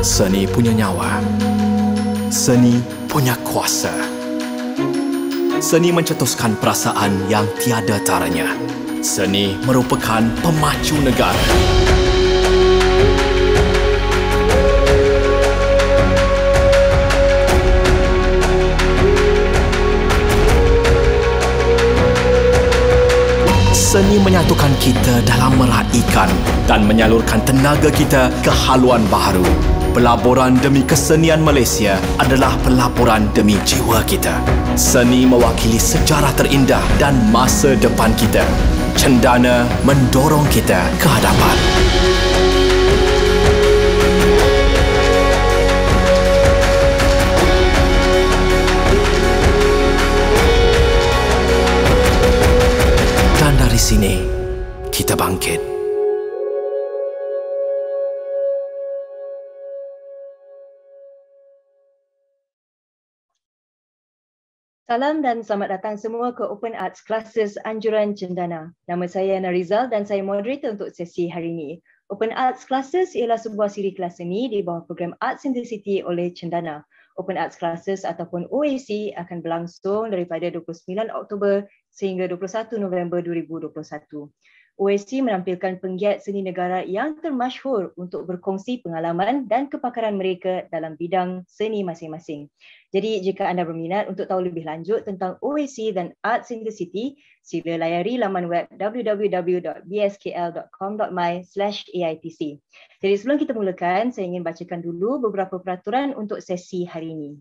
Seni punya nyawa. Seni punya kuasa. Seni mencetuskan perasaan yang tiada taranya. Seni merupakan pemacu negara. Seni menyatukan kita dalam meraikan dan menyalurkan tenaga kita ke haluan baharu. Pelaburan demi kesenian Malaysia adalah pelaburan demi jiwa kita. Seni mewakili sejarah terindah dan masa depan kita. Cendana mendorong kita ke hadapan. Dan dari sini, kita bangkit. Salam dan selamat datang semua ke Open Arts Classes Anjuran Cendana. Nama saya Yana Rizal dan saya moderator untuk sesi hari ini. Open Arts Classes ialah sebuah siri kelas seni di bawah program Arts in the City oleh Cendana. Open Arts Classes ataupun OAC akan berlangsung daripada 29 Oktober sehingga 21 November 2021. OAC menampilkan penggiat seni negara yang termasyhur untuk berkongsi pengalaman dan kepakaran mereka dalam bidang seni masing-masing. Jadi jika anda berminat untuk tahu lebih lanjut tentang OAC dan Arts in the City, sila layari laman web www.bskl.com.my/AITC. Jadi sebelum kita mulakan, saya ingin bacakan dulu beberapa peraturan untuk sesi hari ini.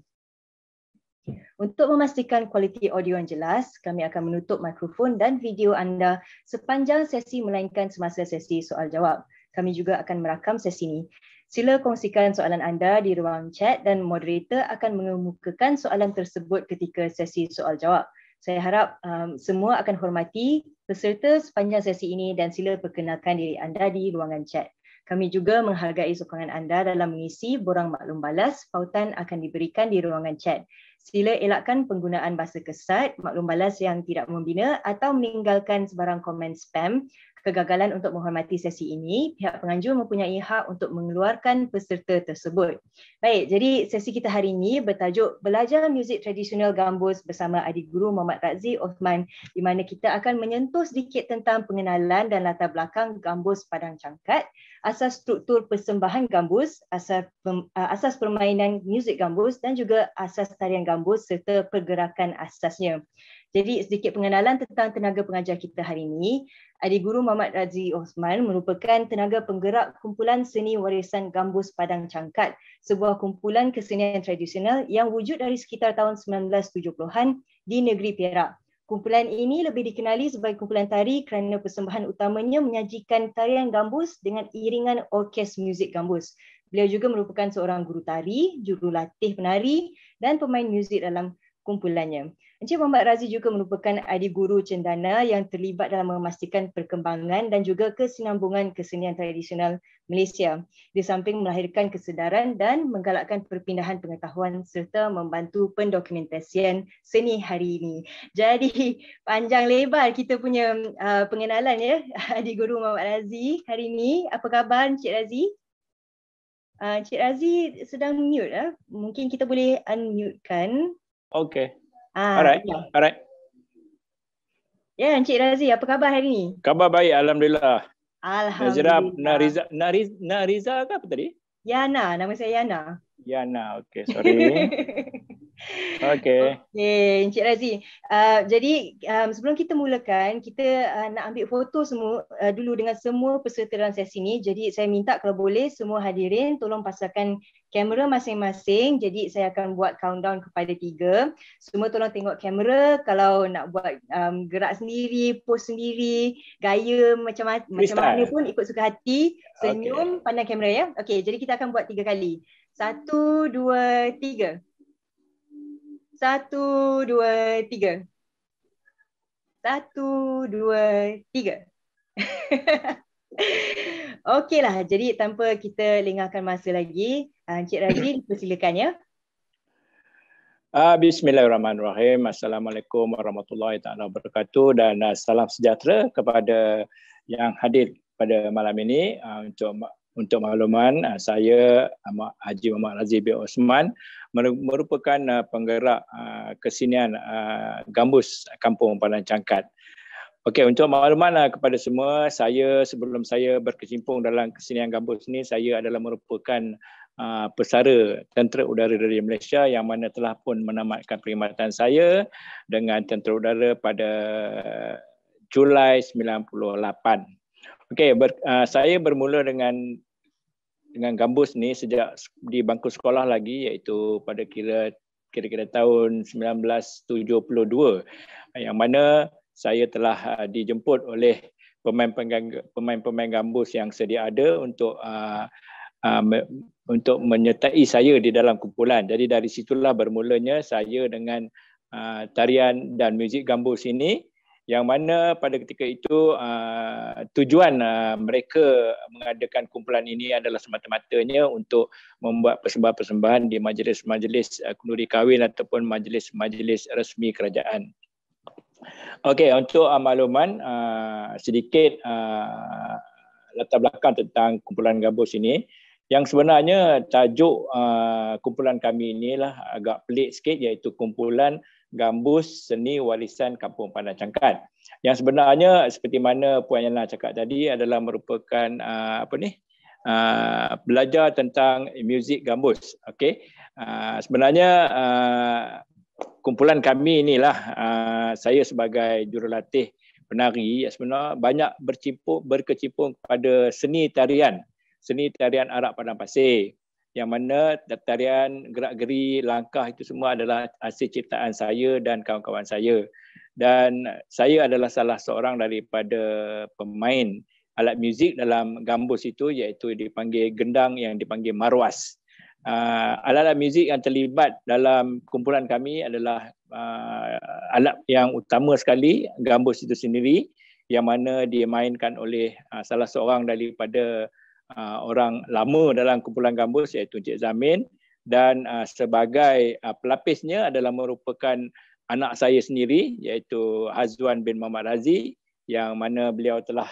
Untuk memastikan kualiti audio yang jelas, kami akan menutup mikrofon dan video anda sepanjang sesi melainkan semasa sesi soal jawab. Kami juga akan merakam sesi ini. Sila kongsikan soalan anda di ruang chat dan moderator akan mengemukakan soalan tersebut ketika sesi soal jawab. Saya harap semua akan hormati peserta sepanjang sesi ini dan sila perkenalkan diri anda di ruangan chat. Kami juga menghargai sokongan anda dalam mengisi borang maklum balas. Pautan akan diberikan di ruangan chat. Sila elakkan penggunaan bahasa kesat, maklum balas yang tidak membina atau meninggalkan sebarang komen spam. Kegagalan untuk menghormati sesi ini, pihak penganjur mempunyai hak untuk mengeluarkan peserta tersebut. Baik, jadi sesi kita hari ini bertajuk Belajar Muzik Tradisional Gambus bersama adik guru Muhammad Razzie Osman, di mana kita akan menyentuh sedikit tentang pengenalan dan latar belakang gambus Padang Cangkat, asas struktur persembahan gambus, asas permainan muzik gambus dan juga asas tarian gambus serta pergerakan asasnya. Jadi sedikit pengenalan tentang tenaga pengajar kita hari ini. Adik guru Muhammad Razzie Osman merupakan tenaga penggerak kumpulan seni warisan gambus Padang Cangkat, sebuah kumpulan kesenian tradisional yang wujud dari sekitar tahun 1970-an di negeri Perak. Kumpulan ini lebih dikenali sebagai kumpulan tari kerana persembahan utamanya menyajikan tarian gambus dengan iringan orkes muzik gambus. Beliau juga merupakan seorang guru tari, jurulatih penari dan pemain muzik dalam kumpulannya. Encik Muhammad Razzie juga merupakan adik guru cendana yang terlibat dalam memastikan perkembangan dan juga kesinambungan kesenian tradisional Malaysia, di samping melahirkan kesedaran dan menggalakkan perpindahan pengetahuan serta membantu pendokumentasian seni hari ini. Jadi panjang lebar kita punya pengenalan ya adik guru Muhammad Razzie hari ini. Apa khabar Encik Razzie? Encik Razzie sedang mute. Mungkin kita boleh unmute kan? Okay. Alright. Ya. Alright. Ya, Encik Razzie, apa khabar hari ini? Khabar baik, alhamdulillah. Alhamdulillah. Nariza ke apa tadi? Yana, nama saya Yana. Yana, okay, sorry. Okay. Okay, Encik Razzie. Jadi sebelum kita mulakan, kita nak ambil foto semua dulu dengan semua peserta dalam sesi ini. Jadi saya minta kalau boleh semua hadirin tolong pasangkan kamera masing-masing. Jadi saya akan buat countdown kepada 3. Semua tolong tengok kamera. Kalau nak buat gerak sendiri, pose sendiri, gaya macam mana pun ikut suka hati. Senyum, pandang kamera ya. Okay, jadi kita akan buat 3 kali. 1, 2, 3. 1, 2, 3. 1, 2, 3. Okeylah, jadi tanpa kita lengahkan masa lagi, Encik Razzie dipersilakan ya. Bismillahirrahmanirrahim. Assalamualaikum warahmatullahi taala wabarakatuh dan salam sejahtera kepada yang hadir pada malam ini untuk untuk makluman, saya Haji Muhammad Razif bin Osman merupakan penggerak kesenian gambus Kampung Padang Cangkat. Okey, untuk makluman kepada semua, sebelum saya berkecimpung dalam kesenian gambus ni, saya adalah merupakan pesara Tentera Udara dari Malaysia yang mana telah pun menamatkan perkhidmatan saya dengan Tentera Udara pada Julai 98. Okey, saya bermula dengan gambus ni sejak di bangku sekolah lagi, iaitu pada kira-kira tahun 1972, yang mana saya telah dijemput oleh pemain-pemain gambus yang sedia ada untuk menyertai saya di dalam kumpulan. Jadi dari situlah bermulanya saya dengan tarian dan muzik gambus ini, yang mana pada ketika itu tujuan mereka mengadakan kumpulan ini adalah semata-matanya untuk membuat persembahan-persembahan di majlis-majlis kenduri kahwin ataupun majlis-majlis resmi kerajaan. Okey, untuk makluman sedikit latar belakang tentang kumpulan gambus ini. Yang sebenarnya tajuk kumpulan kami inilah agak pelik sikit, iaitu Kumpulan Gambus Seni Warisan Kampung Padang Cangkat. Yang sebenarnya seperti mana Puan Yana cakap tadi adalah merupakan belajar tentang muzik gambus. Okey. Sebenarnya kumpulan kami inilah, saya sebagai jurulatih penari sebenarnya banyak berkecimpung pada seni tarian arak padang pasir, yang mana tarian gerak-geri, langkah itu semua adalah hasil ciptaan saya dan kawan-kawan saya. Dan saya adalah salah seorang daripada pemain alat muzik dalam gambus itu, iaitu dipanggil gendang yang dipanggil marwas. Alat-alat muzik yang terlibat dalam kumpulan kami adalah alat yang utama sekali, gambus itu sendiri, yang mana dimainkan oleh salah seorang daripada orang lama dalam kumpulan gambus, iaitu Encik Zamin, dan sebagai pelapisnya adalah merupakan anak saya sendiri, iaitu Hazwan bin Muhammad Razi, yang mana beliau telah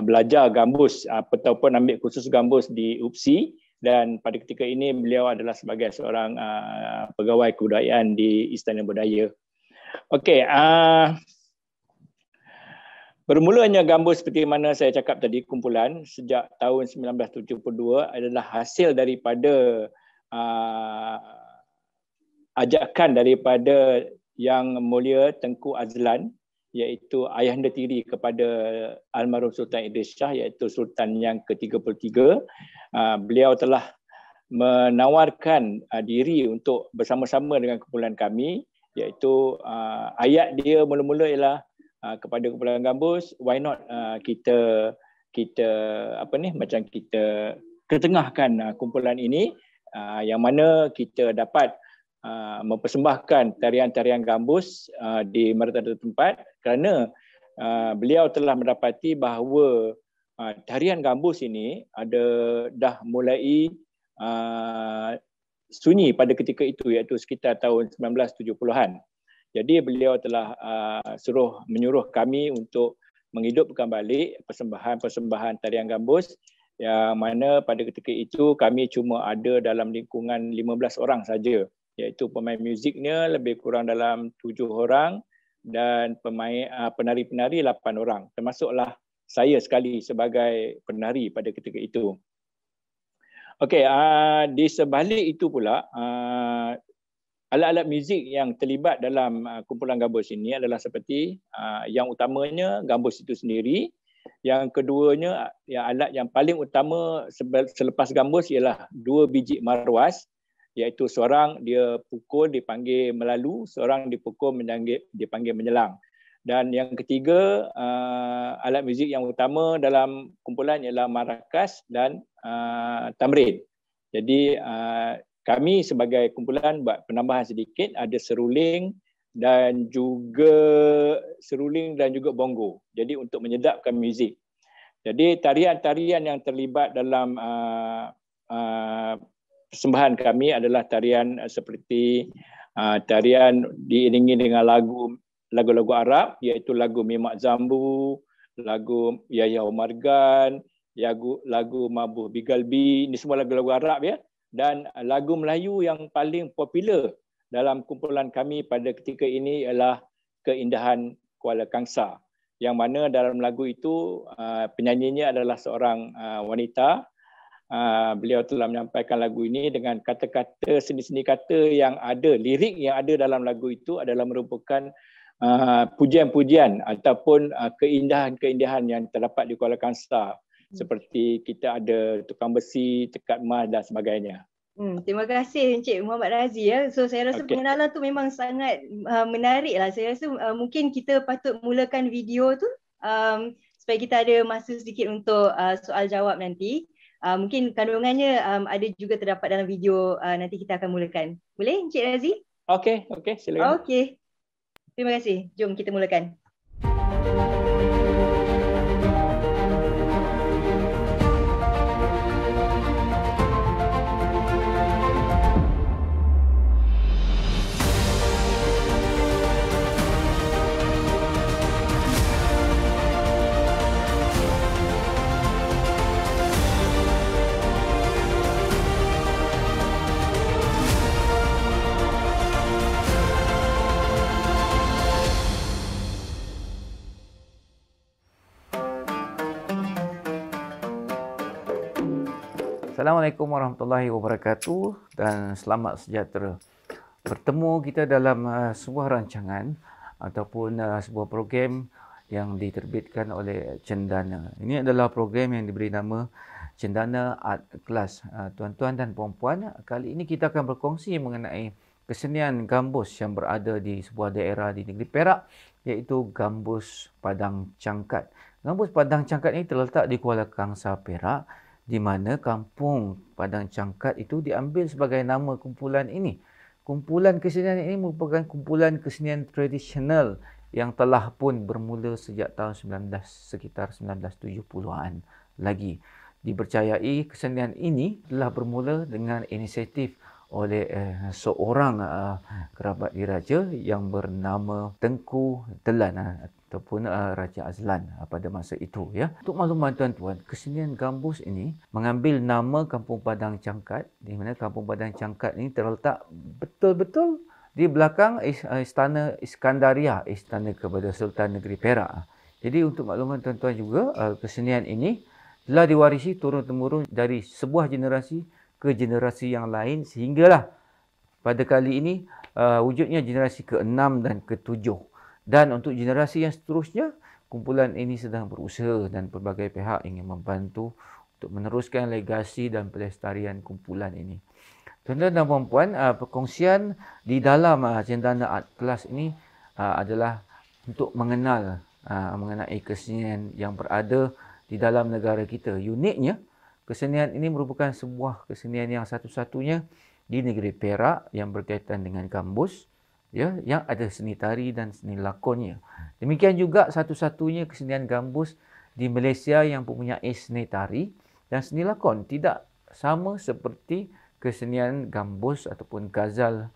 belajar gambus ataupun ambil kursus gambus di UPSI, dan pada ketika ini beliau adalah sebagai seorang pegawai kebudayaan di Istana Budaya. Okey, bermulanya gambus seperti mana saya cakap tadi, kumpulan sejak tahun 1972 adalah hasil daripada ajakan daripada Yang Mulia Tengku Azlan, iaitu ayahanda tiri kepada almarhum Sultan Idris Shah, iaitu Sultan yang ke-33. Beliau telah menawarkan diri untuk bersama-sama dengan kumpulan kami, iaitu ayat dia mula-mula ialah kepada kumpulan gambus, why not kita ketengahkan kumpulan ini, yang mana kita dapat mempersembahkan tarian-tarian gambus di merata-rata tempat, kerana beliau telah mendapati bahawa tarian gambus ini dah mulai sunyi pada ketika itu, iaitu sekitar tahun 1970-an. Jadi beliau telah menyuruh kami untuk menghidupkan balik persembahan tarian gambus, yang mana pada ketika itu kami cuma ada dalam lingkungan 15 orang saja, iaitu pemain muziknya lebih kurang dalam 7 orang dan penari-penari 8 orang, termasuklah saya sekali sebagai penari pada ketika itu. Okey, di sebalik itu pula, alat-alat muzik yang terlibat dalam kumpulan gambus ini adalah seperti yang utamanya gambus itu sendiri. Yang keduanya, alat yang paling utama selepas gambus ialah 2 biji marwas, iaitu seorang dia pukul dipanggil melalu, seorang dipukul dipanggil menyelang. Dan yang ketiga, alat muzik yang utama dalam kumpulan ialah marakas dan tamrin. Jadi kami sebagai kumpulan buat penambahan sedikit, ada seruling dan juga bongo. Jadi untuk menyedapkan muzik. Jadi tarian-tarian yang terlibat dalam persembahan kami adalah tarian seperti tarian diiringi dengan lagu-lagu Arab, iaitu lagu Mimak Zambu, lagu Yahya Omargan, lagu Mabuh Bigalbi, ini semua lagu-lagu Arab ya. Dan lagu Melayu yang paling popular dalam kumpulan kami pada ketika ini ialah Keindahan Kuala Kangsar. Yang mana dalam lagu itu penyanyinya adalah seorang wanita. Beliau telah menyampaikan lagu ini dengan kata-kata, seni-seni kata yang ada, lirik yang ada dalam lagu itu adalah merupakan pujian-pujian ataupun keindahan-keindahan yang terdapat di Kuala Kangsar. Seperti kita ada tukang besi, tekad emas dan sebagainya. Terima kasih Encik Muhammad Razi ya. So saya rasa pengenalan tu memang sangat menarik lah. Saya rasa mungkin kita patut mulakan video tu supaya kita ada masa sedikit untuk soal jawab nanti. Mungkin kandungannya ada juga terdapat dalam video nanti kita akan mulakan. Boleh Encik Razi? Okey, silakan. Okey. Terima kasih. Jom kita mulakan. Assalamualaikum warahmatullahi wabarakatuh dan selamat sejahtera. Bertemu kita dalam sebuah rancangan ataupun sebuah program yang diterbitkan oleh Cendana. Ini adalah program yang diberi nama Cendana Art Class. Tuan-tuan dan puan-puan, kali ini kita akan berkongsi mengenai kesenian gambus yang berada di sebuah daerah di negeri Perak, iaitu Gambus Padang Cangkat. Gambus Padang Cangkat ini terletak di Kuala Kangsar, Perak, di mana kampung Padang Cangkat itu diambil sebagai nama kumpulan ini. Kumpulan kesenian ini merupakan kumpulan kesenian tradisional yang telah pun bermula sejak tahun sekitar 1970-an lagi. Dipercayai kesenian ini telah bermula dengan inisiatif oleh seorang kerabat diraja yang bernama Tengku Telan ataupun Raja Azlan pada masa itu ya. Untuk makluman tuan-tuan, kesenian gambus ini mengambil nama Kampung Padang Cangkat, di mana Kampung Padang Cangkat ini terletak betul-betul di belakang Istana Iskandaria, istana kepada Sultan Negeri Perak. Jadi untuk makluman tuan-tuan juga, kesenian ini telah diwarisi turun-temurun dari sebuah generasi ke generasi yang lain sehinggalah pada kali ini wujudnya generasi ke-6 dan ke-7. Dan untuk generasi yang seterusnya, kumpulan ini sedang berusaha dan pelbagai pihak ingin membantu untuk meneruskan legasi dan pelestarian kumpulan ini. Tuan-tuan dan puan-puan, perkongsian di dalam Cendana Art Class ini adalah untuk mengenai kesenian yang berada di dalam negara kita. Uniknya, kesenian ini merupakan sebuah kesenian yang satu-satunya di negeri Perak yang berkaitan dengan gambus, ya, yang ada seni tari dan seni lakonnya. Demikian juga satu-satunya kesenian gambus di Malaysia yang mempunyai seni tari dan seni lakon. Tidak sama seperti kesenian gambus ataupun gazal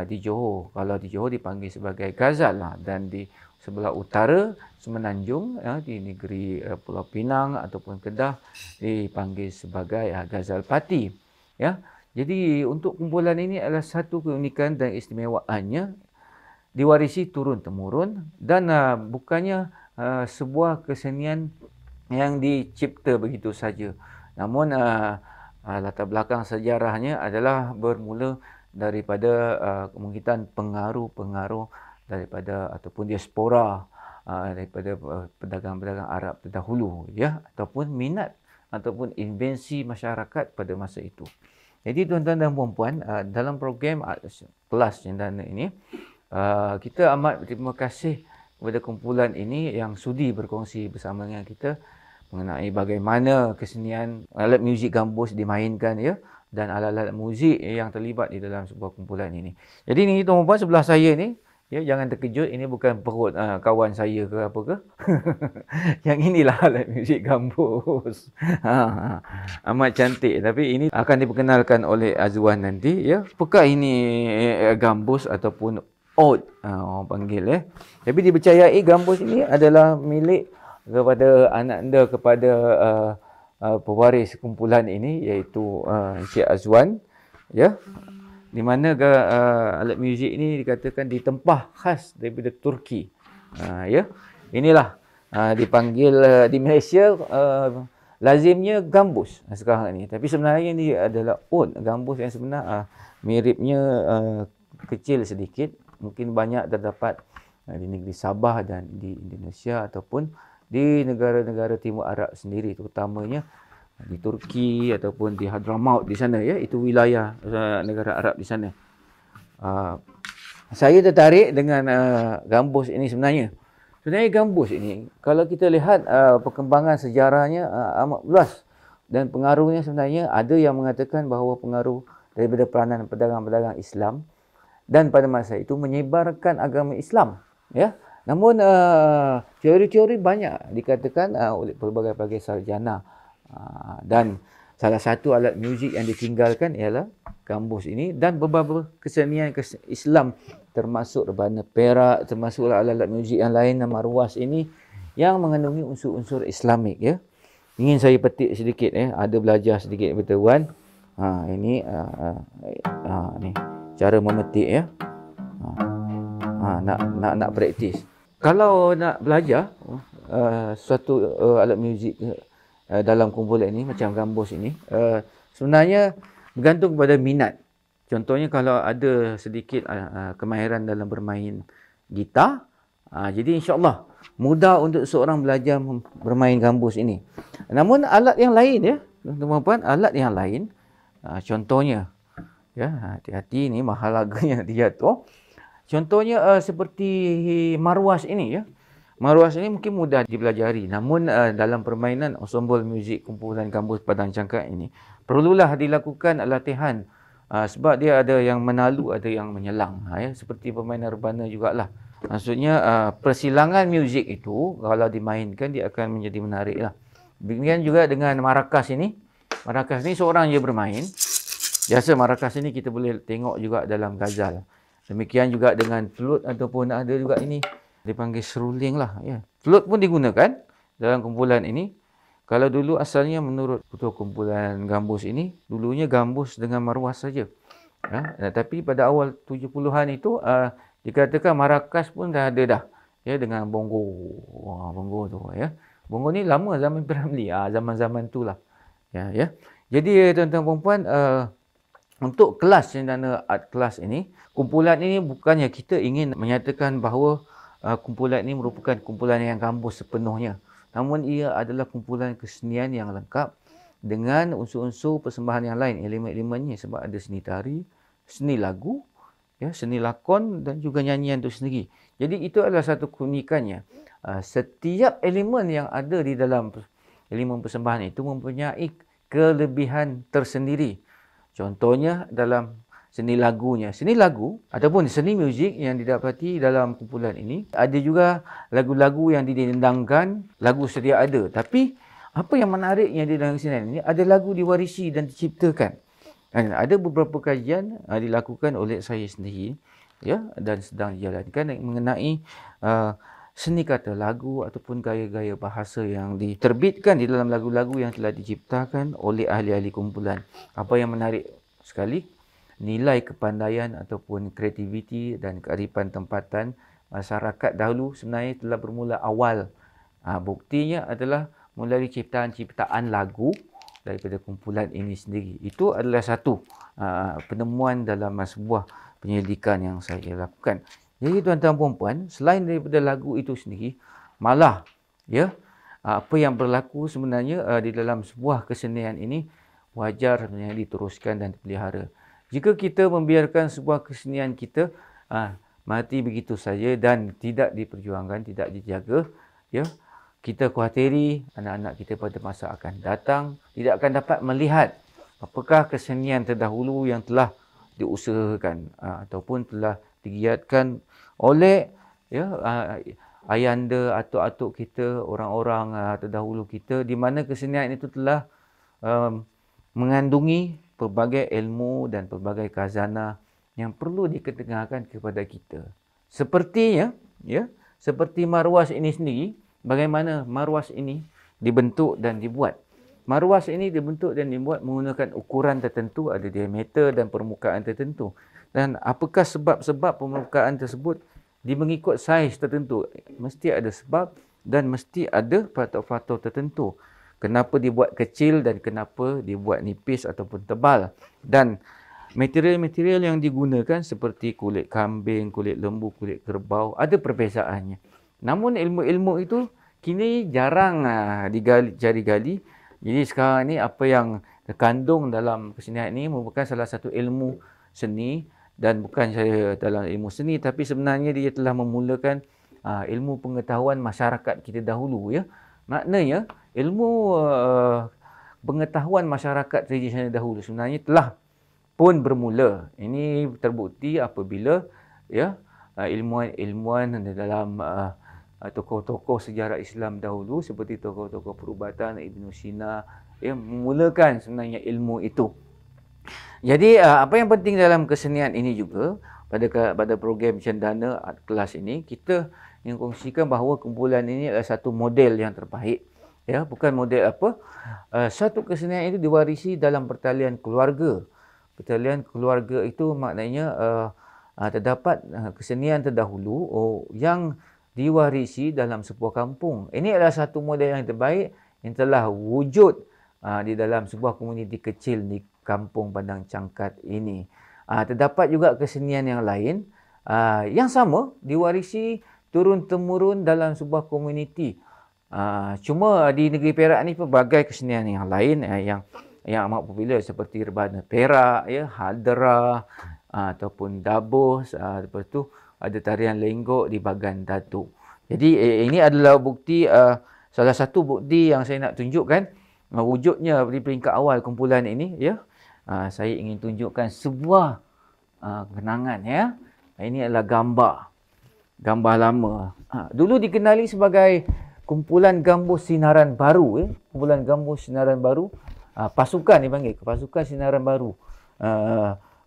di Johor. Kalau di Johor dipanggil sebagai gazal dan di sebelah utara Semenanjung di negeri Pulau Pinang ataupun Kedah dipanggil sebagai gazal pati. Ya. Jadi untuk kumpulan ini adalah satu keunikan dan istimewaannya diwarisi turun-temurun dan bukannya sebuah kesenian yang dicipta begitu saja. Namun latar belakang sejarahnya adalah bermula daripada kemungkinan pengaruh-pengaruh daripada ataupun diaspora daripada pedagang-pedagang Arab terdahulu ya, ataupun minat ataupun invensi masyarakat pada masa itu. Jadi tuan-tuan dan puan-puan, dalam program kelas Cendana ini, kita amat berterima kasih kepada kumpulan ini yang sudi berkongsi bersama dengan kita mengenai bagaimana kesenian alat muzik gambus dimainkan ya, dan alat-alat muzik yang terlibat di dalam sebuah kumpulan ini. Jadi ni tuan-puan sebelah saya ni, ya, jangan terkejut, ini bukan perut kawan saya ke apa ke. Yang inilah alat muzik gambus. Amat cantik, tapi ini akan diperkenalkan oleh Azwan nanti ya. Apakah ini gambus ataupun oud orang panggil ya. Tapi dipercayai gambus ini adalah milik kepada anak anda, kepada pewaris kumpulan ini, iaitu Encik Azwan, ya, di mana alat muzik ini dikatakan ditempah khas daripada Turki. Ya, inilah dipanggil di Malaysia lazimnya gambus sekarang ni, tapi sebenarnya ini adalah oud. Gambus yang sebenar miripnya kecil sedikit, mungkin banyak terdapat di negeri Sabah dan di Indonesia ataupun di negara-negara Timur Arab sendiri, terutamanya di Turki ataupun di Hadramaut di sana, ya, itu wilayah negara Arab di sana. Saya tertarik dengan gambus ini sebenarnya. Sebenarnya gambus ini, kalau kita lihat perkembangan sejarahnya amat luas, dan pengaruhnya sebenarnya ada yang mengatakan bahawa pengaruh daripada peranan pedagang-pedagang Islam, dan pada masa itu menyebarkan agama Islam, ya. Namun teori-teori banyak dikatakan oleh pelbagai-pelbagai sarjana, dan salah satu alat muzik yang ditinggalkan ialah gambus ini, dan beberapa kesenian Islam termasuk rebana perak, termasuk alat-alat muzik yang lain, marwas ini yang mengandungi unsur-unsur Islamik, ya. Ingin saya petik sedikit, ada belajar sedikit daripada Wan. Ini ni cara memetik, ya. Nak praktis. Kalau nak belajar suatu alat muzik dalam kumpulan ini macam gambus ini, sebenarnya bergantung kepada minat. Contohnya kalau ada sedikit kemahiran dalam bermain gitar, jadi insya-Allah mudah untuk seorang belajar bermain gambus ini. Namun alat yang lain, ya, tuan-tuan, alat yang lain, contohnya, ya, hati-hati ni mahal harganya dia tu. Contohnya seperti marwas ini, ya. Marwas ini mungkin mudah dipelajari, namun dalam permainan ensemble muzik kumpulan gambus Padang Cangkak ini perlulah dilakukan latihan, sebab dia ada yang menalu, ada yang menyelang, ya, seperti permainan rebana jugalah. Maksudnya persilangan muzik itu kalau dimainkan dia akan menjadi menarik lah. Demikian juga dengan marakas ini. Marakas ini seorang je bermain. Biasa marakas ini kita boleh tengok juga dalam ghazal. Demikian juga dengan flute, ataupun ada juga ini dipanggil seruling lah, ya. Flute pun digunakan dalam kumpulan ini. Kalau dulu asalnya menurut ketua kumpulan gambus ini, dulunya gambus dengan marwas saja. Ya, tapi pada awal 70-an itu dikatakan marakas pun dah ada dah, ya, dengan bongo. Bongo tu, ya. Bongo ni lama zaman Piramli, zaman-zaman tu lah. Ya. Jadi tuan-tuan puan-puan, untuk kelas cendana art kelas ini, kumpulan ini bukannya kita ingin menyatakan bahawa kumpulan ini merupakan kumpulan yang gambus sepenuhnya. Namun ia adalah kumpulan kesenian yang lengkap dengan unsur-unsur persembahan yang lain, elemen-elemennya, sebab ada seni tari, seni lagu, ya, seni lakon dan juga nyanyian itu sendiri. Jadi itu adalah satu keunikannya. Setiap elemen yang ada di dalam elemen persembahan itu mempunyai kelebihan tersendiri. Contohnya dalam seni lagunya. Seni lagu ataupun seni muzik yang didapati dalam kumpulan ini, ada juga lagu-lagu yang didendangkan, lagu sedia ada. Tapi apa yang menariknya di dalam kesenian ini, ada lagu diwarisi dan diciptakan. Ada beberapa kajian dilakukan oleh saya sendiri, ya, dan sedang dijalankan mengenai seni kata lagu ataupun gaya-gaya bahasa yang diterbitkan di dalam lagu-lagu yang telah diciptakan oleh ahli-ahli kumpulan. Apa yang menarik sekali, nilai kepandaian ataupun kreativiti dan kearifan tempatan masyarakat dahulu sebenarnya telah bermula awal. Buktinya adalah melalui ciptaan-ciptaan lagu daripada kumpulan ini sendiri. Itu adalah satu penemuan dalam sebuah penyelidikan yang saya lakukan. Jadi tuan-tuan puan-puan, selain daripada lagu itu sendiri, malah, ya, apa yang berlaku sebenarnya di dalam sebuah kesenian ini wajar sebenarnya diteruskan dan dipelihara. Jika kita membiarkan sebuah kesenian kita mati begitu saja dan tidak diperjuangkan, tidak dijaga, ya, kita khawatiri anak-anak kita pada masa akan datang tidak akan dapat melihat apakah kesenian terdahulu yang telah diusahakan ataupun telah digiatkan oleh, ya, ayanda, atuk-atuk kita, orang-orang terdahulu kita, di mana kesenian itu telah mengandungi pelbagai ilmu dan pelbagai khazanah yang perlu diketengahkan kepada kita. Sepertinya, ya, seperti marwas ini sendiri, bagaimana marwas ini dibentuk dan dibuat. Marwas ini dibentuk dan dibuat menggunakan ukuran tertentu, ada diameter dan permukaan tertentu. Dan apakah sebab-sebab permukaan tersebut mengikut saiz tertentu? Mesti ada sebab dan mesti ada faktor-faktor tertentu. Kenapa dibuat kecil dan kenapa dibuat nipis ataupun tebal. Dan material-material yang digunakan seperti kulit kambing, kulit lembu, kulit kerbau, ada perbezaannya. Namun ilmu-ilmu itu kini jarang digali. Jadi sekarang ni apa yang terkandung dalam kesenian ini merupakan salah satu ilmu seni, dan bukan saja dalam ilmu seni, tapi sebenarnya dia telah memulakan ilmu pengetahuan masyarakat kita dahulu, ya. Maknanya ilmu pengetahuan masyarakat tradisional dahulu sebenarnya telah pun bermula. Ini terbukti apabila, ya, ilmuwan-ilmuwan dalam tokoh-tokoh sejarah Islam dahulu seperti tokoh-tokoh perubatan Ibn Sina, ya, memulakan sebenarnya ilmu itu. Jadi apa yang penting dalam kesenian ini juga pada program Cendana Art Class ini, kita yang kongsikan bahawa kumpulan ini adalah satu model yang terbaik, ya, bukan model apa, satu kesenian itu diwarisi dalam pertalian keluarga. Pertalian keluarga itu maknanya terdapat kesenian terdahulu yang diwarisi dalam sebuah kampung. Ini adalah satu model yang terbaik yang telah wujud di dalam sebuah komuniti kecil di Kampung Padang Cangkat ini. Terdapat juga kesenian yang lain yang sama diwarisi turun-temurun dalam sebuah komuniti. Cuma di negeri Perak ni pelbagai kesenian yang lain yang amat popular seperti rebana Perak, ya, hadra ataupun dabus, lepas tu ada tarian lenggok di Bagan Datuk. Jadi ini adalah bukti, salah satu bukti yang saya nak tunjukkan wujudnya di peringkat awal kumpulan ini, ya. Saya ingin tunjukkan sebuah kenangan, ya. Ini adalah gambar lama. Dulu dikenali sebagai kumpulan gambus sinaran baru, ya. Kumpulan gambus sinaran baru, pasukan dipanggil, pasukan sinaran baru.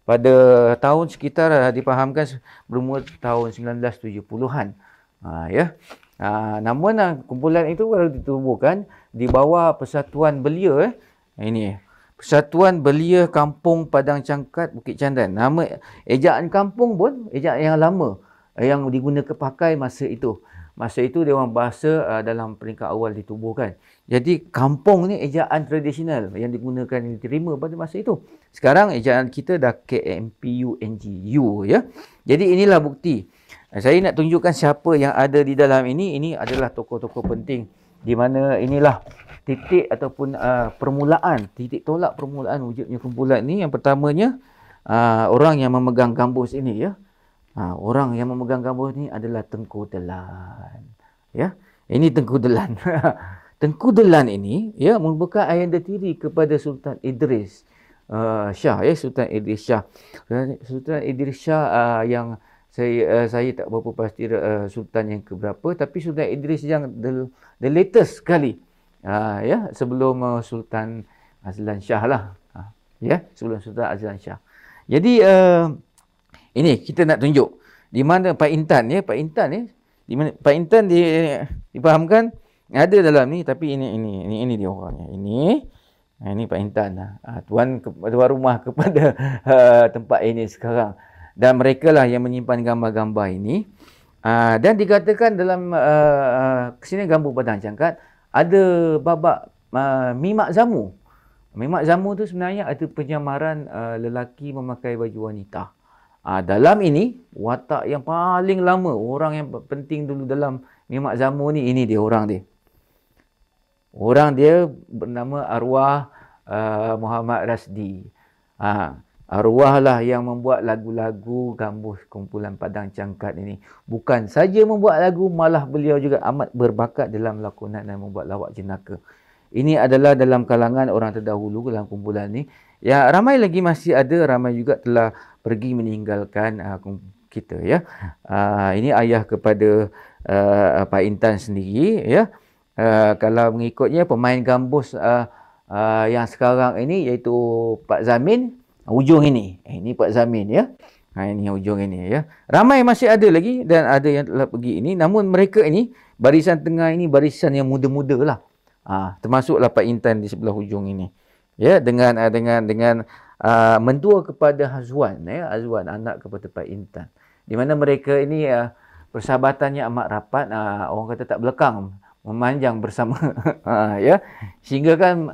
Pada tahun sekitar dipahamkan bermula tahun 1970-an. Ya. Namun kumpulan itu baru ditubuhkan di bawah Persatuan Belia, ini Persatuan Belia Kampung Padang Cangkat Bukit Candan. Nama ejaan kampung pun ejaan yang lama yang digunakan pakai masa itu. Masa itu dia orang bahasa dalam peringkat awal ditubuhkan. Jadi kampung ni ejaan tradisional yang digunakan, yang diterima pada masa itu. Sekarang ejaan kita dah KMPUNGU, ya. Jadi inilah bukti. Saya nak tunjukkan siapa yang ada di dalam ini. Ini adalah tokoh-tokoh penting di mana inilah titik ataupun permulaan, titik tolak permulaan wujudnya kumpulan ini. Yang pertamanya orang yang memegang gambus ini, ya. Orang yang memegang gambus ini adalah Tengku Delan, ya. Ini Tengku Delan. Tengku Delan ini, ya, merupakan ayahanda tiri kepada Sultan Idris Shah, ya, Sultan Idris Shah. Sultan Idris Shah yang saya tak berapa pasti sultan yang keberapa, tapi Sultan Idris yang the latest sekali, ya, sebelum Sultan Azlan Shah lah, ya, sebelum Sultan Azlan Shah. Jadi ini kita nak tunjuk di mana Pak Intan, ya, Pak Intan, ya, di mana Pak Intan dipahamkan ada dalam ni, tapi ini dia orangnya. Ini Pak Intan, tuan rumah kepada tempat ini sekarang. Dan mereka lah yang menyimpan gambar-gambar ini. Dan dikatakan dalam kesenian Kampung Padang Cangkat ada babak mimak zamu. Mimak zamu tu sebenarnya ada penyamaran lelaki memakai baju wanita. Dalam ini watak yang paling lama, orang yang penting dulu dalam mimak zamu ni, ini dia orang dia. Orang dia bernama arwah Muhammad Rasdi. Arwah lah yang membuat lagu-lagu gambus kumpulan Padang Cangkat ini. Bukan saja membuat lagu, malah beliau juga amat berbakat dalam lakonan dan membuat lawak jenaka. Ini adalah dalam kalangan orang terdahulu dalam kumpulan ini. Ya, ramai lagi masih ada, ramai juga telah pergi meninggalkan kita, ya. Ini ayah kepada Pak Intan sendiri, ya. Kalau mengikutnya pemain gambus yang sekarang ini iaitu Pak Zamin, ujung ini. Ini Pak Zamin, ya. Ini hujung ini ya. Ramai masih ada lagi dan ada yang telah pergi ini. Namun mereka ini barisan tengah ini barisan yang muda-muda lah. Termasuklah Pak Intan di sebelah hujung ini. Ya, dengan mentua kepada Hazwan ya, Hazwan anak kepada Pak Intan. Di mana mereka ini persahabatannya amat rapat, orang kata tak belakang, memanjang bersama ya. Sehingga kan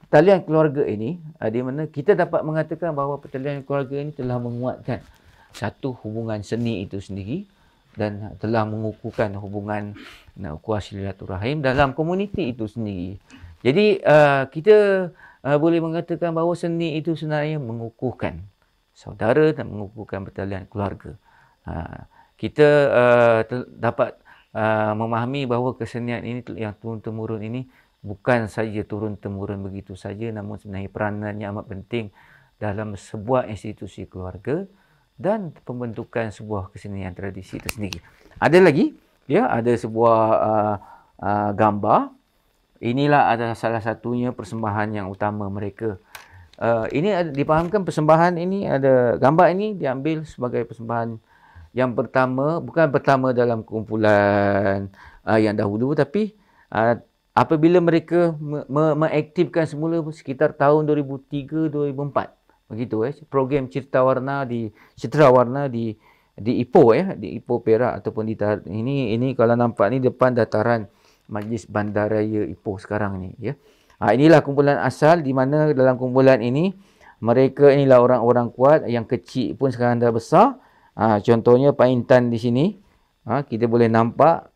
pertalian keluarga ini, di mana kita dapat mengatakan bahawa pertalian keluarga ini telah menguatkan satu hubungan seni itu sendiri dan telah mengukuhkan hubungan ukhuwah silaturahim dalam komuniti itu sendiri. Jadi kita boleh mengatakan bahawa seni itu sebenarnya mengukuhkan saudara dan mengukuhkan pertalian keluarga. Kita dapat memahami bahawa kesenian ini yang turun-temurun ini bukan saja turun-temurun begitu saja, namun sebenarnya peranannya amat penting dalam sebuah institusi keluarga dan pembentukan sebuah kesenian tradisi itu sendiri. Ada lagi, ya, ada sebuah gambar. Inilah adalah salah satunya persembahan yang utama mereka. Ini dipahamkan persembahan ini, ada gambar ini diambil sebagai persembahan yang pertama, bukan pertama dalam kumpulan yang dahulu, tapi apabila mereka mengaktifkan semula sekitar tahun 2003-2004 begitu program Citra Warna di Ipoh di Ipoh Perak ataupun di ini kalau nampak ni depan dataran Majlis Bandaraya Ipoh sekarang ni ya. Inilah kumpulan asal di mana dalam kumpulan ini mereka inilah orang-orang kuat, yang kecil pun sekarang dah besar. Contohnya Pak Intan di sini. Kita boleh nampak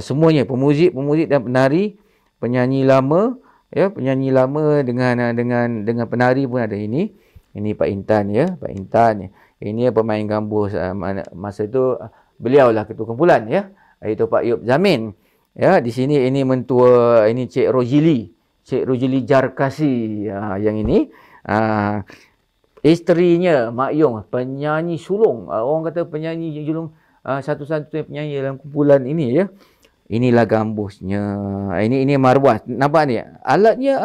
semuanya pemuzik dan penari, penyanyi lama ya, penyanyi lama dengan penari pun ada ini. Ini Pak Intan ya, Pak Intan. Ini pemain gambus masa itu beliaulah ketua kumpulan ya, iaitu Pak Yub Zamin. Ya, di sini ini mentua, ini Cik Rojili Jarkasi yang ini. Isterinya Mak Yong, penyanyi sulung. Orang kata penyanyi sulung, satu-satunya penyanyi dalam kumpulan ini ya. Inilah gambusnya. Ini marwah. Nampak ni? Alatnya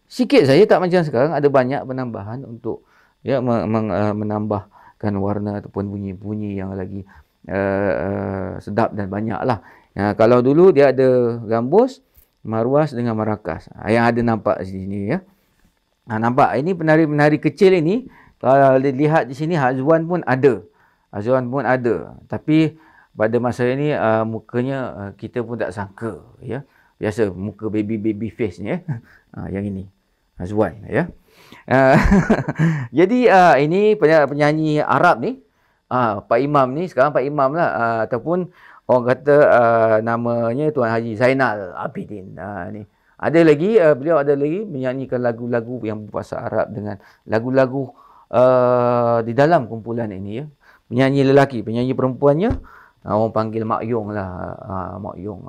sikit saja, tak macam sekarang. Ada banyak penambahan untuk ya menambahkan warna ataupun bunyi-bunyi yang lagi sedap dan banyaklah. Kalau dulu dia ada gambus, marwas dengan marakas. Yang ada nampak di sini ya. Nampak ini penari-penari kecil ini, kalau dilihat di sini Hazwan pun ada. Tapi pada masa ini mukanya kita pun tak sangka ya. Biasa muka baby face ni ya. Yang ini Hazwan ya. Jadi ini penyanyi Arab ni, Pak Imam ni, sekarang Pak Imam lah, ataupun orang kata namanya Tuan Haji Zainal Abidin. Ni ada lagi, beliau ada lagi menyanyikan lagu-lagu yang berbahasa Arab dengan lagu-lagu di dalam kumpulan ini ya. Penyanyi lelaki, penyanyi perempuannya orang panggil Mak Yong lah, Mak Yong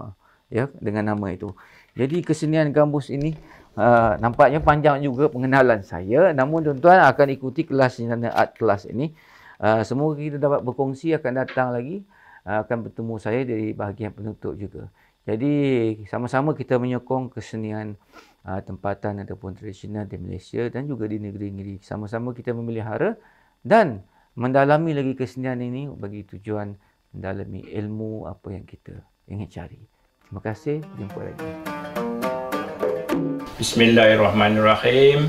ya, dengan nama itu. Jadi kesenian gambus ini nampaknya panjang juga pengenalan saya, namun tuan-tuan akan ikuti kelas art kelas ini. Semoga kita dapat berkongsi, akan datang lagi, akan bertemu saya dari bahagian penutup juga. Jadi sama-sama kita menyokong kesenian tempatan ataupun tradisional di Malaysia dan juga di negeri-negeri. Sama-sama kita memelihara dan mendalami lagi kesenian ini bagi tujuan mendalami ilmu apa yang kita ingin cari. Terima kasih, jumpa lagi. Bismillahirrahmanirrahim.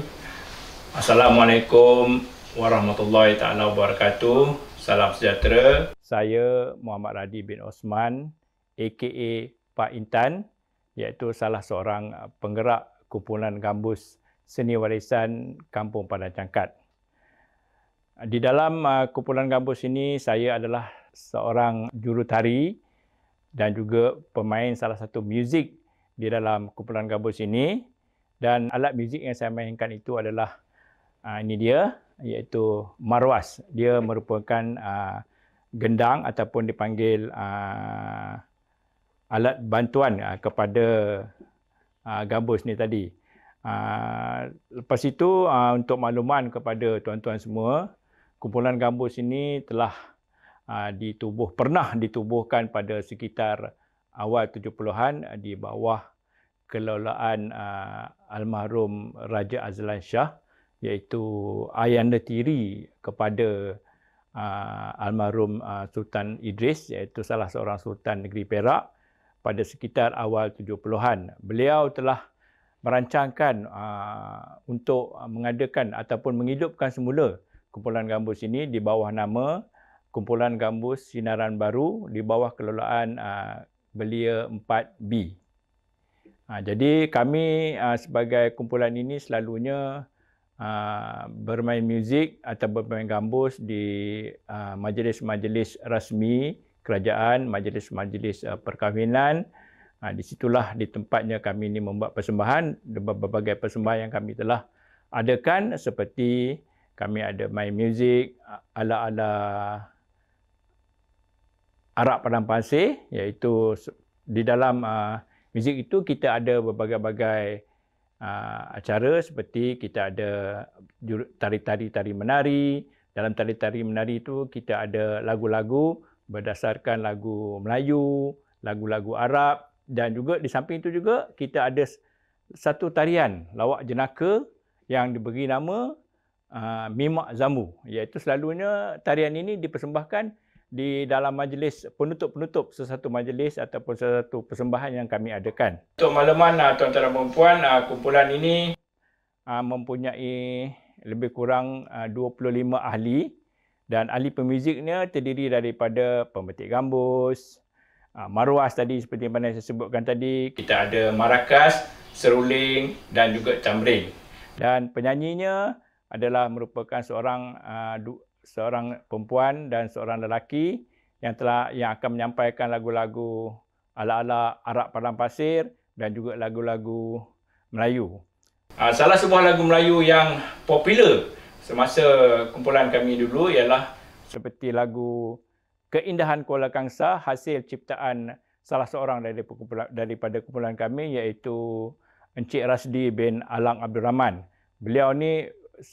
Assalamualaikum warahmatullahi taala wabarakatuh. Salam sejahtera. Saya Muhammad Radi bin Osman, aka Pak Intan, iaitu salah seorang penggerak kumpulan gambus seni warisan Kampung Padang Cangkat. Di dalam kumpulan gambus ini, saya adalah seorang jurutari dan juga pemain salah satu muzik di dalam kumpulan gambus ini. Dan alat muzik yang saya mainkan itu adalah ini dia, iaitu marwas. Dia merupakan gendang ataupun dipanggil alat bantuan kepada gambus ni tadi. Lepas itu, untuk makluman kepada tuan-tuan semua, kumpulan gambus ini telah pernah ditubuhkan pada sekitar awal 70-an di bawah kelolaan almarhum Raja Azlan Shah iaitu Ayanda Tiri kepada almarhum Sultan Idris, iaitu salah seorang sultan negeri Perak pada sekitar awal 70-an. Beliau telah merancangkan untuk mengadakan ataupun menghidupkan semula kumpulan gambus ini di bawah nama Kumpulan Gambus Sinaran Baru di bawah kelolaan Belia 4B. Jadi kami sebagai kumpulan ini selalunya bermain muzik atau bermain gambus di majlis-majlis rasmi kerajaan, majlis-majlis perkahwinan. Di situlah di tempatnya kami ini membuat persembahan, berbagai persembahan yang kami telah adakan, seperti kami ada main muzik ala-ala Arak Padang Pasir, iaitu di dalam muzik itu kita ada berbagai-bagai acara, seperti kita ada tari menari. Dalam tari menari itu kita ada lagu-lagu berdasarkan lagu Melayu, lagu-lagu Arab, dan juga di samping itu juga kita ada satu tarian lawak jenaka yang diberi nama Mimak Zambu, iaitu selalunya tarian ini dipersembahkan di dalam majlis penutup sesuatu majlis ataupun sesuatu persembahan yang kami adakan. Untuk makluman tuan-tuan dan puan-puan, kumpulan ini mempunyai lebih kurang 25 ahli, dan ahli pemuziknya terdiri daripada pemetik gambus, maruas tadi seperti mana saya sebutkan tadi, kita ada marakas, seruling dan juga camring. Dan penyanyinya adalah merupakan seorang perempuan dan seorang lelaki yang akan menyampaikan lagu-lagu ala-ala Arak Padang Pasir dan juga lagu-lagu Melayu. Salah sebuah lagu Melayu yang popular semasa kumpulan kami dulu ialah seperti lagu Keindahan Kuala Kangsar, hasil ciptaan salah seorang daripada kumpulan kami, iaitu Encik Rasdi bin Alang Abdul Rahman. Beliau ni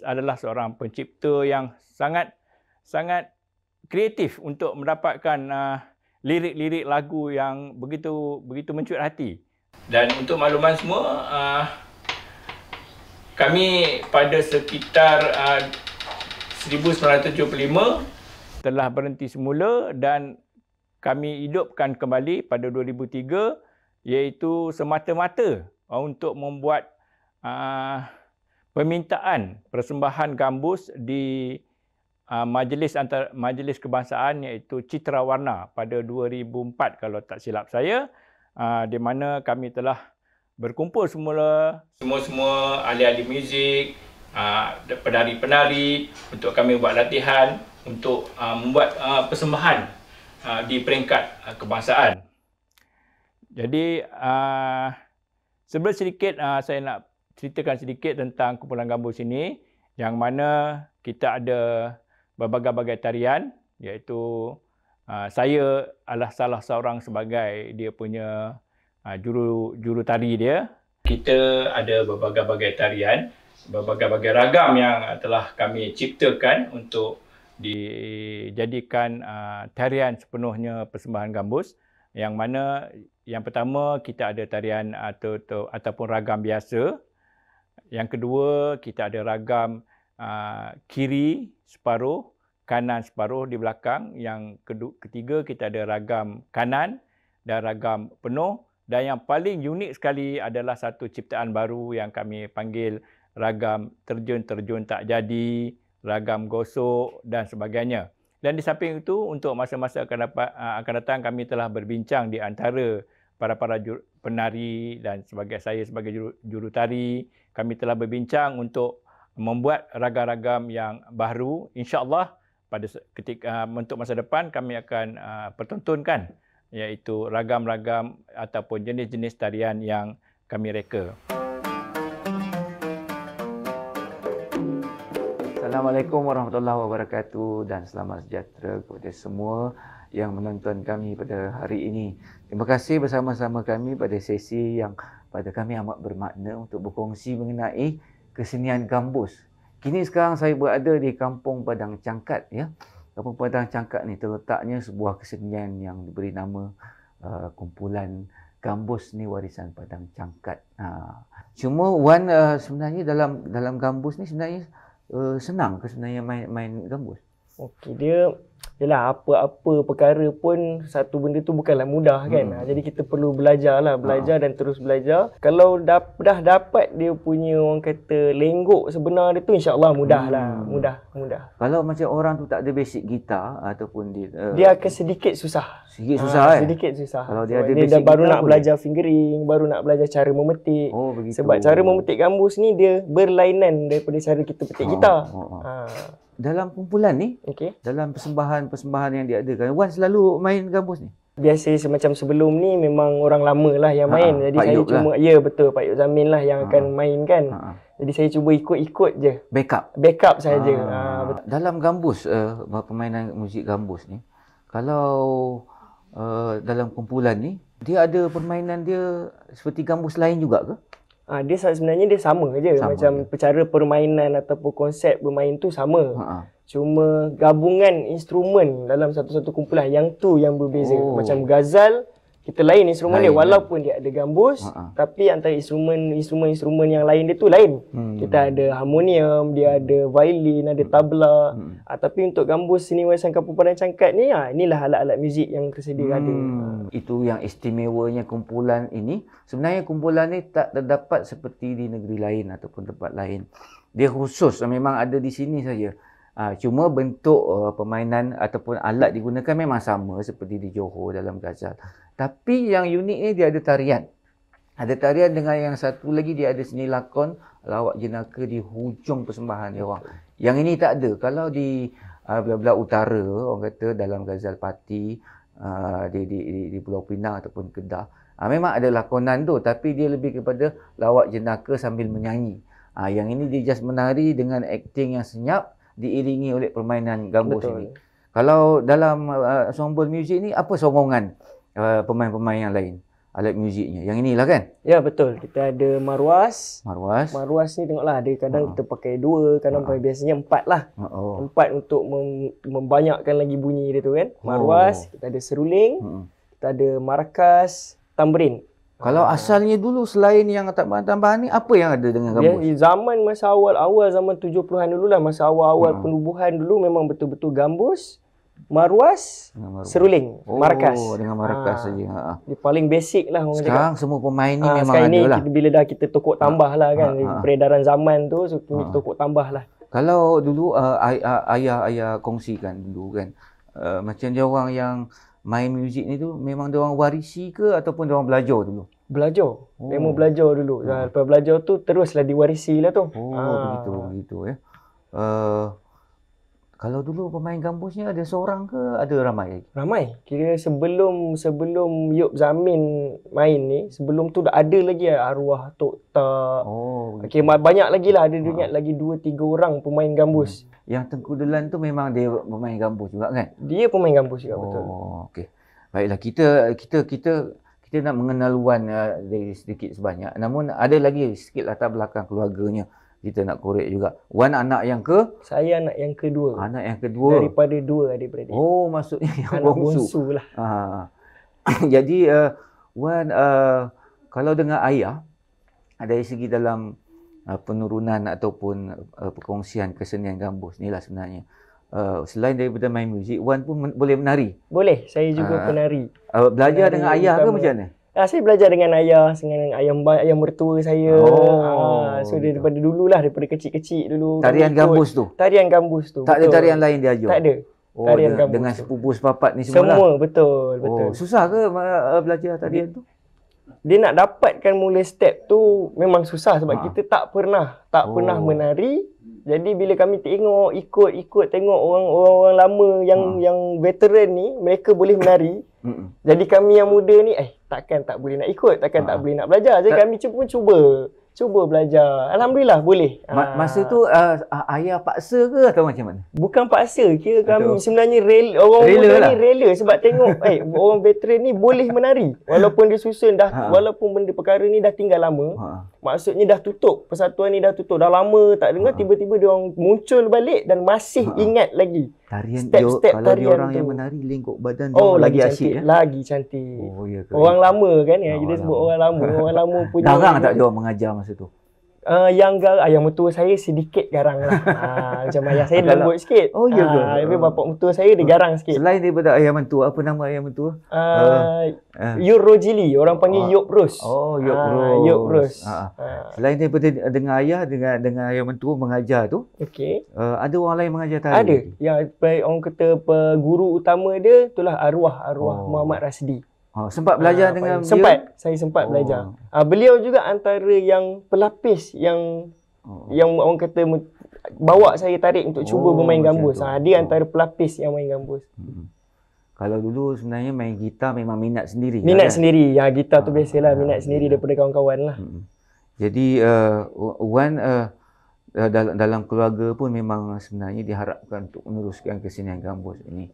adalah seorang pencipta yang sangat kreatif untuk mendapatkan lirik-lirik lagu yang begitu mencuat hati. Dan untuk makluman semua, kami pada sekitar 1975 telah berhenti semula dan kami hidupkan kembali pada 2003, iaitu semata-mata untuk membuat permintaan persembahan gambus di majlis kebangsaan, iaitu Citra Warna pada 2004 kalau tak silap saya, di mana kami telah berkumpul semua ahli-ahli muzik, penari-penari untuk kami buat latihan untuk membuat persembahan di peringkat kebangsaan. Jadi sebelum sedikit saya nak ceritakan sedikit tentang kumpulan gambus ini, yang mana kita ada berbagai-bagai tarian, iaitu saya adalah salah seorang sebagai dia punya juru tari dia. Kita ada berbagai-bagai tarian, berbagai-bagai ragam yang telah kami ciptakan untuk dijadikan tarian sepenuhnya persembahan gambus, yang mana yang pertama kita ada tarian ataupun ragam biasa. Yang kedua kita ada ragam kiri separuh, kanan separuh di belakang. Yang ketiga kita ada ragam kanan dan ragam penuh. Dan yang paling unik sekali adalah satu ciptaan baru yang kami panggil ragam terjun-terjun tak jadi, ragam gosok dan sebagainya. Dan di samping itu, untuk masa-masa akan datang, kami telah berbincang di antara para penari dan saya sebagai juru tari, kami telah berbincang untuk membuat ragam-ragam yang baru. InsyaAllah untuk masa depan kami akan pertontonkan, iaitu ragam-ragam ataupun jenis-jenis tarian yang kami reka. Assalamualaikum warahmatullahi wabarakatuh dan selamat sejahtera kepada semua yang menonton kami pada hari ini. Terima kasih bersama-sama kami pada sesi yang pada kami amat bermakna untuk berkongsi mengenai kesenian gambus. Kini sekarang saya berada di Kampung Padang Cangkat, ya. Kampung Padang Cangkat ni terletaknya sebuah kesenian yang diberi nama kumpulan gambus ni warisan Padang Cangkat. Cuma Wan sebenarnya dalam gambus ni sebenarnya senang ke sebenarnya main gambus? Okey, dia yalah apa-apa perkara pun satu benda tu bukanlah mudah kan. Jadi kita perlu belajar dan terus belajar. Kalau dah dapat dia punya orang kata lenggok sebenar dia tu, insya-Allah mudah. Kalau macam orang tu tak ada basic gitar ataupun dia akan sedikit susah. Sedikit susah. Kalau dia ada dia basic baru gitar nak belajar fingering, baru nak belajar cara memetik. Oh, begitu. Sebab cara memetik gambus ni dia berlainan daripada cara kita petik gitar. Dalam kumpulan ni, dalam persembahan yang diadakan, Wan selalu main gambus ni? Biasa macam sebelum ni memang orang lama lah yang main. Jadi saya cuma, ya betul, Pak Yuk Zamin lah yang akan main kan. Jadi saya cuba ikut je. Backup saja. Dalam gambus, permainan muzik gambus ni, kalau dalam kumpulan ni, dia ada permainan dia seperti gambus lain juga ke? Dia sebenarnya dia sama je. Macam cara permainan ataupun konsep bermain tu sama. Cuma gabungan instrumen dalam satu-satu kumpulan yang tu yang berbeza. Macam ghazal, kita lain instrumen dia walaupun dia ada gambus, tapi antara instrumen yang lain dia tu lain. Kita ada harmonium, dia ada violin, ada tabla. Tapi untuk gambus seni warisan Kampung Padang Cangkat ni, inilah alat-alat muzik yang tersedia ada. Itu yang istimewanya kumpulan ini. Sebenarnya kumpulan ni tak terdapat seperti di negeri lain ataupun tempat lain. Dia khusus, memang ada di sini saja. Cuma bentuk permainan ataupun alat digunakan memang sama seperti di Johor dalam ghazal. Tapi yang unik ni dia ada tarian. Ada tarian dengan yang satu lagi dia ada seni lakon lawak jenaka di hujung persembahan dia orang. Yang ini tak ada. Kalau di belah-belah utara, orang kata dalam ghazal parti di Pulau Pinang ataupun Kedah, memang ada lakonan tu, tapi dia lebih kepada lawak jenaka sambil menyanyi. Yang ini dia just menari dengan akting yang senyap diiringi oleh permainan gambus ini. Kalau dalam ensemble muzik ni, apa sokongan pemain-pemain yang lain? Alat muziknya. Yang inilah kan? Ya, betul. Kita ada marwas. Marwas ni tengoklah, ada kadang kita pakai 2, kadang biasanya 4 lah. 4 untuk membanyakkan lagi bunyi dia tu kan. Marwas, kita ada seruling, kita ada markas, tamborin. Kalau asalnya dulu selain yang tambahan ni, apa yang ada dengan gambus? Zaman masa awal zaman 70-an dululah, masa awal-awal penubuhan dulu memang betul-betul gambus, marwas, seruling, markas. Dengan markas saja. Dia paling basic lah orang sekarang cakap. semua pemain ni memang sekarang ada lah. Bila dah kita tokok tambah lah kan, peredaran zaman tu, so kita tokok tambah lah. Kalau dulu ayah kongsikan dulu kan, macam dia orang yang main muzik ni tu memang dia orang warisi ke ataupun dia orang belajar dulu? Belajar. Memang belajar dulu. Lepas belajar tu teruslah diwarisi lah tu. Begitu ya. Kalau dulu pemain gambusnya ada seorang ke ada ramai lagi? Ramai. Kira sebelum Yop Zamin main ni, sebelum tu dah ada lagi arwah Tok Tak. Okey, banyak lagi lah. Ada ingat lagi 2-3 orang pemain gambus. Yang Tengku Delan tu memang dia pemain gambus juga kan? Dia pemain gambus juga, betul. Okey. Baiklah, kita nak mengenal Wan dari sedikit sebanyak. Namun ada lagi sikit latar belakang keluarganya. Kita nak korek juga. Wan anak yang ke? Saya anak yang kedua. Anak yang kedua. Daripada 2 adik-beradik. Maksudnya yang anak bongsu lah. Jadi Wan kalau dengan ayah, dari segi dalam penurunan ataupun perkongsian kesenian gambus ni lah sebenarnya. Selain daripada main muzik, Wan pun boleh menari? Boleh, saya juga penari. Belajar dengan ayah ke macam mana? Saya belajar dengan ayah mertua saya. So daripada dululah, daripada kecil-kecil dulu. Tarian gambus tu? Tarian gambus tu. Tak ada tarian lain dia ajar? Tak ada. Tarian gambus dengan sepupu sepapat ni semua? Betul. Susah ke belajar tarian tu? Dia nak dapatkan mula step tu memang susah sebab kita tak pernah menari. Jadi bila kami tengok, ikut tengok orang lama yang veteran ni, mereka boleh menari. Jadi kami yang muda ni, takkan tak boleh nak ikut, takkan tak boleh nak belajar. Jadi kami cuba belajar. Alhamdulillah boleh. Masa tu ayah paksa ke atau macam mana? Bukan paksa, kira kami sebenarnya orang muda ni rela sebab tengok orang veteran ni boleh menari. Walaupun dia susun walaupun benda perkara ni dah tinggal lama. Maksudnya dah tutup, persatuan ni dah tutup, dah lama tak dengar, tiba-tiba dia orang muncul balik dan masih ingat lagi. Tarian step-step kalau dia orang tu yang menari lengkok badan dia lagi asyik ya? Lagi cantik. Ya ke? Orang orang lama kan ya. Kita sebut orang lama. Orang lama punya. Garang tak dia orang mengajar masa tu? Yang mentua saya sedikit garang lah. Macam ayah saya lembut sikit. Oh ya ke? Tapi bapak mentua saya dia garang sikit. Selain daripada ayah mentua, apa nama ayah mentua? Yop Rojili, orang panggil Yop Ros. Oh, Yop Ros. Yop Ros. Selain daripada dengan ayah, dengan ayah mentua mengajar tu, okey. Ada orang lain mengajar tadi? Ada. Yang orang kata guru utama dia itulah arwah Muhammad Rasdi. Sempat belajar dengan dia? Saya sempat belajar. Beliau juga antara yang pelapis yang orang kata bawa saya tarik untuk cuba bermain gambus. Dia antara pelapis yang main gambus. Kalau dulu sebenarnya main gitar memang minat sendiri. Minat kan? Sendiri. Ya, gitar tu biasalah minat sendiri daripada kawan-kawan lah. Jadi Wan dalam keluarga pun memang sebenarnya diharapkan untuk meneruskan kesenian gambus ini.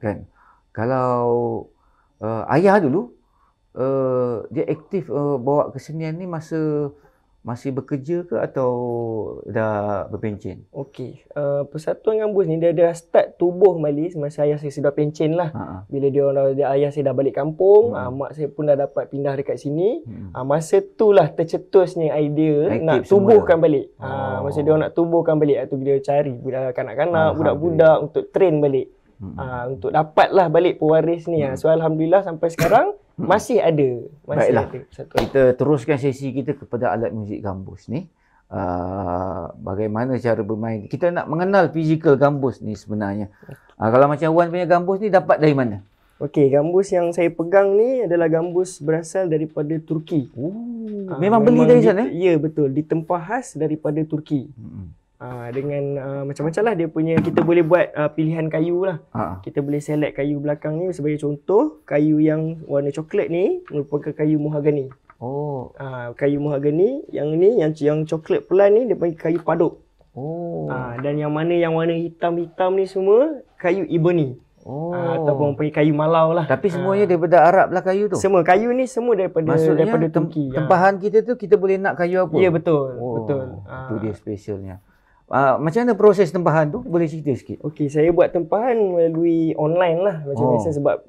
Kan? Kalau ayah dulu dia aktif bawa kesenian ni masa masih bekerja ke atau dah berpencen? Okey, Persatuan Gambus ni dia dah start tubuh balik masa ayah saya sudah pencen lah. Bila ayah saya dah balik kampung, mak saya pun dah dapat pindah dekat sini. Masa tu lah tercetusnya idea nak tubuhkan balik. Masa dia nak tubuhkan balik, tu dia cari kanak-kanak, budak-budak untuk train balik. Untuk dapatlah balik pewaris ni. So alhamdulillah sampai sekarang masih ada. Baiklah. Kita teruskan sesi kita kepada alat muzik gambus ni. Bagaimana cara bermain. Kita nak mengenal fizikal gambus ni sebenarnya. Kalau macam Wan punya gambus ni dapat dari mana? Okey, gambus yang saya pegang ni adalah gambus berasal daripada Turki. Memang beli dari sana? Ya, betul. Ditempah khas daripada Turki. Dengan macam-macam lah dia punya, kita boleh buat pilihan kayu lah. Kita boleh select kayu belakang ni sebagai contoh. Kayu yang warna coklat ni merupakan kayu mahogany. Kayu mahogany. Yang ni yang coklat pelan ni dia panggil kayu paduk. Dan yang mana yang warna hitam-hitam ni semua kayu ebony. Ataupun panggil kayu malau lah. Tapi semuanya daripada Arab lah kayu tu? Semua kayu ni semua daripada Turki. Tempahan kita tu kita boleh nak kayu apa? Ya, betul. Betul. Itu dia specialnya. Macam mana proses tempahan tu? Boleh cerita sikit? Okey, saya buat tempahan melalui online lah. Macam biasa sebab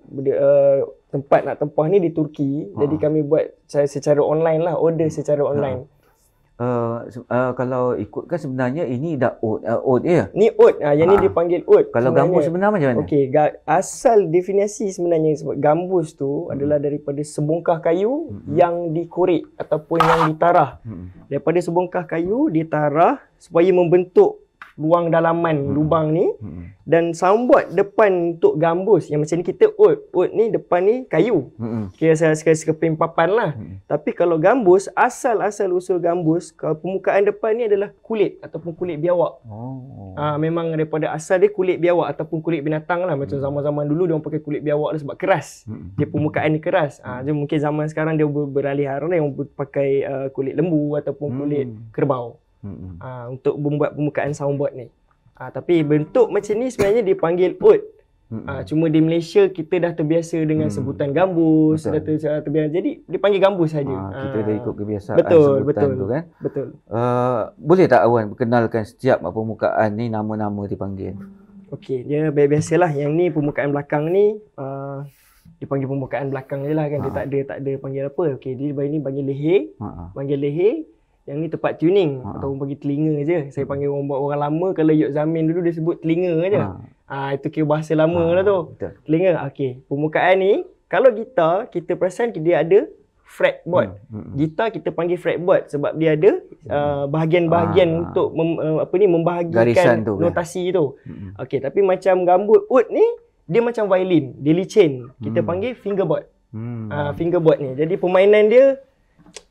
tempat nak tempah ni di Turki. Jadi kami buat secara online lah. Order secara online. Kalau ikutkan sebenarnya ini dah oat ya? Ni oat. Yang ni dipanggil oat. Kalau gambus sebenarnya macam mana? Okey, asal definisi sebenarnya sebab gambus tu adalah daripada sebongkah kayu yang dikorek ataupun yang ditarah. Daripada sebongkah kayu ditarah supaya membentuk ruang dalaman lubang ni. Dan soundboard depan untuk gambus yang macam ni kita oat ni depan ni kayu. Kira sekeping papan lah. Tapi kalau gambus, asal usul gambus, permukaan depan ni adalah kulit ataupun kulit biawak. Memang daripada asal dia kulit biawak ataupun kulit binatang lah. Macam zaman-zaman dulu dia orang pakai kulit biawak lah sebab keras. Dia permukaan ni keras. Jadi mungkin zaman sekarang dia beralih arah dia orang pakai kulit lembu ataupun kulit kerbau. Untuk membuat permukaan soundboard ni. Tapi bentuk macam ni sebenarnya dipanggil oat. Cuma di Malaysia kita dah terbiasa dengan sebutan gambus, dah terbiasa. Jadi dipanggil gambus saja. Kita dah ikut kebiasaan sebutan tu kan. Betul. Boleh tak Awan perkenalkan setiap permukaan ni nama-nama dipanggil? Okey, dia biasalah yang ni permukaan belakang ni dipanggil permukaan belakang je lah kan. Dia tak ada panggil apa. Okey, dia ni panggil leher. Panggil leher. Yang ni tempat tuning ataupun panggil telinga je. Saya panggil orang lama kalau Yuk Zamin dulu dia sebut telinga je. Itu kira bahasa lama lah tu. Betul. Telinga. Okey. Permukaan ni kalau gitar kita perasan dia ada fretboard. Gitar kita panggil fretboard sebab dia ada bahagian-bahagian untuk membahagikan notasi tu. Okey, tapi macam gambut oat ni dia macam violin, dia licin. Kita panggil fingerboard. Fingerboard ni. Jadi permainan dia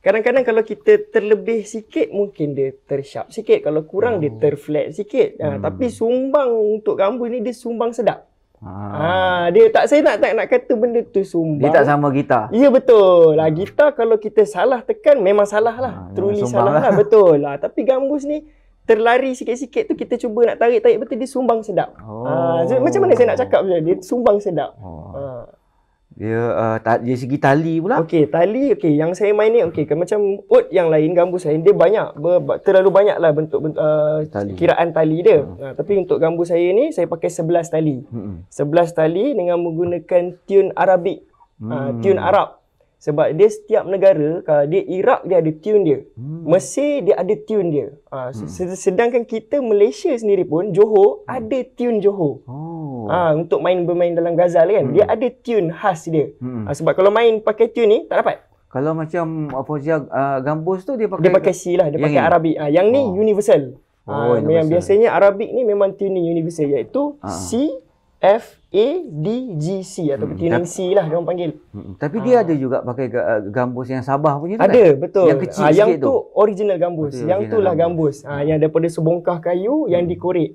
kadang-kadang kalau kita terlebih sikit mungkin dia tersharp sikit, kalau kurang dia terflat sikit. Tapi sumbang untuk gambus ni dia sumbang sedap. Dia saya nak kata benda tu sumbang. Dia tak sama gitar. Ya, betul. Gitar kalau kita salah tekan memang salah lah. Truly salah lah. Betul lah. Tapi gambus ni terlari sikit-sikit tu kita cuba nak tarik-tarik betul dia sumbang sedap. Macam mana saya nak cakap dia sumbang sedap. Dia segi tali pula. Okey, tali yang saya main ni macam oat yang lain gambus lain dia banyak terlalu banyak lah bentuk kiraan tali dia. Tapi untuk gambus saya ni saya pakai 11 tali. 11 tali dengan menggunakan tune Arabik. Tune Arab. Sebab dia setiap negara, kalau dia Iraq dia ada tune dia. Mesir dia ada tune dia. Sedangkan kita Malaysia sendiri pun, Johor ada tune Johor. Untuk bermain dalam ghazal kan. Dia ada tune khas dia. Sebab kalau main pakai tune ni tak dapat. Kalau macam Fauzia Gambus tu dia pakai C lah, dia pakai Arabik. Yang ni universal. Yang biasanya Arabik ni memang tune universal, iaitu C, F, A, D, G, C ataupun tuning C lah dia orang panggil. Tapi dia ada juga pakai gambus yang Sabah punya tu ada, kan? Betul. Yang kecil yang sikit tu original gambus. Yang tu lah gambus. Yang daripada sebongkah kayu yang dikorek.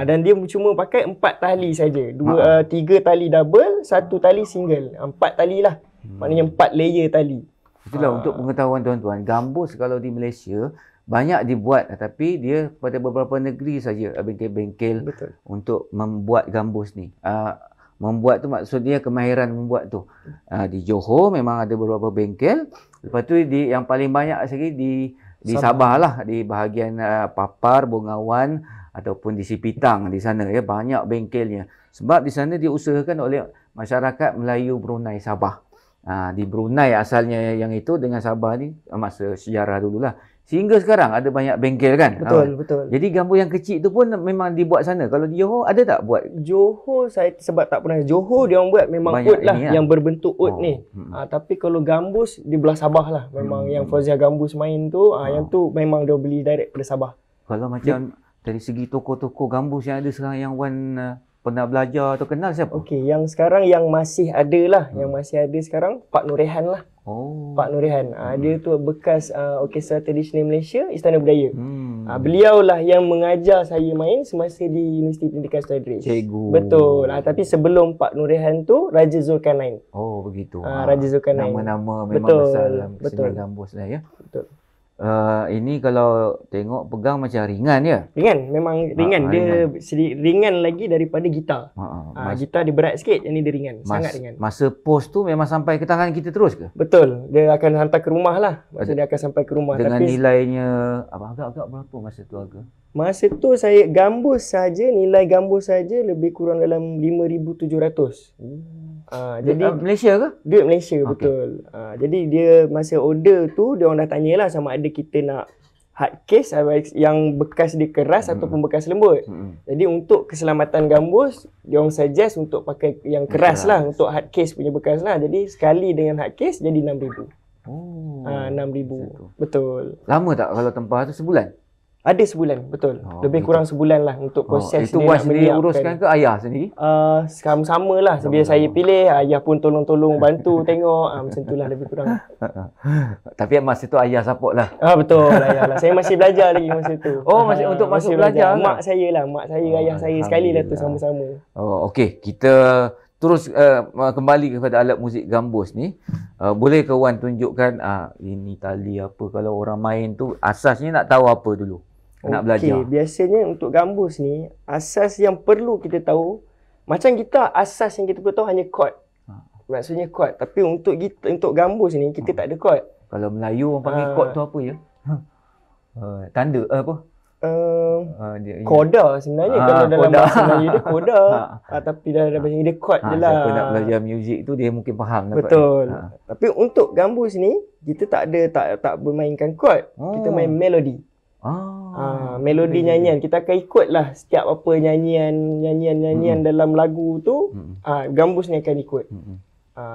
Dan dia cuma pakai 4 tali saja. 3 tali double, 1 tali single. 4 tali lah. Maknanya 4 layer tali. Itulah untuk pengetahuan tuan-tuan. Gambus kalau di Malaysia banyak dibuat, tapi dia pada beberapa negeri saja bengkel-bengkel untuk membuat gambus ni. Membuat tu maksudnya kemahiran membuat tu. Di Johor memang ada beberapa bengkel. Lepas tu yang paling banyak sekali di Sabah lah, di bahagian Papar, Bongawan ataupun di Sipitang di sana ya, banyak bengkelnya. Sebab di sana diusahakan oleh masyarakat Melayu Brunei Sabah. Di Brunei asalnya yang itu dengan Sabah ni masa sejarah dululah. Sehingga sekarang ada banyak bengkel kan? Betul. Jadi gambus yang kecil tu pun memang dibuat sana. Kalau di Johor ada tak buat? Johor saya sebab tak pernah. Johor dia orang buat memang banyak ud lah yang berbentuk ud ni. Tapi kalau gambus di belah Sabah lah. Memang yang Fauzia Gambus main tu, yang tu memang dia beli direct pada Sabah. Kalau macam dari segi toko-toko gambus yang ada sekarang yang Wan pernah belajar atau kenal siapa? Okey, yang sekarang yang masih ada lah. Yang masih ada sekarang Pak Nur Rehan lah. Pak Nur Rehan. Dia tu bekas Orkestra Tradisional Malaysia, Istana Budaya. Beliau lah yang mengajar saya main semasa di Universiti Pendidikan Sutradara. Cikgu. Betul. Tapi sebelum Pak Nur Rehan tu, Raja Zulkarnain. Oh, begitu. Raja Zulkarnain. Nama-nama memang besar dalam kesenian gambus lah ya. Betul. Ini kalau tengok pegang macam ringan ya? Ringan, memang ringan. Dia ringan lagi daripada gitar. Gitar dia berat sikit, yang ni dia ringan. Sangat ringan. Masa post tu memang sampai ke tangan kita terus ke? Betul. Dia akan hantar ke rumah lah. Dia akan sampai ke rumah. Dengan nilainya agak-agak berapa masa tu harga? Masa tu saya gambus saja, nilai gambus saja lebih kurang dalam 5,700. Jadi Malaysia ke? Duit Malaysia, betul. Jadi dia masa order tu dia orang dah tanyalah sama ada kita nak hard case yang bekas dia keras ataupun bekas lembut. Jadi untuk keselamatan gambus dia orang suggest untuk pakai yang keras lah, untuk hard case punya bekas lah. Jadi sekali dengan hard case jadi 6,000. 6,000. Betul. Lama tak kalau tempah tu sebulan? Ada sebulan, betul. Lebih kurang sebulan lah untuk proses itu Wan sendiri uruskan ke ayah sendiri? Sama-sama lah. Bila saya pilih, ayah pun tolong-tolong bantu tengok. Macam tu lah lebih kurang. Tapi masa tu ayah support lah? Betul, ayah lah. Saya masih belajar lagi masa tu. Masih untuk masuk belajar? Mak saya lah. Mak saya, ayah saya sekali lah tu sama-sama. Okey, kita terus kembali kepada alat muzik gambus ni. Boleh ke Wan tunjukkan ini tali apa, kalau orang main tu asasnya nak tahu apa dulu? Nak belajar. Biasanya untuk gambus ni, asas yang perlu kita tahu, macam kita asas yang kita perlu tahu hanya chord. Maksudnya chord. Tapi untuk gambus ni, kita tak ada chord. Kalau Melayu orang panggil chord tu apa ya? Tanda apa? Koda sebenarnya. Kalau dalam bahasa Melayu dia koda. Tapi dalam bahasa Inggeris dia chord je lah. Siapa nak belajar muzik tu dia mungkin faham. Betul. Tapi untuk gambus ni, kita tak bermainkan chord. Kita main melodi. Melodi nyanyian. Kita akan ikutlah setiap apa nyanyian dalam lagu tu. Gambus ni akan ikut.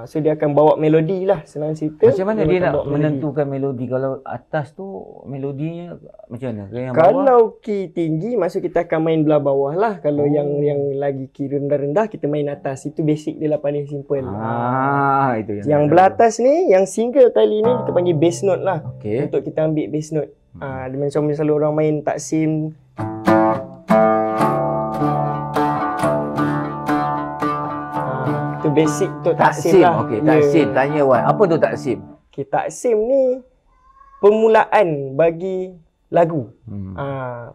So dia akan bawa melodi lah, senang cerita. Macam mana dia nak menentukan melodi? Kalau atas tu melodinya macam mana? Yang kalau key tinggi, maksud kita akan main belah bawah lah. Kalau yang lagi key rendah-rendah, kita main atas. Itu basic dia lah, paling simple. Itu yang belah atas ni, yang single tali ni kita panggil bass note lah. Untuk kita ambil bass note. Macam misalnya orang main taksim, itu basic untuk taksim lah. Taksim. Tanya Wan, apa tu taksim? Taksim ni permulaan bagi lagu.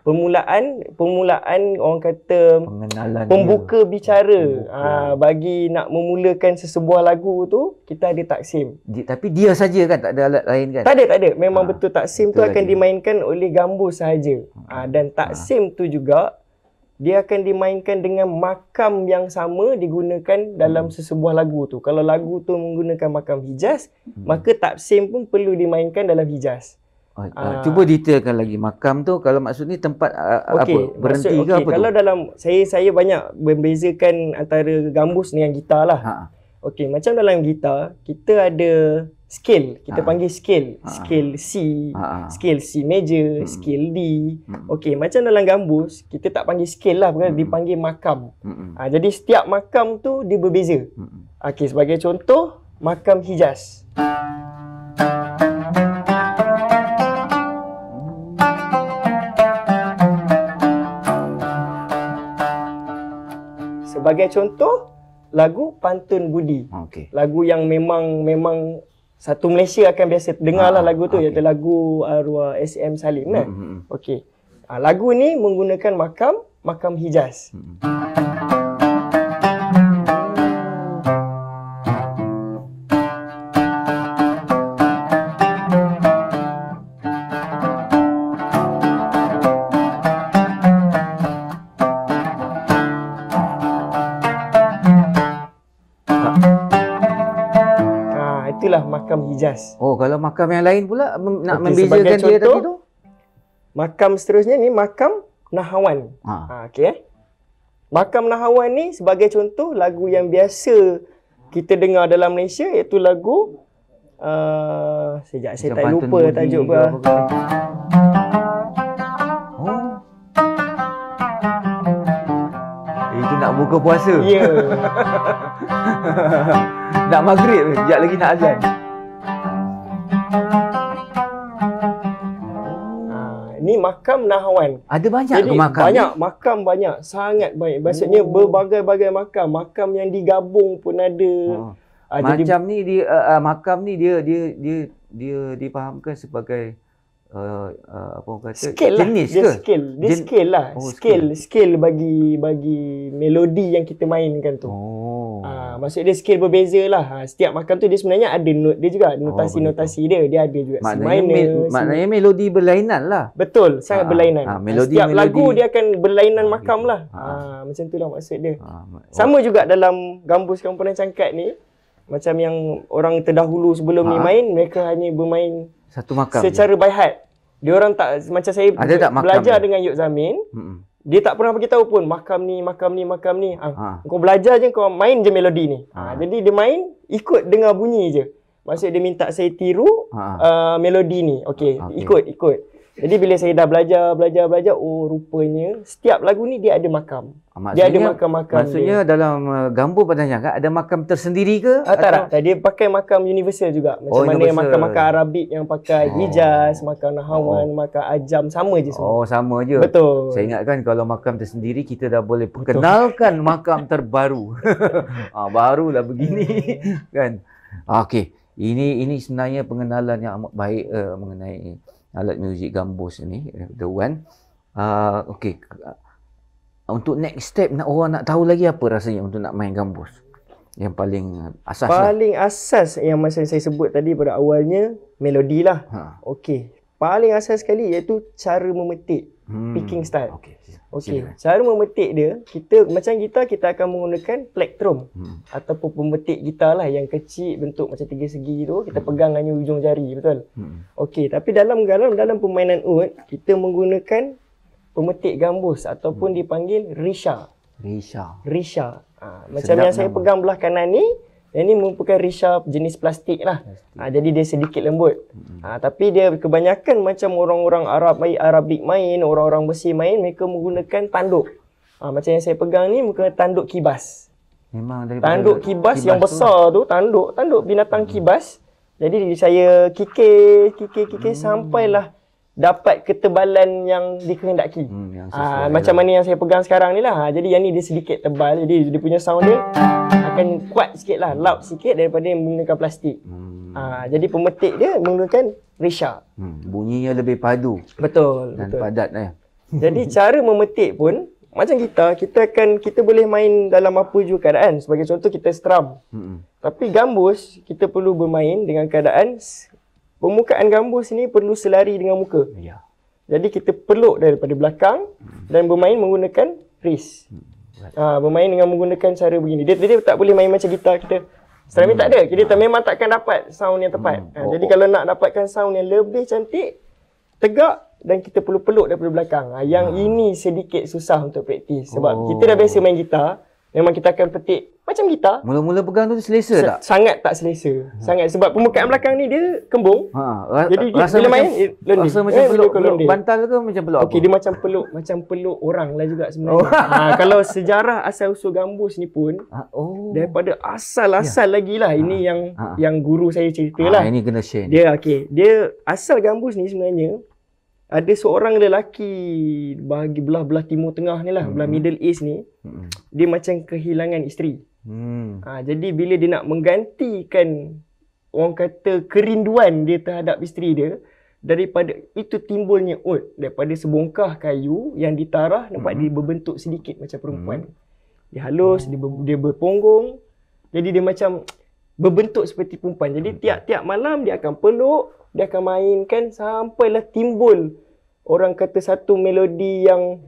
Permulaan orang kata pengenalan, pembuka bicara. Bagi nak memulakan sesebuah lagu tu, kita ada taksim. Tapi dia saja kan, tak ada alat lain kan? Tak ada. Memang betul taksim tu akan dimainkan oleh gambus sahaja. Dan taksim tu juga dia akan dimainkan dengan makam yang sama digunakan dalam sesebuah lagu tu. Kalau lagu tu menggunakan makam Hijaz, maka taksim pun perlu dimainkan dalam Hijaz. Cuba detailkan lagi makam tu, kalau maksud ni tempat apa? Berhenti ke apa kalau tu? dalam saya banyak membezakan antara gambus dengan gitar lah. Okey, macam dalam gitar kita ada scale, kita panggil scale, scale C, scale C major, scale D. Okey, macam dalam gambus kita tak panggil scale lah, bukan dipanggil makam. Jadi setiap makam tu dia berbeza. Okey, sebagai contoh makam Hijaz. Sebagai contoh lagu Pantun Budi. Lagu yang memang satu Malaysia akan biasa dengar lah lagu tu, iaitu lagu arwah SM Salim kan. Okey. Lagu ni menggunakan makam Hijaz. Itulah makam Hijaz. Oh, kalau makam yang lain pula nak membezakan dia tadi tu? Makam seterusnya ni makam Nahawan. Okey. Makam Nahawan ni sebagai contoh lagu yang biasa kita dengar dalam Malaysia, iaitu lagu sejak saya tak lupa tajuk apa. Itu nak buka puasa. Ya. Nak maghrib, sekejap lagi nak azan. Ni makam Nahawan. Ada banyak ke makam? Banyak, makam banyak, sangat banyak. Maksudnya berbagai-bagai makam. Makam yang digabung pun ada. Macam ni dia makam ni dia difahamkan sebagai apa orang kata, scale jenis lah. ke? Dia scale lah. Scale bagi melodi yang kita mainkan tu. Maksud dia scale berbeza lah. Setiap makam tu dia sebenarnya ada note dia juga, notasi-notasi dia ada juga. Maknanya melodi berlainan lah. Betul, sangat berlainan. Setiap lagu dia akan berlainan makam lah. Macam tu lah maksud dia. Sama juga dalam gambus Kampuran Cangkat ni, macam yang orang terdahulu sebelum ni main, mereka hanya bermain satu makam secara by heart. Dia orang tak, macam saya belajar dengan Yuk Zamin, dia tak pernah bagi tahu pun makam ni. Kau belajar je, kau main je melodi ni. Jadi dia main ikut dengar bunyi je. Maksud dia minta saya tiru melodi ni. Okey, ikut. Jadi bila saya dah belajar, oh rupanya setiap lagu ni dia ada makam. Dia ada makam-makam. Maksudnya dia dalam gambus Padang Cangkat ada makam tersendiri ke? Tak. Dia pakai makam universal juga. Macam mana makam-makam Arabik yang pakai Hijaz, makam Nahawan, makam Ajam, sama je semua. Sama je. Betul. Saya ingatkan kalau makam tersendiri kita dah boleh perkenalkan makam terbaru. Barulah begini kan. Okey. Ini sebenarnya pengenalan yang amat baik mengenai alat muzik gambus ni, The One. Okey. Untuk next step, orang nak tahu lagi apa rasanya untuk nak main gambus? Yang paling asas asas yang macam saya sebut tadi pada awalnya, melodi lah. Okey. Paling asas sekali iaitu cara memetik, picking style. Okey. Cara memetik dia, macam gitar kita akan menggunakan plektrum ataupun pemetik gitar lah yang kecil, bentuk macam tiga segi tu, kita pegang hanya ujung jari, betul? Okey, tapi dalam permainan ud kita menggunakan pemetik gambus ataupun dipanggil risha. Macam yang saya pegang belah kanan ni, yang ni merupakan risha jenis plastik lah. Jadi dia sedikit lembut. Tapi dia kebanyakan macam orang-orang Arabik main, orang-orang Mesir main, mereka menggunakan tanduk. Macam yang saya pegang ni menggunakan tanduk kibas. Tanduk kibas yang besar tu, tanduk binatang kibas. Jadi saya kikir sampailah dapat ketebalan yang dikehendaki. Macam mana yang saya pegang sekarang ni lah. Jadi yang ni dia sedikit tebal, jadi dia punya sound dia akan kuat sikit lah, loud sikit daripada yang menggunakan plastik. Jadi pemetik dia menggunakan risha. Bunyinya lebih padu. Betul. Padat. Jadi cara memetik pun macam kita boleh main dalam apa juga keadaan. Sebagai contoh kita strum. Tapi gambus kita perlu bermain dengan keadaan permukaan gambus ni perlu selari dengan muka. Jadi kita peluk daripada belakang dan bermain menggunakan wrist. Bermain dengan menggunakan cara begini. Dia tak boleh main macam gitar kita. Sekarang ni tak ada. Kita memang takkan dapat sound yang tepat. Jadi kalau nak dapatkan sound yang lebih cantik, tegak dan kita perlu peluk daripada belakang. Yang ini sedikit susah untuk praktis. Sebab kita dah biasa main gitar, memang kita akan petik macam gitar. Mula-mula pegang tu selesa tak? Sangat tak selesa. Sangat. Sebab permukaan belakang ni dia kembung. Jadi bila main, rasa macam peluk bantal ke macam peluk apa? Okey, dia macam peluk orang lah juga sebenarnya. Kalau sejarah asal-usul gambus ni pun, daripada asal-asal lagi lah. Ini yang guru saya cerita lah. Ini kena share. Dia asal gambus ni sebenarnya, ada seorang lelaki bagi belah timur tengah ni lah, belah Middle East ni, dia macam kehilangan isteri. Jadi bila dia nak menggantikan, orang kata, kerinduan dia terhadap isteri dia, daripada itu timbulnya ud daripada sebongkah kayu yang ditarah, nampak dia berbentuk sedikit macam perempuan. Dia halus, dia berpunggung, jadi dia macam berbentuk seperti perempuan. Jadi tiap-tiap malam dia akan peluk, dia akan mainkan sampailah timbul, orang kata, satu melodi yang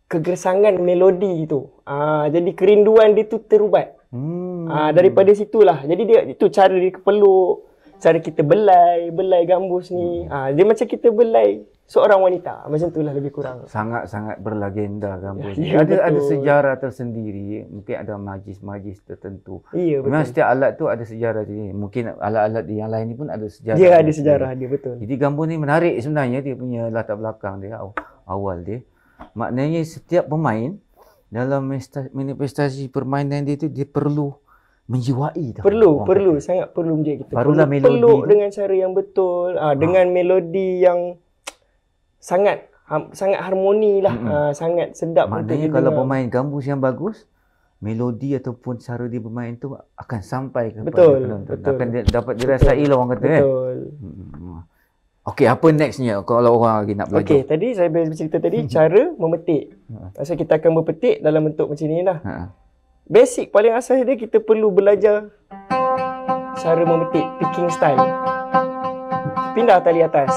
kegersangan melodi itu. Jadi kerinduan dia tu terubat. Daripada situlah. Jadi dia itu cara dia peluk, cara kita belai gambus ni. Dia macam kita belai seorang wanita. Macam itulah lebih kurang. Sangat-sangat berlegenda gambus. Ada sejarah tersendiri. Mungkin ada majlis-majlis tertentu. Ya, betul. Memang setiap alat tu ada sejarah dia. Mungkin alat-alat yang lain ni pun ada sejarah. Dia ada sejarah dia, betul. Jadi gambus ni menarik sebenarnya, dia punya latar belakang dia, awal dia. Maknanya setiap pemain dalam manifestasi permainan dia tu, dia perlu menjiwai. Perlu. Sangat perlu kita. Barulah melodi peluk dengan cara yang betul. Dengan melodi yang sangat harmoni lah. Sangat sedap. Maknanya kalau pemain gambus yang bagus, melodi ataupun cara dia bermain tu akan sampai kepada penonton. Akan dapat dirasai lah, orang kata. Betul. Okey, apa nextnya kalau orang lagi nak belajar? Okey, tadi saya bercerita tadi cara memetik. Maksud kita akan berpetik dalam bentuk macam ni lah. Basic paling asas dia, kita perlu belajar cara memetik, picking style. Pindah tali atas.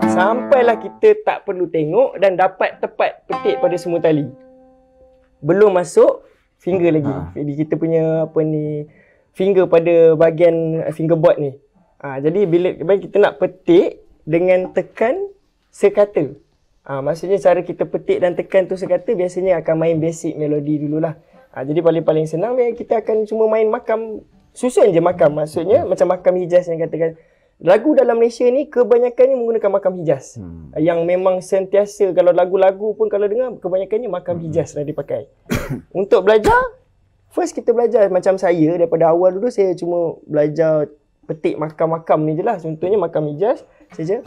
Sampailah kita tak perlu tengok dan dapat tepat petik pada semua tali. Belum masuk finger lagi. Jadi kita punya finger pada bahagian fingerboard ni. Jadi bila kita nak petik dengan tekan sekata. Maksudnya cara kita petik dan tekan tu sekata, biasanya akan main basic melodi dululah. Jadi paling senang kita akan cuma main makam, susun je makam. Maksudnya macam makam Hijaz yang katakan. Lagu dalam Malaysia ni kebanyakannya menggunakan makam Hijaz. Yang memang sentiasa, kalau lagu-lagu pun kalau dengar, kebanyakannya makam Hijaz lah dipakai. Untuk belajar, first kita belajar macam saya, daripada awal dulu saya cuma belajar petik makam-makam ni je lah. Contohnya makam Hijaz saja.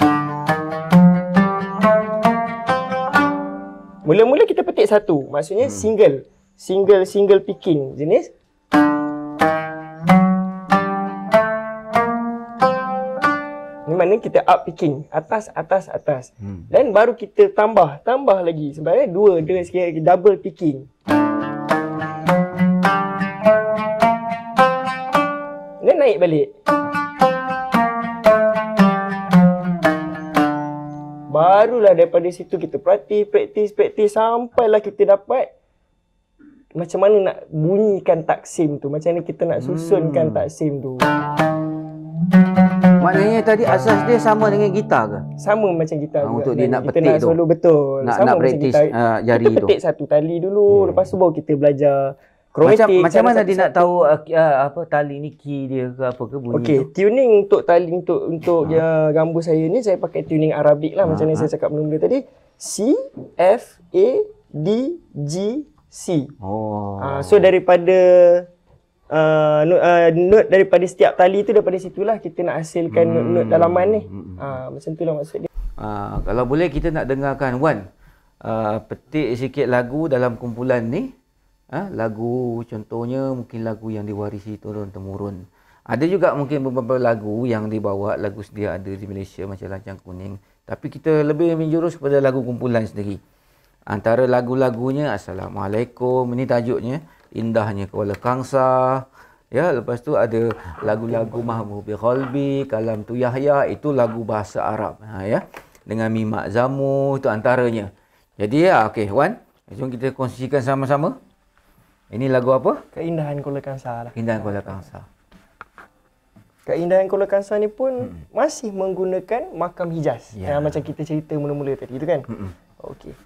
Mula-mula kita petik satu, maksudnya single picking jenis. Ni maknanya kita up picking, atas. Dan baru kita tambah lagi. Sebenarnya dia sikit double picking. Dan naik balik. Barulah daripada situ kita praktis sampailah kita dapat macam mana nak bunyikan taksim tu, macam mana kita nak susunkan taksim tu. Maknanya tadi asas dia sama dengan gitar ke? Sama macam gitar juga. Untuk dia nak petik tu. Kita nak solo betul. Nak praktis jari tu. Kita petik satu tali dulu, lepas tu baru kita belajar kromatik. Macam mana dia nak tahu apa tali ni key dia ke apa ke bunyi tu? Okey, tuning untuk tali untuk gambus saya ni, saya pakai tuning Arabik lah, macam yang saya cakap mula-mula tadi. C, F, A, D, G, C. So daripada note daripada setiap tali tu, daripada situlah kita nak hasilkan note dalaman ni. Macam itulah maksud dia. Kalau boleh kita nak dengarkan Wan petik sikit lagu dalam kumpulan ni. Lagu contohnya mungkin lagu yang diwarisi turun-temurun. Ada juga mungkin beberapa lagu yang dibawa, lagu sedia ada di Malaysia macam Lancang Kuning. Tapi kita lebih menjurus kepada lagu kumpulan sendiri. Antara lagu-lagunya Assalamualaikum, ini tajuknya. Indahnya Kuala Kangsar, Ya, lepas tu ada lagu-lagu Mahbubi Qalbi, Kalam Tu Yahya, itu lagu bahasa Arab. Ya. Dengan Mimak Zamu, itu antaranya. Jadi ya, okey Wan, jom kita kongsikan sama-sama. Ini lagu apa? Keindahan Kuala Kangsar lah. Keindahan Kuala Kangsar. Keindahan Kuala Kangsar ni pun masih menggunakan makam Hijaz. Macam kita cerita mula-mula tadi tu kan. Okey.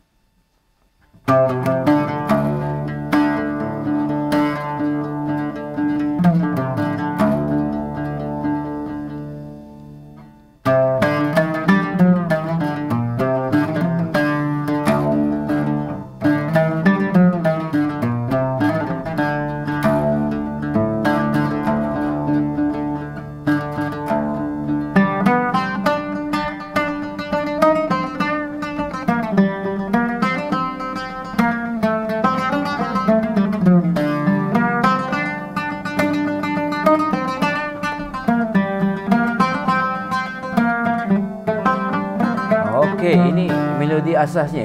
Ini melodi asasnya.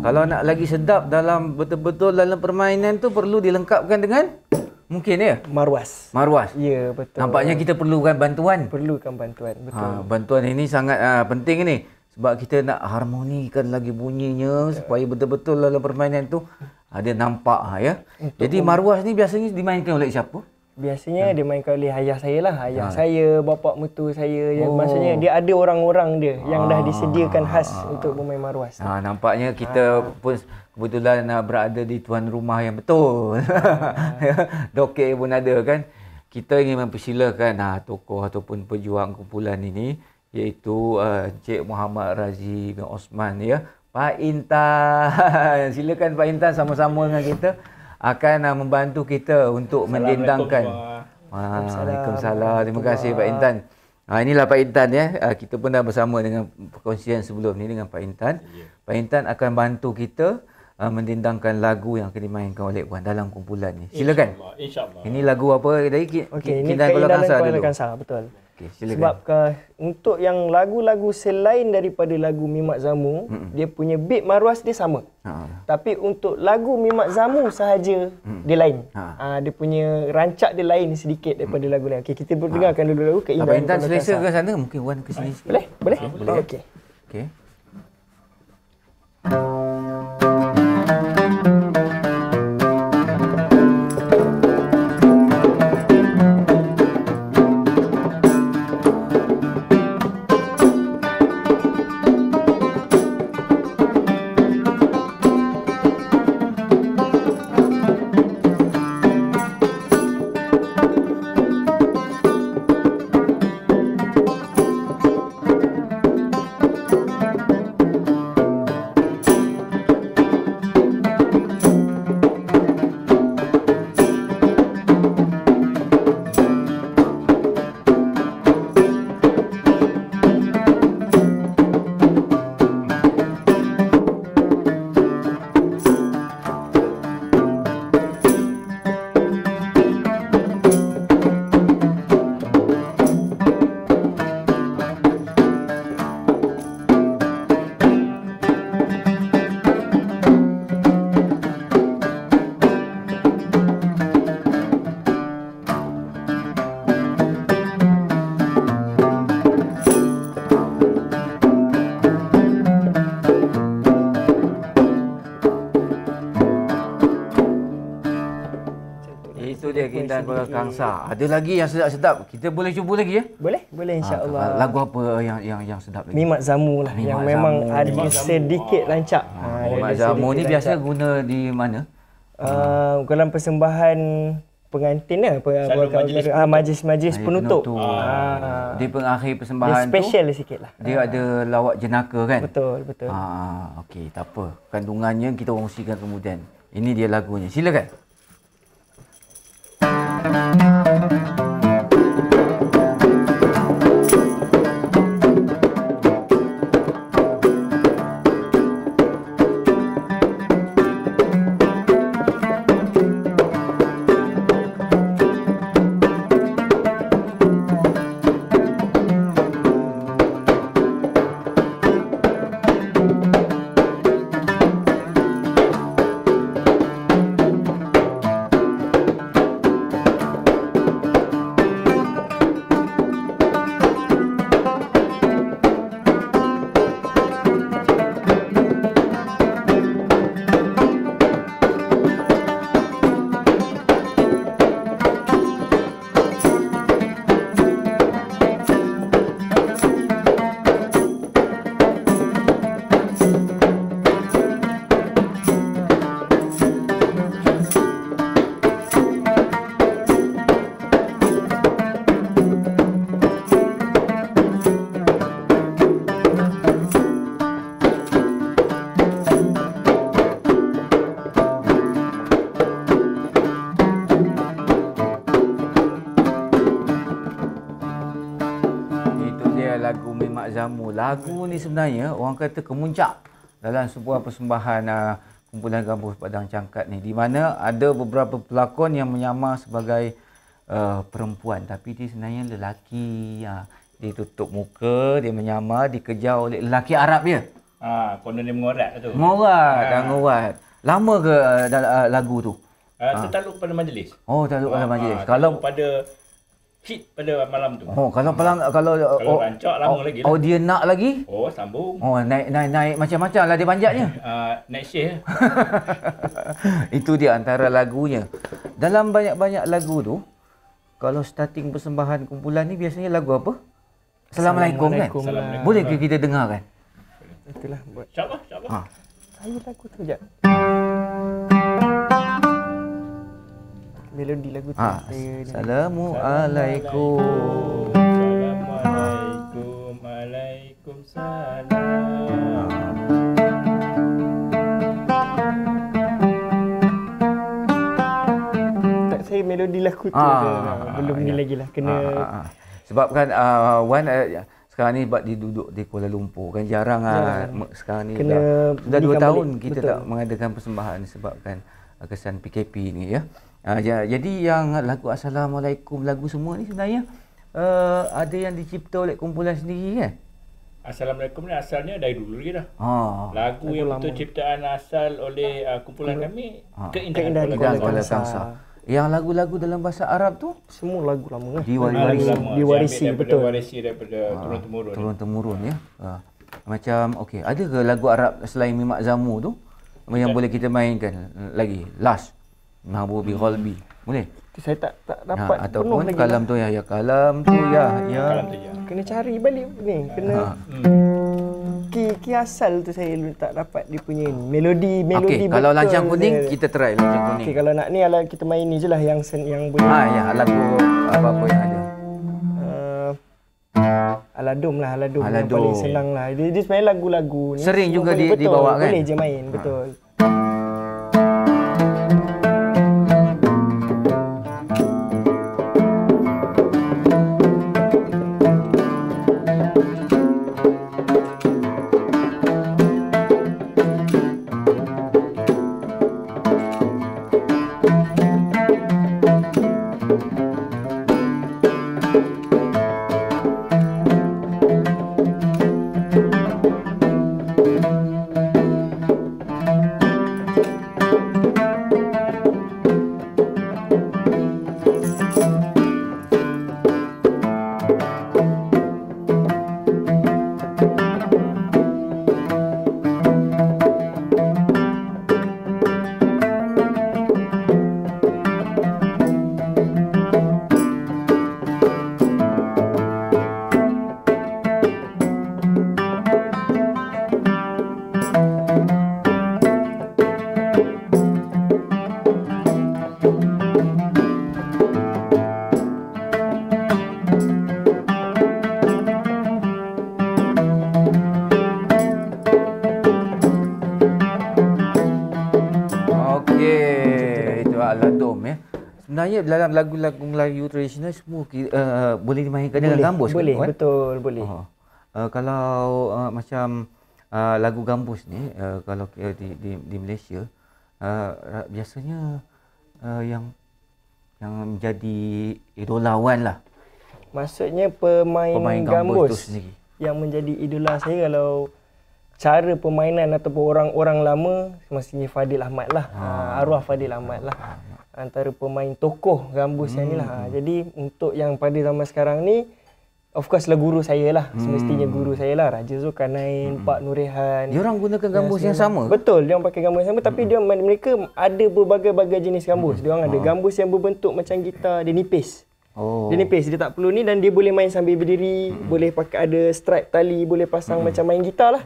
Kalau nak lagi sedap dalam betul-betul dalam permainan tu perlu dilengkapkan dengan mungkin ya marwas. Marwas. Ya, betul. Nampaknya kita perlukan bantuan. Perlukan bantuan, betul. Bantuan ini sangat penting ni sebab kita nak harmonikan lagi bunyinya supaya betul-betul dalam permainan tu ada nampak ya. Jadi marwas ni biasanya dimainkan oleh siapa? Biasanya dia mainkan oleh ayah saya lah. Ayah saya, bapa mertua saya. Maksudnya dia ada orang-orang dia yang dah disediakan khas untuk bermain marwas. Nampaknya kita pun kebetulan berada di tuan rumah yang betul. Dokek pun ada kan. Kita ingin mempersilakan tokoh ataupun pejuang kumpulan ini, iaitu Encik Muhammad Razi bin Osman ya. Pak Intan. Silakan Pak Intan sama-sama dengan kita akan membantu kita untuk mendendangkan. Waalaikumsalam. Terima kasih Pak Intan. Inilah Pak Intan ya. Kita pun dah bersama dengan perkongsian sebelum ni dengan Pak Intan. Pak Intan akan bantu kita mendendangkan lagu yang akan dimainkan oleh Puan dalam kumpulan ni. Silakan. InsyaAllah. Ini lagu apa tadi? Okey, ini Keindahan Kuala Kangsar, betul. Okay, silakan. Sebab untuk yang lagu-lagu selain daripada lagu Mimak Zamu, dia punya beat marwas dia sama. Tapi untuk lagu Mimak Zamu sahaja dia lain. Dia punya rancak dia lain sedikit daripada lagu lain. Okey, kita dengarkan dulu lagu Keindahan Kuala Kangsar. Intan selesa ke sana? Mungkin Wan ke sini sikit. Boleh? Boleh? Boleh. Okey. Okey. Keindahan Kuala Kangsar. Ada lagi yang sedap-sedap. Kita boleh cuba lagi ya? Boleh, boleh insya-Allah. Lagu apa yang sedap lagi? Mimak Zamu lah. Yang memang ada sedikit rancak. Mimak Zamu ni biasa guna di mana? Dalam persembahan pengantin majlis-majlis penutup. Di pengakhir persembahan dia special sikit lah. Dia ada lawak jenaka kan? Betul, betul. Okey, tak apa. Kandungannya kita kongsikan kemudian. Ini dia lagunya. Silakan. Zamu. Lagu ni sebenarnya orang kata kemuncak dalam sebuah persembahan kumpulan gambus Padang Cangkat ni, di mana ada beberapa pelakon yang menyamar sebagai perempuan tapi dia sebenarnya lelaki. Dia tutup muka, dia menyamar, dikejar oleh lelaki Arab dia. Konon dia mengorat tu. Mengorat dan mengorat. Lama ke lagu tu? Tertakluk pada majlis. Oh, takluk pada majlis. Kalau pada hit pada malam tu. Oh, kalau rancak lama lagi lah. Oh, dia nak lagi? Oh, sambung. Oh, naik macam-macam lah dia panjatnya. Next year. Itu dia antara lagunya. Dalam banyak-banyak lagu tu, kalau starting persembahan kumpulan ni biasanya lagu apa? Assalamualaikum kan? Boleh ke kita dengarkan? Itulah buat. InsyaAllah. Ayo lagu tu sekejap. Melodi lagu tu. Assalamualaikum. Assalamualaikum. Waalaikumsalam. Tak, saya melodi lagu tu belum ni lagi lah. Kena sebab kan Wan sekarang ni sebab dia duduk di Kuala Lumpur kan jarang sekarang ni sudah 2 tahun kita tak mengadakan persembahan disebabkan kesan PKP ni ya. Jadi yang lagu Assalamualaikum, lagu semua ni sebenarnya ada yang dicipta oleh kumpulan sendiri kan? Assalamualaikum ni asalnya dari dulu lagi dah. Lagu yang betul ciptaan asal oleh kumpulan kami Keindahan Kuala Kangsar. Yang lagu-lagu dalam bahasa Arab tu semua lagu lama kan? Diwarisi betul. Diwarisi daripada turun-temurun. Turun-temurun ya. Macam okey, ada ke lagu Arab selain Mimak Zamu tu yang boleh kita mainkan lagi? Last Mahbubi Qalbi. Boleh? Saya tak dapat ataupun kalam tu ya kalam tu ya. Kalam tu ya. Kena cari balik ni. Kena ki asal tu saya tak dapat dia punya ni. Melodi okay, kalau Lancang Kuning kita try Lancang Kuning. Okey, kalau nak ni kita main ni je lah yang boleh. Ya lagu apa-apa yang ada. Aladum yang paling senang lah. Dia sebenarnya lagu-lagu ni sering juga dibawa kan. Boleh je main, betul. Sebenarnya dalam lagu-lagu Melayu tradisional semua boleh dimainkan dengan gambus boleh, kan? Betul, boleh. Kalau macam lagu gambus ni kalau di Malaysia biasanya yang menjadi idola Wan lah. Maksudnya pemain gambus tu sendiri yang menjadi idola saya kalau cara permainan ataupun orang-orang lama mestinya Fadil Ahmad lah. Arwah Fadil Ahmad lah. Antara pemain tokoh gambus yang ni lah. Jadi untuk yang pada zaman sekarang ni, of course lah guru saya lah. Semestinya guru saya lah. Raja Zulkarnain, Pak Nur Rehan. Dia orang gunakan gambus yang sama? Betul, dia orang pakai gambus yang sama. Tapi mereka ada berbagai-bagai jenis gambus. Dia orang ada gambus yang berbentuk macam gitar, dia nipis. Dia nipis, dia tak perlu ni dan dia boleh main sambil berdiri. Boleh pakai ada stripe tali, boleh pasang macam main gitar lah.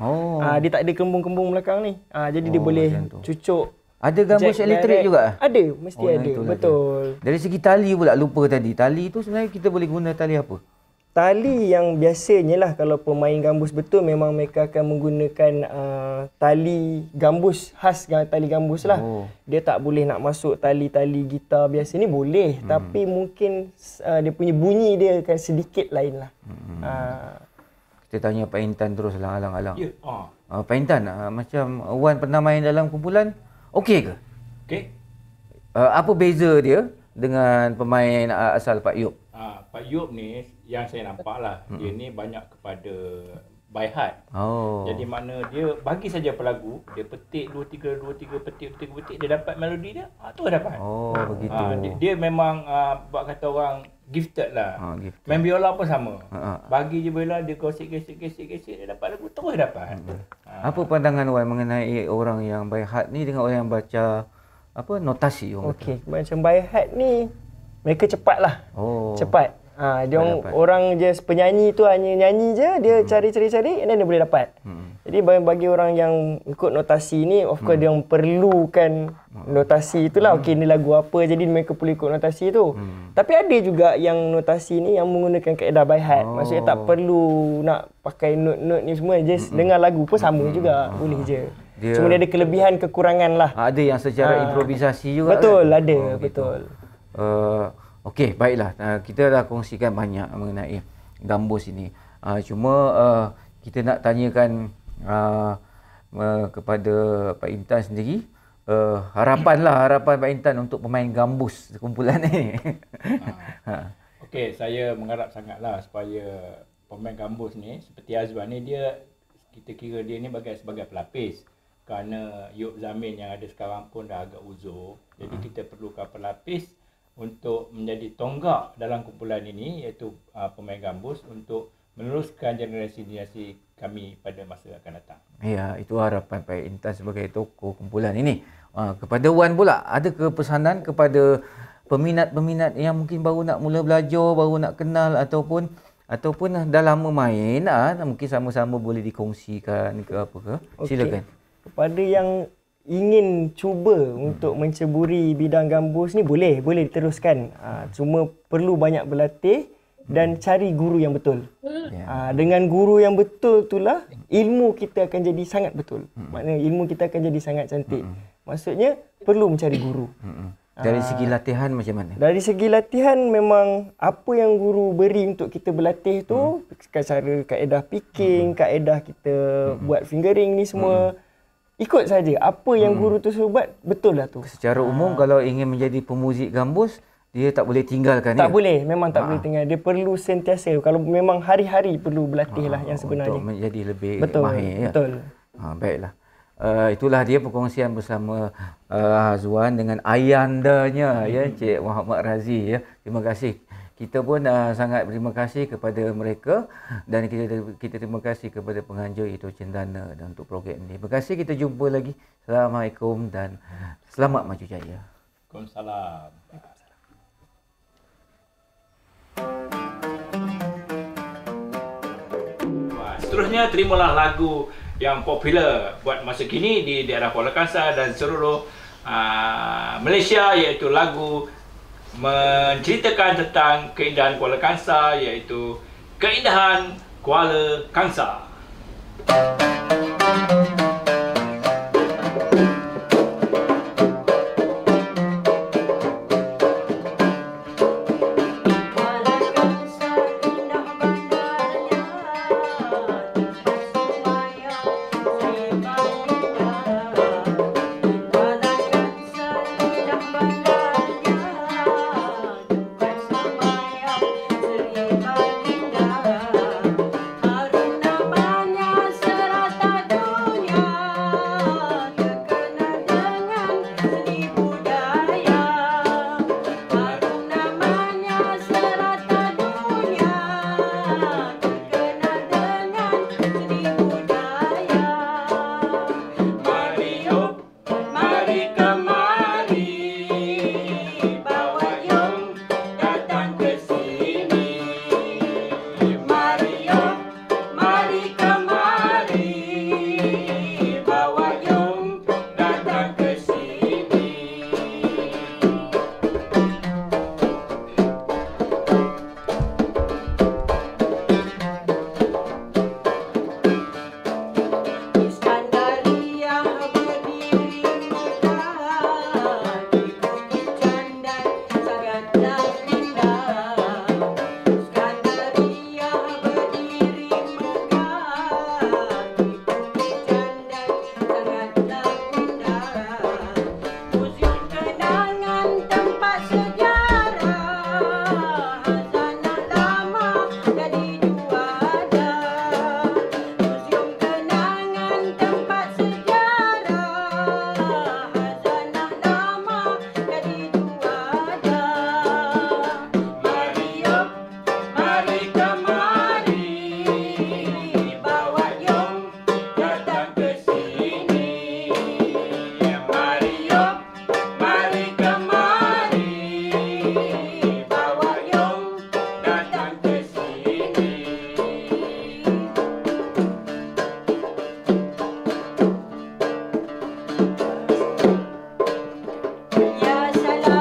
Dia tak ada kembung-kembung belakang ni. Jadi dia boleh cucuk. Ada gambus elektrik juga? Ada, mesti ada. Betul. Dari segi tali pula lupa tadi. Tali tu sebenarnya kita boleh guna tali apa? Tali yang biasanya lah kalau pemain gambus betul memang mereka akan menggunakan tali gambus, khas tali gambus lah. Dia tak boleh nak masuk tali-tali gitar biasa ni boleh. Tapi mungkin dia punya bunyi dia akan sedikit lain lah. Kita tanya Pak Intan terus alang-alang. Ya. Pak Intan, macam Wan pernah main dalam kumpulan, okey ke? Okey. Apa beza dia dengan pemain asal Pak Yop? Pak Yop ni yang saya nampak lah, dia ni banyak kepada by heart. Jadi makna dia bagi saja pelagu, dia petik 2-3 petik, dia dapat melodi dia, tu dapat. Begitu. Dia memang buat kata orang gifted lah. Gifted. Main biola pun sama. Bagi je biola, dia gesek, dia dapat lagu, terus dapat. Apa pandangan Wan mengenai orang yang by heart ni dengan orang yang baca notasi? Okey, macam by heart ni mereka cepat lah. Cepat. Dia orang je penyanyi tu hanya nyanyi je, dia cari and then dia boleh dapat. Jadi bagi orang yang ikut notasi ni, of course dia perlukan notasi itulah. Okey, ni lagu apa, jadi mereka perlu ikut notasi tu. Tapi ada juga yang notasi ni yang menggunakan kaedah by heart. Maksudnya tak perlu nak pakai not-not ni semua, just dengar lagu pun sama juga, boleh je. Cuma dia ada kelebihan kekurangan lah. Ada yang secara improvisasi juga. Betul, kan? ada, betul. Okey, baiklah. Kita dah kongsikan banyak mengenai gambus ini. Cuma kita nak tanyakan kepada Pak Intan sendiri, harapan Pak Intan untuk pemain gambus kumpulan ni. Okey, saya mengharap sangatlah supaya pemain gambus ni seperti Azwan ni, kita kira dia ni sebagai pelapis. Kerana Yop Zamin yang ada sekarang pun dah agak uzur. Jadi kita perlukan pelapis untuk menjadi tonggak dalam kumpulan ini, iaitu pemain gambus, untuk meneruskan generasi kami pada masa akan datang. Ya, itu harapan Pak Intan sebagai tokoh kumpulan ini. Kepada Wan pula, ada ke pesanan kepada peminat-peminat yang mungkin baru nak mula belajar, baru nak kenal ataupun dah lama main, mungkin sama-sama boleh dikongsikan ke apa ke? Silakan. Kepada yang ingin cuba untuk menceburi bidang gambus ni, boleh diteruskan. Cuma perlu banyak berlatih dan cari guru yang betul. Dengan guru yang betul itulah ilmu kita akan jadi sangat betul. Maknanya ilmu kita akan jadi sangat cantik. Maksudnya perlu mencari guru. Dari segi latihan macam mana? Dari segi latihan memang apa yang guru beri untuk kita berlatih tu, cara kaedah picking, kaedah kita buat fingering ni semua, ikut saja apa yang guru tu suruh buat, betul lah tu. Secara umum kalau ingin menjadi pemuzik gambus, dia tak boleh tinggalkan tak boleh, memang tak boleh tinggal. Dia perlu sentiasa, kalau memang hari-hari perlu berlatih lah yang sebenarnya. Untuk menjadi lebih mahir. Betul. Baiklah. Itulah dia perkongsian bersama Azwan dengan ayandanya, Cik Muhammad Razi. Terima kasih. Kita pun sangat berterima kasih kepada mereka dan kita terima kasih kepada penganjur itu Cendana dan untuk program ini. Terima kasih, kita jumpa lagi. Assalamualaikum dan selamat maju jaya. Waalaikumsalam. Seterusnya terimalah lagu yang popular buat masa kini di daerah Kuala Kangsar dan seluruh Malaysia, iaitu lagu menceritakan tentang keindahan Kuala Kangsar, iaitu Keindahan Kuala Kangsar. Haruna banyak serata bawa Yong datang ke sini. Ya salam.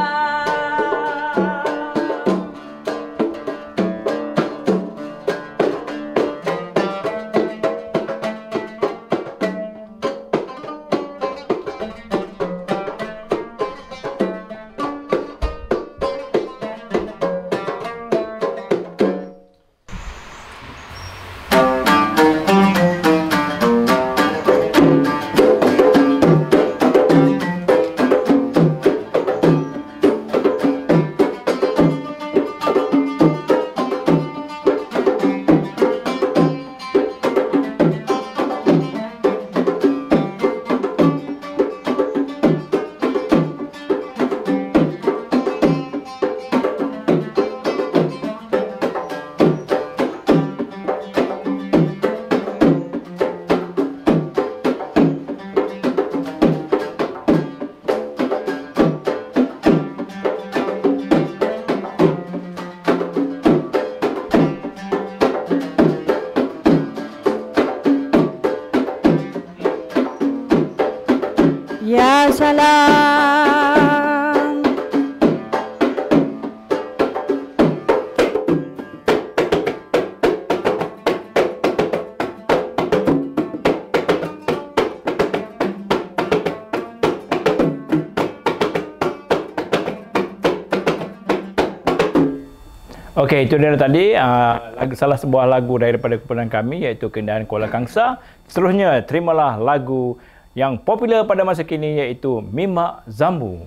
Ya salam. Okey, itu dia tadi salah sebuah lagu daripada kumpulan kami iaitu Keindahan Kuala Kangsar. Seterusnya, terimalah lagu yang popular pada masa kini iaitu Mimak Zambu.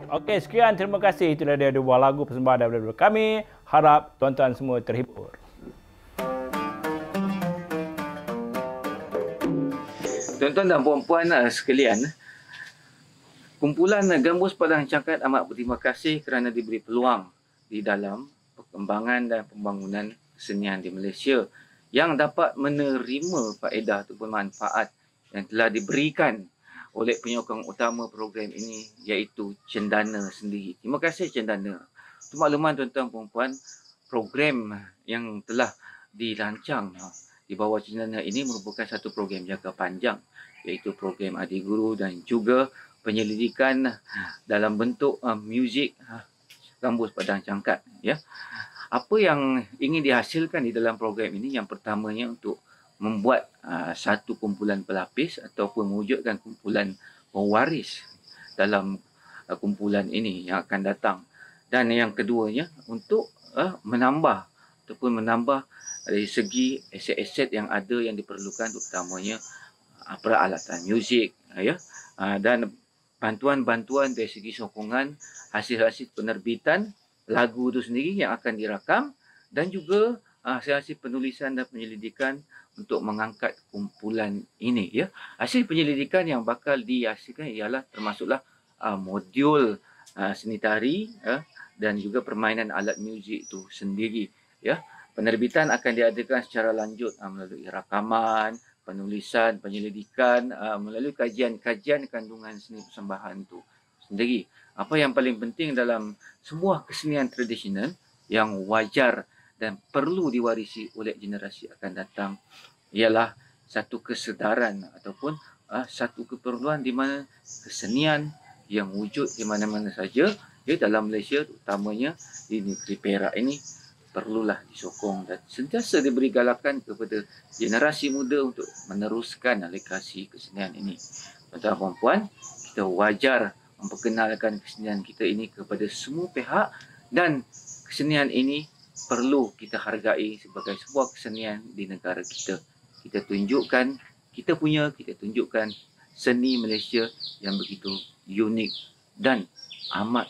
Okey, sekian. Terima kasih. Itulah dia dua lagu persembahan daripada kami. Harap tuan-tuan semua terhibur. Tuan-tuan dan puan-puan sekalian, kumpulan Gambus Padang Cangkat amat berterima kasih kerana diberi peluang di dalam perkembangan dan pembangunan kesenian di Malaysia yang dapat menerima faedah ataupun manfaat yang telah diberikan oleh penyokong utama program ini iaitu Cendana sendiri. Terima kasih Cendana. Untuk makluman tuan-tuan puan-puan, program yang telah dirancang di bawah Cendana ini merupakan satu program jangka panjang iaitu program adik guru dan juga penyelidikan dalam bentuk muzik Gambus Padang Cangkat, ya. Apa yang ingin dihasilkan di dalam program ini, yang pertamanya untuk membuat satu kumpulan pelapis ataupun mewujudkan kumpulan pewaris dalam kumpulan ini yang akan datang. Dan yang keduanya untuk menambah ataupun menambah dari segi aset-aset yang ada yang diperlukan, terutamanya peralatan muzik, ya, dan bantuan-bantuan dari segi sokongan hasil-hasil penerbitan lagu itu sendiri yang akan dirakam, dan juga hasil-hasil penulisan dan penyelidikan untuk mengangkat kumpulan ini, ya. Hasil penyelidikan yang bakal dihasilkan ialah termasuklah modul seni tari, ya, dan juga permainan alat muzik itu sendiri, ya. Penerbitan akan diadakan secara lanjut melalui rakaman, penulisan, penyelidikan, melalui kajian-kajian kandungan seni persembahan itu sendiri. Apa yang paling penting dalam semua kesenian tradisional yang wajar dan perlu diwarisi oleh generasi akan datang ialah satu kesedaran ataupun satu keperluan di mana kesenian yang wujud di mana-mana saja, ya, dalam Malaysia terutamanya di negeri Perak ini perlulah disokong dan sentiasa diberi galakan kepada generasi muda untuk meneruskan legasi kesenian ini. Tuan-tuan dan puan, kita wajar memperkenalkan kesenian kita ini kepada semua pihak, dan kesenian ini perlu kita hargai sebagai sebuah kesenian di negara kita. Kita tunjukkan kita tunjukkan seni Malaysia yang begitu unik dan amat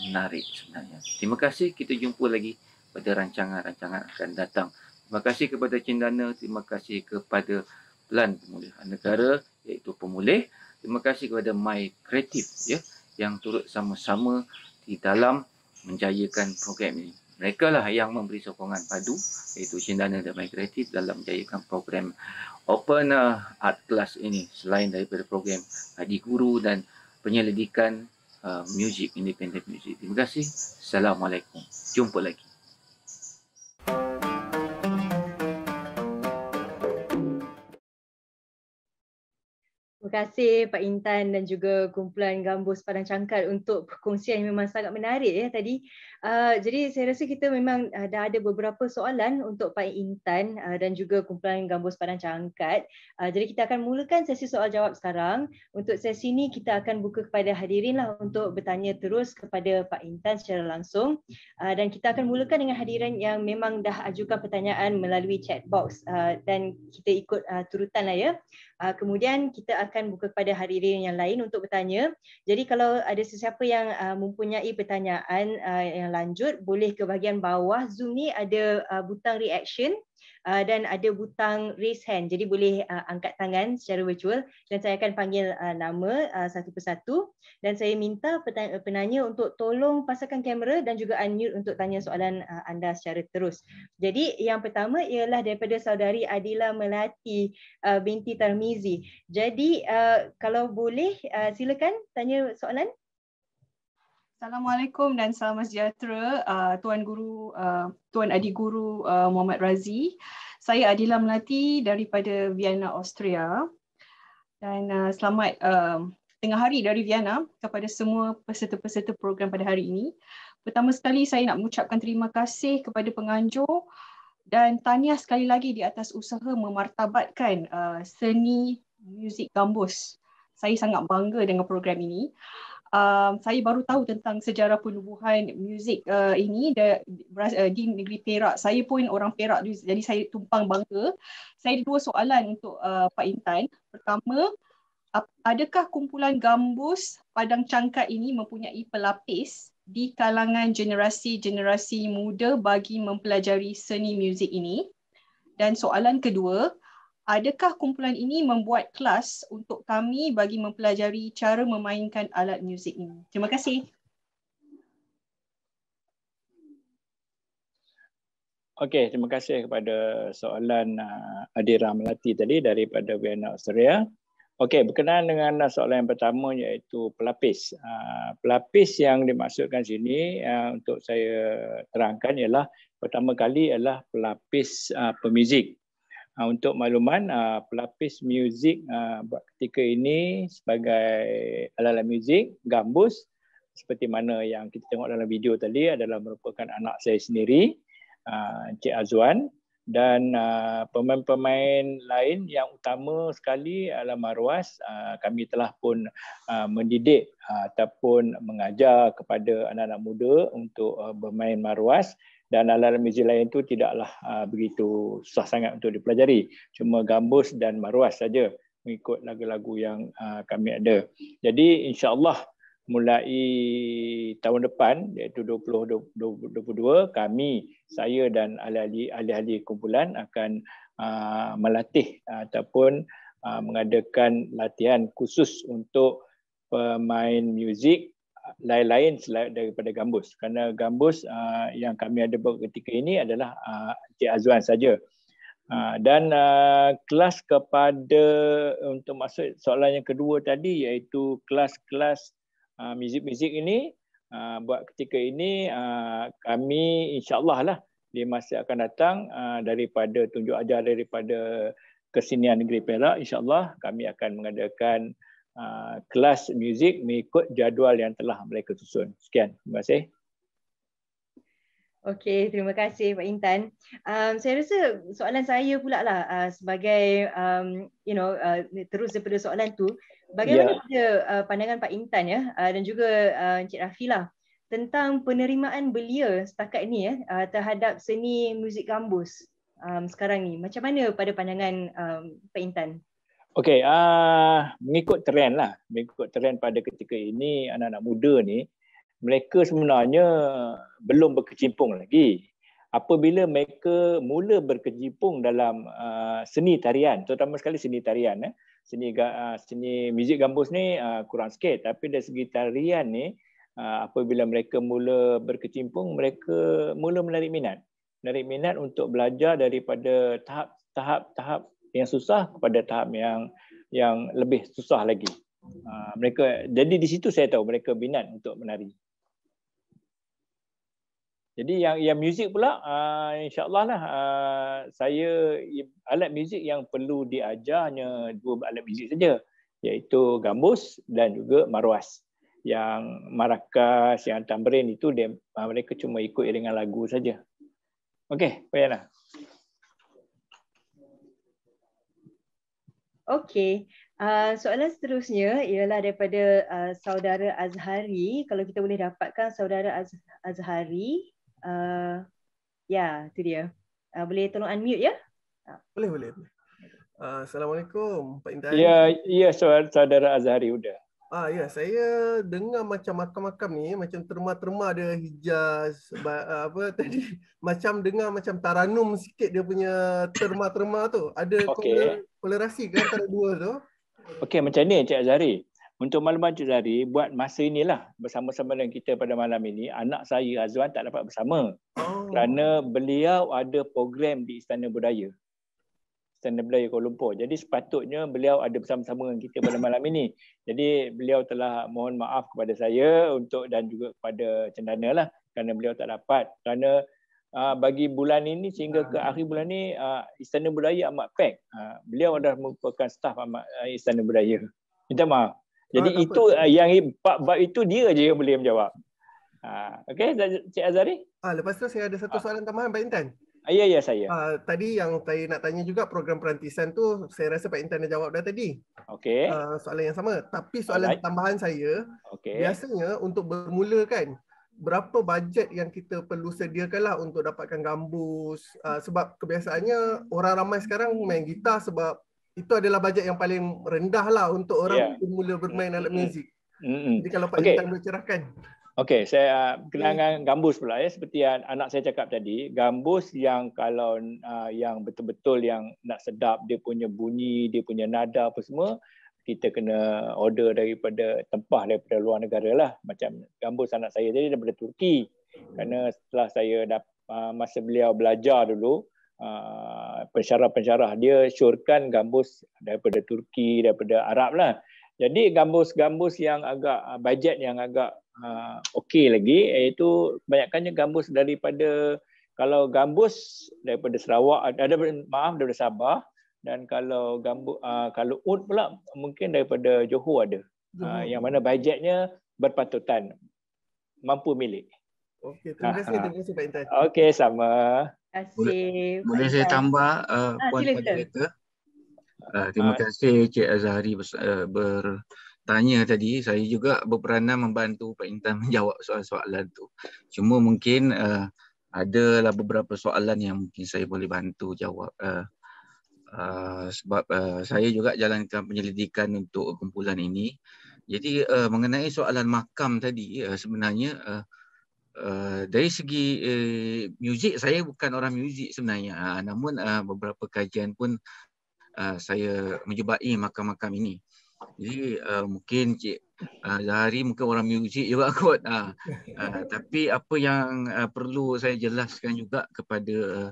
menarik sebenarnya. Terima kasih, kita jumpa lagi pada rancangan-rancangan akan datang. Terima kasih kepada Cendana, terima kasih kepada Pelan Pemulihan Negara iaitu Pemulih. Terima kasih kepada My Creative, ya, yang turut sama-sama di dalam menjayakan program ini. Mereka lah yang memberi sokongan padu iaitu Cendana dan My Creative dalam menjayakan program Open Art Class ini, selain daripada program Adik Guru dan penyelidikan muzik, independent muzik. Terima kasih. Assalamualaikum. Jumpa lagi. Terima kasih Pak Intan dan juga kumpulan Gambus Padang Cangkat untuk perkongsian yang memang sangat menarik ya tadi. Jadi saya rasa kita memang dah ada beberapa soalan untuk Pak Intan dan juga kumpulan Gambus Padang Cangkat. Jadi kita akan mulakan sesi soal jawab sekarang. Untuk sesi ini kita akan buka kepada hadirin lah untuk bertanya terus kepada Pak Intan secara langsung. Dan kita akan mulakan dengan hadirin yang memang dah ajukan pertanyaan melalui chat box dan kita ikut turutan lah ya. Kemudian kita akan buka kepada hadirin yang lain untuk bertanya. Jadi kalau ada sesiapa yang mempunyai pertanyaan yang lanjut, boleh ke bahagian bawah Zoom ni ada butang reaction dan ada butang raise hand. Jadi boleh angkat tangan secara virtual dan saya akan panggil nama satu persatu dan saya minta penanya untuk tolong pasangkan kamera dan juga unmute untuk tanya soalan anda secara terus. Jadi yang pertama ialah daripada saudari Adila Melati binti Tarmizi. Jadi kalau boleh silakan tanya soalan. Assalamualaikum dan salam sejahtera Tuan Guru, Tuan Adik Guru Muhammad Razi. Saya Adila Melati daripada Vienna, Austria. Dan selamat tengah hari dari Vienna kepada semua peserta-peserta program pada hari ini. Pertama sekali saya nak mengucapkan terima kasih kepada penganjur dan tahniah sekali lagi di atas usaha memartabatkan seni muzik Gambus. Saya sangat bangga dengan program ini. Saya baru tahu tentang sejarah penubuhan muzik ini di negeri Perak. Saya pun orang Perak, jadi saya tumpang bangga. Saya ada dua soalan untuk Pak Intan. Pertama, adakah kumpulan Gambus Padang Cangkat ini mempunyai pelapis di kalangan generasi-generasi muda bagi mempelajari seni muzik ini? Dan soalan kedua, adakah kumpulan ini membuat kelas untuk kami bagi mempelajari cara memainkan alat muzik ini? Terima kasih. Okey, terima kasih kepada soalan Adira Melati tadi daripada Vienna, Austria. Okey, berkenaan dengan soalan yang pertama iaitu pelapis. Pelapis yang dimaksudkan sini untuk saya terangkan ialah pertama kali ialah pelapis pemuzik. Untuk makluman, pelapis muzik ketika ini sebagai alat-alat muzik Gambus seperti mana yang kita tengok dalam video tadi adalah merupakan anak saya sendiri, Encik Azwan, dan pemain-pemain lain yang utama sekali adalah Marwas. Kami telah pun mendidik ataupun mengajar kepada anak-anak muda untuk bermain Marwas. Dan alat-alat muzik lain itu tidaklah begitu susah sangat untuk dipelajari. Cuma Gambus dan Marwas saja. mengikut lagu-lagu yang kami ada. Jadi insya-Allah mulai tahun depan iaitu 2022 saya dan ahli-ahli kumpulan akan melatih ataupun mengadakan latihan khusus untuk pemain muzik lain-lain selain daripada gambus, kerana gambus yang kami ada buat ketika ini adalah Cik Azwan saja. Dan kelas kepada untuk masuk soalan yang kedua tadi iaitu kelas-kelas muzik-muzik ini buat ketika ini kami insya-Allah lah di masa akan datang daripada tunjuk ajar daripada Kesenian Negeri Perak, insya-Allah kami akan mengadakan kelas muzik mengikut jadual yang telah mereka susun. Sekian, terima kasih. Okey, terima kasih Pak Intan. Saya rasa soalan saya pula lah sebagai terus daripada soalan tu, bagaimana pandangan Pak Intan dan juga Encik Rafi lah tentang penerimaan belia setakat ni terhadap seni muzik gambus sekarang ni. Macam mana pada pandangan Pak Intan? Okey, mengikut trend lah. Mengikut trend pada ketika ini, anak-anak muda ni, mereka sebenarnya belum berkecimpung lagi. Apabila mereka mula berkecimpung dalam seni tarian, terutama sekali seni tarian, seni muzik gambus ni kurang sikit. Tapi dari segi tarian ni, apabila mereka mula berkecimpung, mereka mula menarik minat. Menarik minat untuk belajar daripada tahap yang susah kepada tahap yang lebih susah lagi. Mereka, jadi di situ saya tahu mereka minat untuk menari. Jadi yang muzik pula, insya-Allah lah saya alat muzik yang perlu diajar hanya 2 alat muzik saja, iaitu gambus dan juga marwas. Yang marakas, yang tamborin itu mereka cuma ikut iringan lagu saja. Okey, Pak Yana. Okey, soalan seterusnya ialah daripada saudara Azhari. Kalau kita boleh dapatkan saudara Azhari. Ya, itu dia. Boleh tolong unmute ya? Boleh. Assalamualaikum Pak Intan. Ya, saudara Azhari udah. Ya, saya dengar macam makam-makam ni macam terma-terma ada hijaz apa tadi, macam dengar macam taranum sikit dia punya terma-terma tu. Ada kolerasi ke antara dua tu? Okey, macam ni Cik Azhari. Untuk maklumat Cik Azhari, buat masa inilah bersama-sama dengan kita pada malam ini, anak saya Azwan tak dapat bersama. Kerana beliau ada program di Istana Budaya Kuala Lumpur. Jadi sepatutnya beliau ada bersama-sama dengan kita pada malam ini. Jadi beliau telah mohon maaf kepada saya dan juga kepada Cendana lah kerana beliau tak dapat. Kerana bagi bulan ini sehingga ke akhir bulan ini Istana Budaya amat pack. Beliau adalah merupakan staf Istana Budaya. Minta maaf. Jadi itu yang bab itu dia je yang boleh menjawab. Okey, Cik Azhari? Lepas tu saya ada satu soalan tambahan Pak Intan. Ya, saya. Tadi yang saya nak tanya juga program perantisan tu, saya rasa Pak Intan dah jawab dah tadi. Okey. Soalan yang sama. Tapi soalan tambahan saya, biasanya untuk bermula kan, berapa bajet yang kita perlu sediakanlah untuk dapatkan gambus? Sebab kebiasaannya orang ramai sekarang main gitar sebab itu adalah bajet yang paling rendah lah untuk orang mula bermain alat muzik. Jadi kalau Pak Intan boleh cerahkan. Okey, saya kenangan gambus pula seperti yang anak saya cakap tadi, gambus yang kalau yang betul-betul yang nak sedap dia punya bunyi, dia punya nada apa semua, kita kena order daripada tempah daripada luar negara lah. Macam gambus anak saya tadi daripada Turki. Kerana setelah saya masa beliau belajar dulu, pensyarah-pensyarah dia syorkan gambus daripada Turki, daripada Arab lah. Jadi gambus-gambus yang agak bajet yang agak okey lagi, iaitu kebanyakannya gambus daripada, kalau gambus daripada Sarawak, daripada Sabah, dan kalau kalau ud pula mungkin daripada Johor ada. Yang mana bajetnya berpatutan, mampu milik. Okey, terima kasih Pak Intan. Okey, sama. Terima kasih. Boleh saya tambah Puan Moderator? Terima kasih Cik Azhari bertanya tadi. Saya juga berperanan membantu Pak Intan menjawab soalan-soalan tu. Cuma mungkin adalah beberapa soalan yang mungkin saya boleh bantu jawab. Sebab saya juga jalankan penyelidikan untuk kumpulan ini. Jadi mengenai soalan makam tadi, sebenarnya dari segi muzik, saya bukan orang muzik sebenarnya. Namun beberapa kajian pun saya menjumpai makam-makam ini. Jadi mungkin Cik Zahari mungkin orang muzik juga kot. Tapi apa yang perlu saya jelaskan juga kepada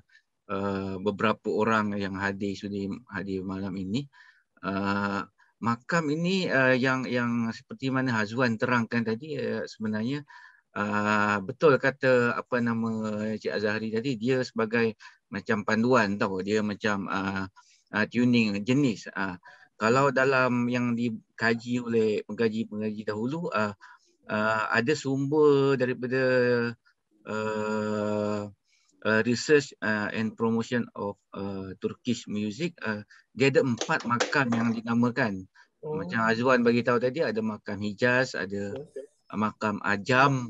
beberapa orang yang hadir malam ini, makam ini yang seperti mana Hazwan terangkan tadi, sebenarnya betul kata apa nama Cik Azhari tadi, dia sebagai macam panduan tahu, dia macam tuning jenis. Kalau dalam yang dikaji oleh pengkaji dahulu, ada sumber daripada research and promotion of Turkish music, dia ada 4 makam yang dinamakan. Macam Azwan bagi tahu tadi, ada makam Hijaz, ada makam Ajam,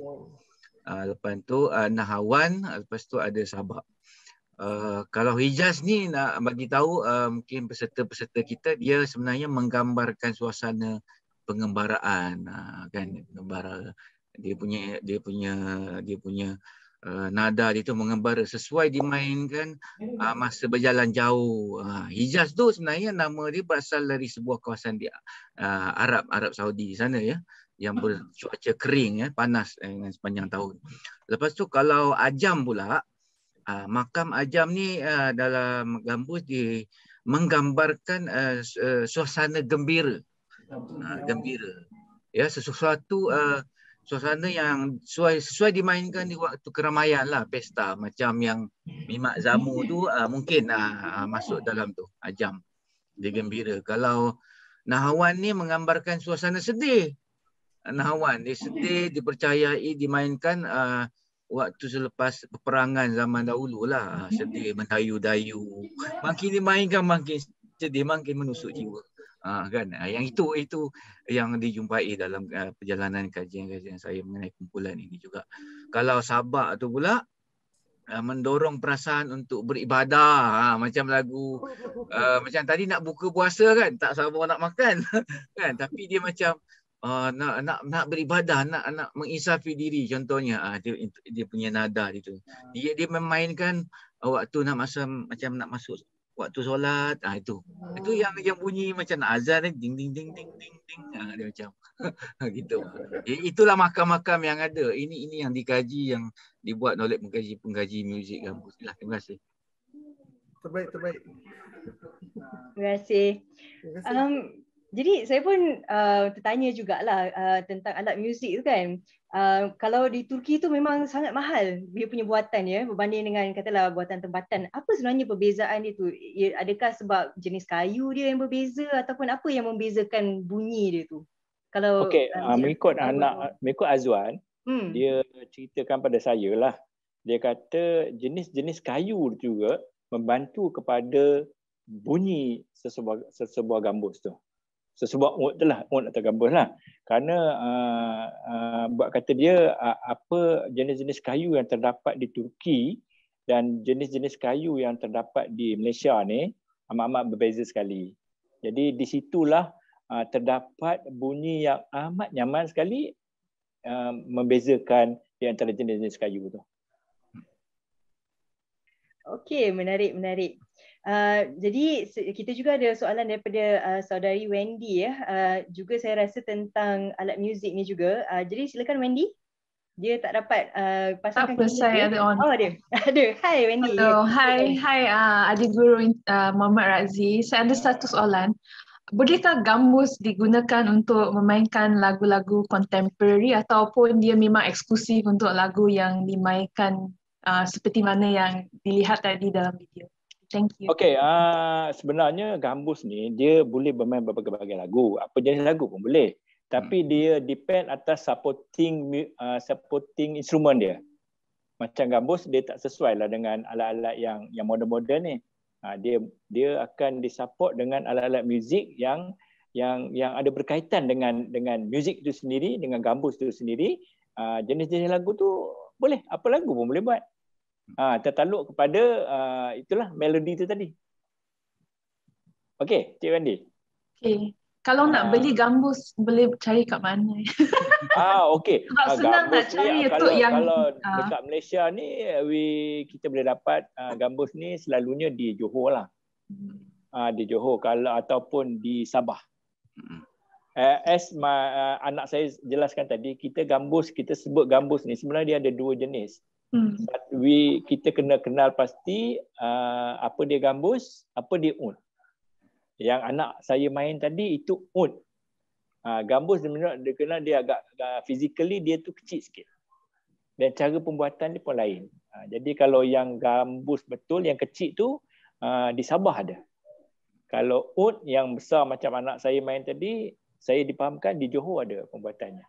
lepas tu Nahawan, lepas tu ada Sabah. Kalau Hijaz ni nak bagi tahu, mungkin peserta-peserta kita, dia sebenarnya menggambarkan suasana pengembaraan, kan, pengembara. Dia punya nada dia tu mengembara sesuai dimainkan masa berjalan jauh. Hijaz tu sebenarnya nama dia berasal dari sebuah kawasan di Arab Saudi sana ya, yang bercuaca kering ya, panas sepanjang tahun. Lepas tu kalau Ajam pula, makam Ajam ni dalam gambus dia menggambarkan suasana gembira. Gembira. Ya, sesuatu suasana yang sesuai dimainkan di waktu keramaian lah, pesta macam yang Mimak Zamu tu mungkin masuk dalam tu Ajam, dia gembira. Kalau Nahawan ni menggambarkan suasana sedih. Nahawan dia sedih, dipercayai dimainkan waktu selepas peperangan zaman dahulu lah, sedih, mendayu-dayu, makin dimainkan makin sedih, makin menusuk jiwa. Kan, yang itu yang dijumpai dalam perjalanan kajian-kajian saya mengenai kumpulan ini juga. Kalau Sabak tu pula mendorong perasaan untuk beribadah, macam lagu macam tadi nak buka puasa kan, tak sabar nak makan kan, tapi dia macam nak beribadah, nak mengisafi diri contohnya. Dia punya nada itu. Dia memainkan waktu nak masuk waktu solat, itu yang bunyi macam nak azan, ding ding ding ding ding ding, dia macam gitu. Itulah makam-makam yang ada. Ini yang dikaji, yang dibuat oleh pengkaji muzik gambus. Terima kasih. Terbaik. Terima kasih. Jadi saya pun tertanya jugalah tentang alat muzik tu kan. Kalau di Turki tu memang sangat mahal dia punya buatan ya, berbanding dengan katalah buatan tempatan. Apa sebenarnya perbezaan dia tu? Adakah sebab jenis kayu dia yang berbeza ataupun apa yang membezakan bunyi dia tu? Kalau mengikut Azwan, dia ceritakan pada saya lah. Dia kata jenis-jenis kayu juga membantu kepada bunyi sesebuah gambus tu. Sesebuah ut tu lah, ut atau gambus lah. Kerana buat kata dia apa jenis-jenis kayu yang terdapat di Turki dan jenis-jenis kayu yang terdapat di Malaysia ni amat-amat berbeza sekali. Jadi di situlah terdapat bunyi yang amat nyaman sekali membezakan di antara jenis-jenis kayu tu. Okey, menarik. Jadi kita juga ada soalan daripada saudari Wendy ya. Juga saya rasa tentang alat muzik ni juga. Jadi silakan Wendy. Dia tak dapat pasangkan apa, saya ada on. Oh ada. Hai Wendy. Hello. Hai adik guru Muhammad Razi. Saya ada satu soalan. Bolehkah gambus digunakan untuk memainkan lagu-lagu contemporary ataupun dia memang eksklusif untuk lagu yang dimainkan seperti mana yang dilihat tadi dalam video? Thank you. Okey, sebenarnya gambus ni dia boleh bermain berbagai-bagai lagu. Apa jenis lagu pun boleh. Tapi dia depend atas supporting instrument dia. Macam gambus dia tak sesuai lah dengan alat-alat yang moden-moden ni. Dia akan disupport dengan alat-alat muzik yang ada berkaitan dengan muzik itu sendiri, dengan gambus itu sendiri. Jenis-jenis lagu tu boleh, apa lagu pun boleh buat. Tertakluk kepada itulah melodi itu tadi. Okey, Cik Wendy. Okey. Kalau nak beli gambus, boleh cari kat mana? Okey. Sebab senang nak cari kalau, yang... Kalau dekat Malaysia ni, kita boleh dapat gambus ni selalunya di Johor lah. Di Johor ataupun di Sabah. Anak saya jelaskan tadi, kita sebut gambus ni sebenarnya dia ada dua jenis. Kita kena kenal pasti apa dia gambus, apa dia ud. Yang anak saya main tadi itu ud. Gambus dia agak physically dia tu kecil sikit. Dan cara pembuatan dia pun lain. Jadi kalau yang gambus betul, yang kecil tu di Sabah ada. Kalau ud yang besar macam anak saya main tadi, saya dipahamkan di Johor ada pembuatannya.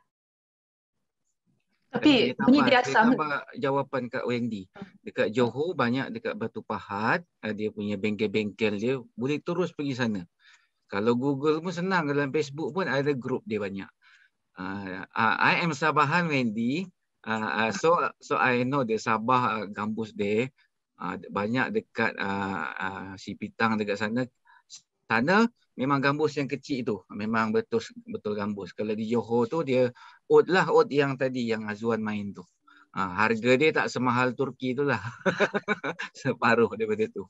Tapi bunyi dia sama. Saya jawapan Kak Wendy. Dekat Johor banyak, dekat Batu Pahat, dia punya bengkel-bengkel dia, boleh terus pergi sana. Kalau Google pun senang, dalam Facebook pun ada grup dia banyak. I am Sabahan Wendy. So I know the Sabah gambus there. Banyak dekat Sipitang dekat sana. Sana memang gambus yang kecil tu. Memang betul gambus. Kalau di Johor tu dia oat lah, oat yang tadi yang Azwan main tu. Harga dia tak semahal Turki tu lah. Separuh daripada tu.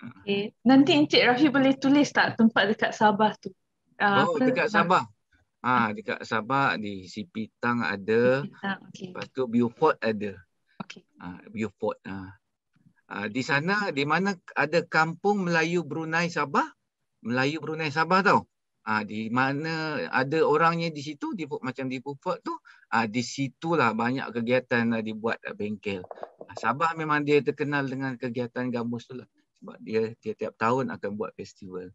Okay. Nanti Encik Rafi boleh tulis tak tempat dekat Sabah tu? Dekat Sabah. Dekat Sabah di Sipitang ada. Okay. Lepas tu Beaufort ada. Okay. Beaufort. Di sana, di mana ada kampung Melayu Brunei Sabah. Melayu Brunei Sabah tau. Di mana ada orangnya di situ, macam di Beaufort tu, di situlah banyak kegiatan dibuat bengkel. Sabah memang dia terkenal dengan kegiatan gambus tu lah. Sebab dia tiap-tiap tahun akan buat festival.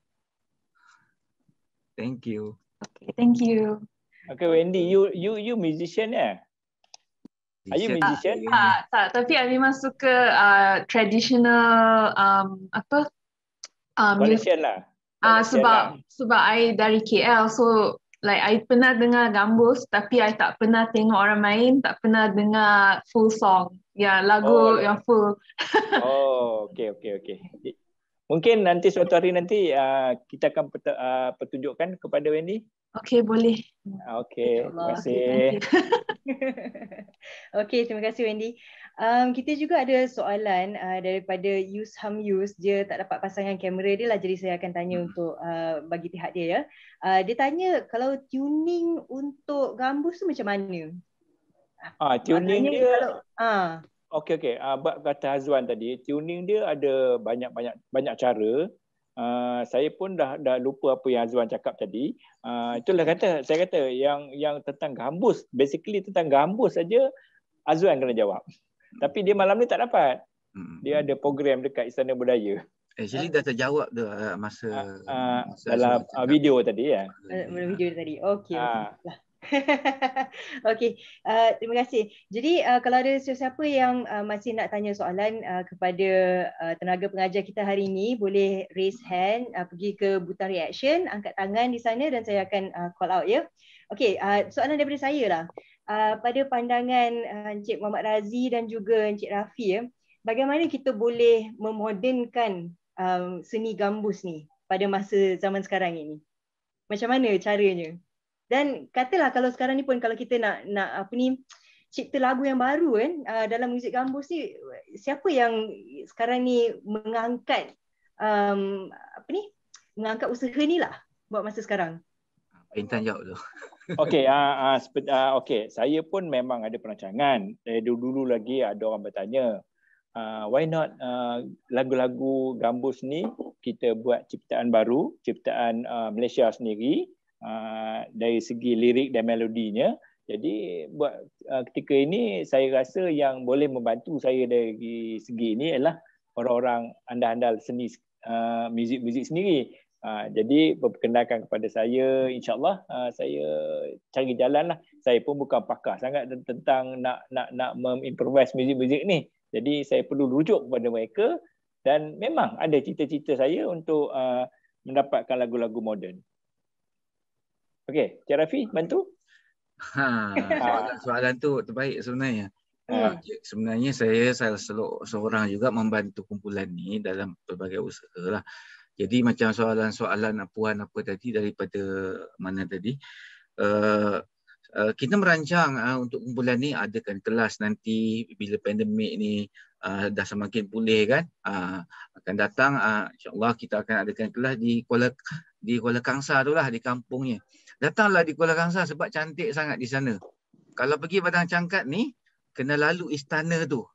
Thank you. Okay, thank you. Okay, Wendy, you musician ya? Are you musician? Tak. Tapi I memang suka traditional collection lah. Sebab I dari KL, so like I pernah dengar gambus tapi I tak pernah tengok orang main, tak pernah dengar full song. Ya, lagu yang full. Okay. Mungkin nanti suatu hari nanti kita akan pertunjukkan kepada Wendy. Okay, boleh. Okay, terima kasih. Okay, terima kasih Wendy. Kita juga ada soalan daripada Yus Ham Yus. Dia tak dapat pasangkan kamera dia lah, jadi saya akan tanya untuk bagi pihak dia ya. Dia tanya kalau tuning untuk gambus tu macam mana? Tuning dia okey. Kata Azwan tadi, tuning dia ada banyak cara. Saya pun dah lupa apa yang Azwan cakap tadi. Itulah saya kata yang tentang gambus, basically tentang gambus saja Azwan kena jawab. Tapi dia malam ni tak dapat. Dia ada program dekat Istana Budaya. Actually dah terjawab tu masa dalam video tadi ya. Video tadi. Okey. Okey. Terima kasih. Jadi kalau ada sesiapa yang masih nak tanya soalan kepada tenaga pengajar kita hari ini, boleh raise hand, pergi ke butang reaction, angkat tangan di sana dan saya akan call out ya. Okey, soalan daripada saya lah. Pada pandangan Encik Muhammad Razi dan juga Encik Rafi ya, bagaimana kita boleh memodernkan seni gambus ni pada masa zaman sekarang ini? Macam mana caranya? Dan katalah kalau sekarang ni pun kalau kita nak cipta lagu yang baru kan dalam muzik gambus ni, siapa yang sekarang ni mengangkat mengangkat usaha ni lah buat masa sekarang? Intan jawab tu. Okey, saya pun memang ada perancangan. Dari dulu lagi ada orang bertanya, why not lagu-lagu gambus ni kita buat ciptaan baru, ciptaan Malaysia sendiri dari segi lirik dan melodinya. Jadi buat ketika ini saya rasa yang boleh membantu saya dari segi ini adalah orang-orang andal-andal seni muzik sendiri. Jadi berkenalkan kepada saya, insyaAllah saya cari jalan lah. Saya pun bukan pakar sangat tentang nak mengimprovise muzik-muzik ni. Jadi saya perlu rujuk kepada mereka dan memang ada cita-cita saya untuk mendapatkan lagu-lagu moden. Okey, Cik Rafi bantu? Soalan tu terbaik sebenarnya. Sebenarnya saya salah seorang juga membantu kumpulan ni dalam pelbagai usaha lah. Jadi macam soalan-soalan puan apa tadi daripada mana tadi, kita merancang untuk kumpulan ni adakan kelas nanti bila pandemik ni dah semakin pulih kan, akan datang, insyaAllah kita akan adakan kelas di Kuala Kangsar tu lah, di kampungnya. Datanglah di Kuala Kangsar sebab cantik sangat di sana. Kalau pergi Padang Cangkat ni kena lalu istana tu,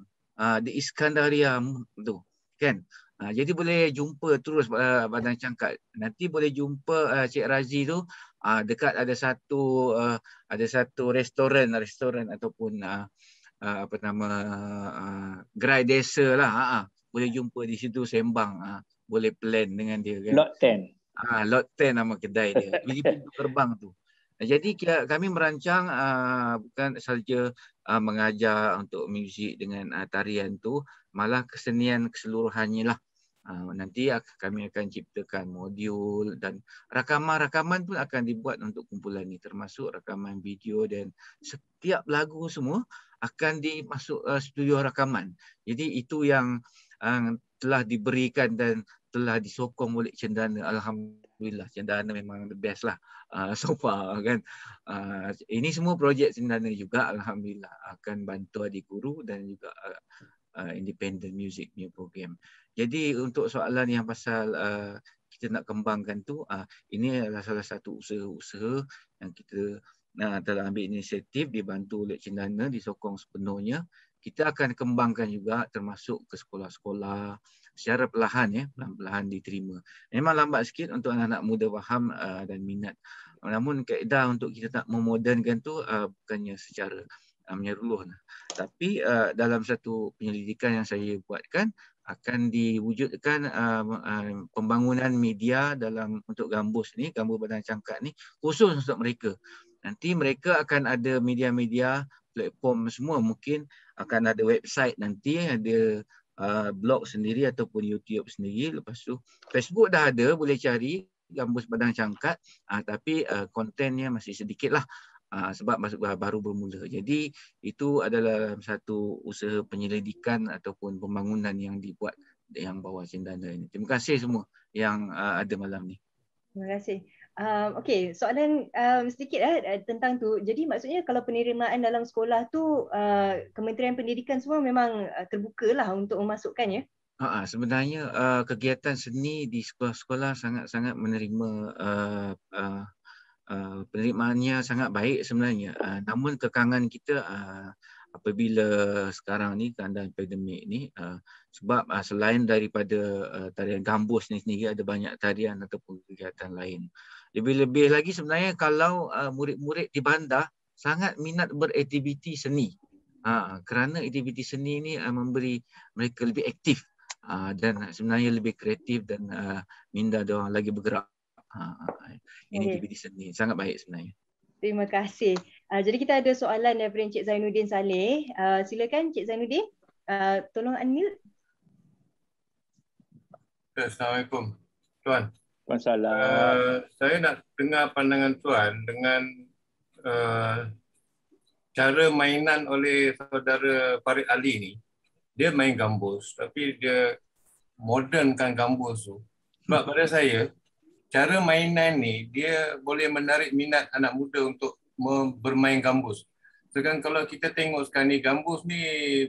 di Iskandaria tu kan. Jadi boleh jumpa terus Padang Cangkat. Nanti boleh jumpa Cik Razi tu dekat ada satu restoran ataupun apa nama gerai desa lah. Boleh jumpa di situ sembang, boleh plan dengan dia kan. Lot 10. Lot 10 nama kedai dia. Di pintu gerbang tu. Jadi kami merancang bukan saja mengajar untuk muzik dengan tarian tu, malah kesenian keseluruhannya lah. Nanti kami akan ciptakan modul dan rakaman-rakaman pun akan dibuat untuk kumpulan ni, termasuk rakaman video, dan setiap lagu semua akan dimasuk studio rakaman. Jadi itu yang telah diberikan dan telah disokong oleh Cendana. Alhamdulillah, Cendana memang the best lah so far kan. Ini semua projek Cendana juga, Alhamdulillah, akan bantu adik guru dan juga independent music new program. Jadi untuk soalan yang pasal kita nak kembangkan tu, ini adalah salah satu usaha-usaha yang kita telah ambil inisiatif, dibantu oleh Cendana, disokong sepenuhnya. Kita akan kembangkan juga termasuk ke sekolah-sekolah secara perlahan, perlahan-lahan diterima. Memang lambat sikit untuk anak-anak muda faham dan minat. Namun kaedah untuk kita tak memodernkan tu bukannya secara menyeluruh. Tapi dalam satu penyelidikan yang saya buatkan, akan diwujudkan pembangunan media untuk Gambus ni, Gambus Padang Cangkat ni, khusus untuk mereka. Nanti mereka akan ada media-media, platform semua, mungkin akan ada website nanti, ada blog sendiri ataupun YouTube sendiri. Lepas tu Facebook dah ada, boleh cari Gambus Padang Cangkat, tapi kontennya masih sedikit lah. Sebab baru bermula. Jadi itu adalah satu usaha penyelidikan ataupun pembangunan yang dibuat yang bawah Cendana ini. Terima kasih semua yang ada malam ni. Terima kasih. Okey, soalan sedikit tentang tu. Jadi maksudnya kalau penerimaan dalam sekolah tu, Kementerian Pendidikan semua memang terbuka lah untuk memasukkannya? Sebenarnya kegiatan seni di sekolah-sekolah sangat-sangat menerima penerimaannya sangat baik sebenarnya. Namun kekangan kita apabila sekarang ni keadaan pandemik ni, sebab selain daripada tarian Gambus ni sendiri, ada banyak tarian ataupun kegiatan lain. Lebih-lebih lagi sebenarnya kalau murid-murid di bandar sangat minat beraktiviti seni. Kerana aktiviti seni ni memberi mereka lebih aktif dan sebenarnya lebih kreatif dan minda dia orang lagi bergerak. Ini aktiviti seni sangat baik sebenarnya. Terima kasih. Jadi kita ada soalan daripada Encik Zainuddin Saleh. Silakan Encik Zainuddin, tolong unmute. Assalamualaikum Tuan. Waalaikumsalam. Saya nak dengar pandangan Tuan dengan cara mainan oleh saudara Farid Ali ni. Dia main Gambus, tapi dia modernkan Gambus tu. Sebab pada saya, cara mainan ni dia boleh menarik minat anak muda untuk bermain Gambus. Sedangkan kalau kita tengok sekarang ni, Gambus ni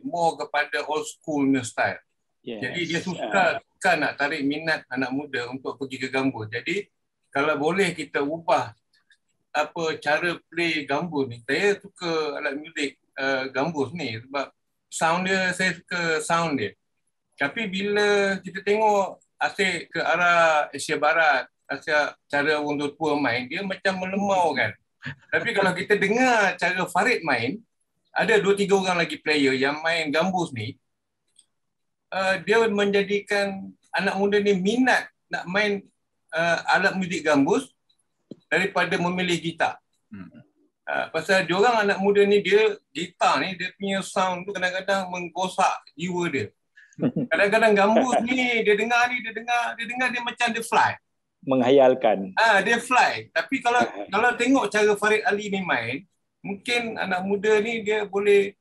more kepada old school style. Yes. Jadi dia suka nak tarik minat anak muda untuk pergi ke Gambus. Jadi kalau boleh kita ubah apa cara play Gambus ni. Saya suka alat muzik Gambus ni sebab sound dia, saya suka sound dia. Tapi bila kita tengok asyik ke arah Asia Barat, cara orang tua main, dia macam melemau kan. Tapi kalau kita dengar cara Farid main, ada 2-3 orang lagi player yang main Gambus ni, dia menjadikan anak muda ni minat nak main alat muzik Gambus daripada memilih gitar. Pasal diorang anak muda ni, dia gitar ni, dia punya sound tu kadang-kadang menggosak jiwa dia. Kadang-kadang Gambus ni, dia dengar dia macam dia fly. Menghayalkan. Dia fly. Tapi kalau tengok cara Farid Ali ni main, mungkin anak muda ni dia boleh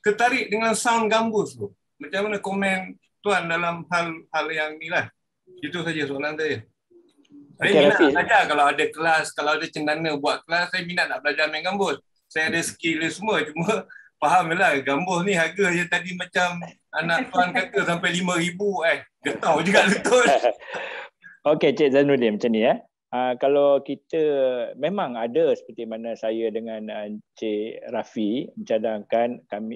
tertarik dengan sound Gambus tu. Macam mana komen Tuan dalam hal yang ni lah? Itu saja soalan saya. Saya minat nak belajar kalau ada kelas, kalau ada cendana buat kelas, saya minat nak belajar main gambus. Saya ada skill dia semua, cuma fahamlah gambus ni harga je tadi macam anak tuan kata sampai 5,000 getau juga lutut. Okey Cik Zainuddin macam ni kalau kita memang ada seperti mana saya dengan Cik Rafi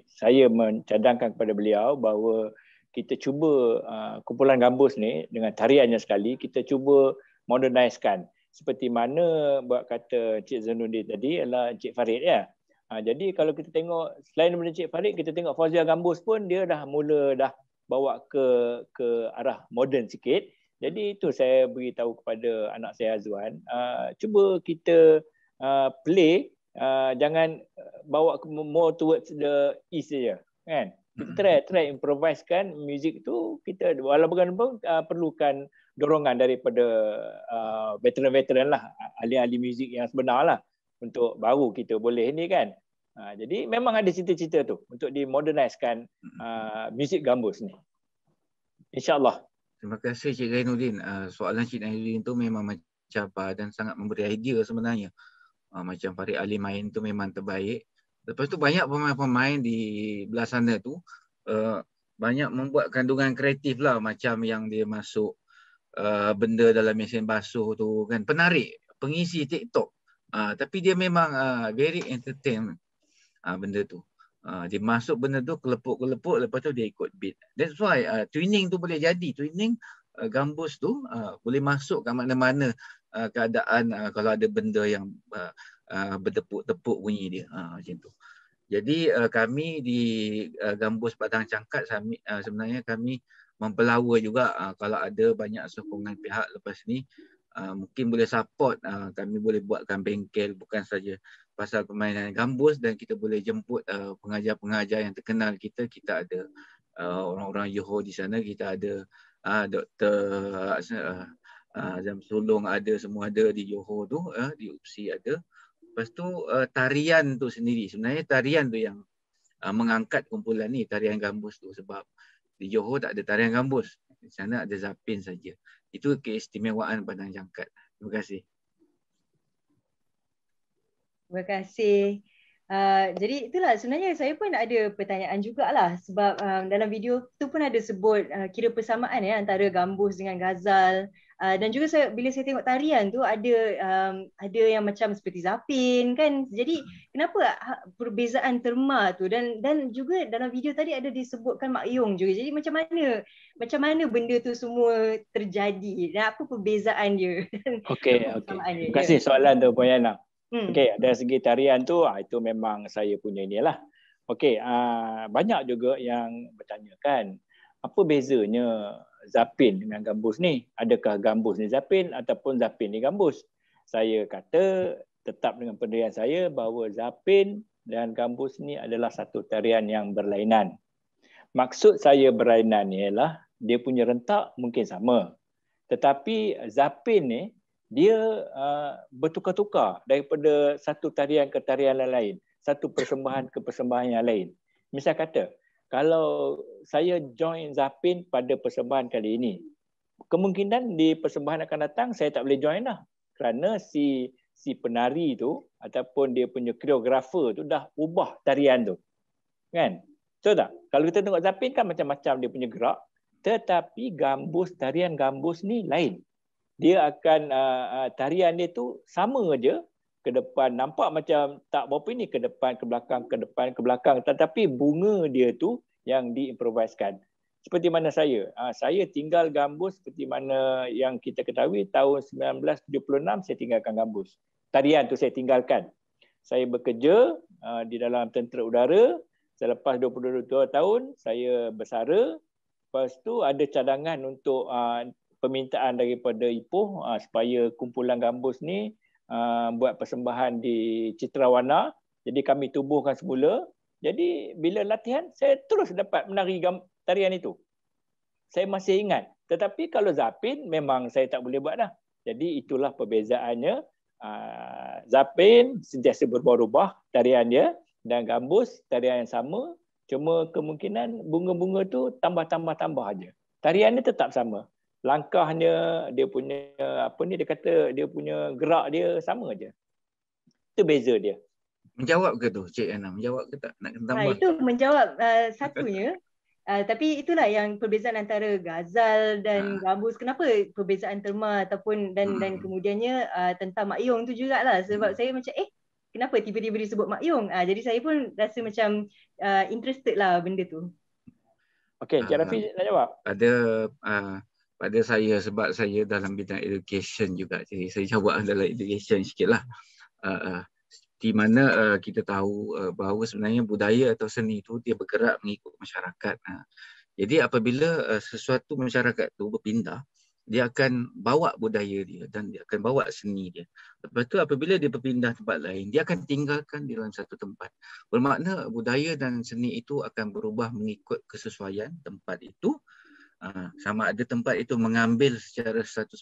saya mencadangkan kepada beliau bahawa kita cuba kumpulan gambus ni dengan tariannya sekali kita cuba modernizekan seperti mana buat kata Cik Zainuddin tadi ialah Cik Farid ya. Jadi kalau kita tengok selain daripada Cik Farid kita tengok Fauzia Gambus pun dia dah mula bawa ke arah moden sikit. Jadi itu saya beritahu kepada anak saya Azwan, cuba kita play jangan bawa more towards the east saja kan. Kita try improvisekan music tu kita walaupun perlukan dorongan daripada veteran-veteran lah, ahli-ahli muzik yang sebenar lah untuk baru kita boleh ni kan. Jadi memang ada cita-cita tu untuk dimodernizekan muzik gambus ni. InsyaAllah. Terima kasih Cik Zainuddin. Soalan Cik Zainuddin tu memang macam dan sangat memberi idea sebenarnya. Macam Farid Ali main tu memang terbaik. Lepas tu banyak pemain-pemain di belah sana tu banyak membuat kandungan kreatif lah macam yang dia masuk benda dalam mesin basuh tu kan, penarik, pengisi TikTok. Tapi dia memang very entertainment benda tu. Dia masuk benda tu kelepuk-kelepuk lepas tu dia ikut beat. That's why tuning tu boleh jadi. Tuning gambus tu boleh masuk kat mana-mana keadaan kalau ada benda yang bertepuk-tepuk bunyi dia. Macam tu. Jadi kami di Gambus Padang Cangkat sebenarnya kami mempelawa juga kalau ada banyak sokongan pihak lepas ni mungkin boleh support kami boleh buatkan bengkel bukan saja pasal permainan gambus dan kita boleh jemput pengajar-pengajar yang terkenal kita ada orang-orang Johor di sana, kita ada Dr. Azam Sulong ada, semua ada di Johor tu, di UPSI ada. Lepas tu tarian tu sendiri, sebenarnya tarian tu yang mengangkat kumpulan ni, tarian gambus tu, sebab di Johor tak ada tarian gambus, di sana ada zapin saja. Itu keistimewaan Padang Cangkat. Terima kasih. Terima kasih. Jadi itulah sebenarnya saya pun ada pertanyaan jugalah sebab dalam video tu pun ada sebut kira persamaan ya antara gambus dengan ghazal dan juga bila saya tengok tarian tu ada yang macam seperti zapin kan. Jadi kenapa perbezaan terma tu dan juga dalam video tadi ada disebutkan makyung juga. Jadi macam mana benda tu semua terjadi dan apa perbezaan dia? Okey. Terima kasih soalan tu Puan Yana. Okey, dari segi tarian tu itu memang saya punya inilah. Okey, banyak juga yang bertanya kan, apa bezanya zapin dengan gambus ni? Adakah gambus ni zapin ataupun zapin ni gambus? Saya kata tetap dengan pendirian saya bahawa zapin dan gambus ni adalah satu tarian yang berlainan. Maksud saya berlainan ni ialah dia punya rentak mungkin sama. Tetapi zapin ni dia bertukar-tukar daripada satu tarian ke tarian lain, satu persembahan ke persembahan yang lain. Misal kata, kalau saya join zapin pada persembahan kali ini, kemungkinan di persembahan akan datang saya tak boleh join dah. Kerana si penari tu ataupun dia punya koreografer tu dah ubah tarian tu. Kan? Betul tak? Kalau kita tengok zapin kan macam-macam dia punya gerak, tetapi gambus, tarian gambus ni lain. Dia akan tarian dia tu sama aja ke depan, nampak macam tak berapa ini, ke depan ke belakang, ke depan ke belakang, tetapi bunga dia tu yang diimproviskan. Seperti mana saya tinggal gambus seperti mana yang kita ketahui tahun 1976 saya tinggalkan gambus. Tarian tu saya tinggalkan. Saya bekerja di dalam tentera udara, selepas 22 tahun saya bersara. Lepas tu ada cadangan untuk permintaan daripada Ipoh supaya kumpulan gambus ni buat persembahan di Citrawana. Jadi kami tubuhkan semula. Jadi bila latihan, saya terus dapat menari tarian itu. Saya masih ingat. Tetapi kalau zapin, memang saya tak boleh buat dah. Jadi itulah perbezaannya. Zapin sentiasa berubah-ubah tarian dia. Dan gambus, tarian yang sama. Cuma kemungkinan bunga-bunga tu tambah-tambah aja. Tarian dia tetap sama. langkahnya, dia punya dia kata dia punya gerak dia sama aja. Itu beza dia. Menjawab ke tu Cik Ana? Menjawab ke tak? Nak tambah? Itu menjawab satunya. Tapi itulah yang perbezaan antara ghazal dan gambus. Kenapa perbezaan terma ataupun dan kemudiannya tentang makyung tu jugalah. Sebab saya macam kenapa tiba-tiba disebut makyung? Jadi saya pun rasa macam interested lah benda tu. Okey, Cik Rafi nak jawab? Pada saya, sebab saya dalam bidang education juga. Jadi saya jawab dalam education sikitlah. Di mana kita tahu bahawa sebenarnya budaya atau seni itu dia bergerak mengikut masyarakat. Jadi apabila sesuatu masyarakat itu berpindah, dia akan bawa budaya dia dan dia akan bawa seni dia. Lepas tu apabila dia berpindah tempat lain, dia akan tinggalkan di dalam satu tempat. Bermakna budaya dan seni itu akan berubah mengikut kesesuaian tempat itu. Sama ada tempat itu mengambil secara 100%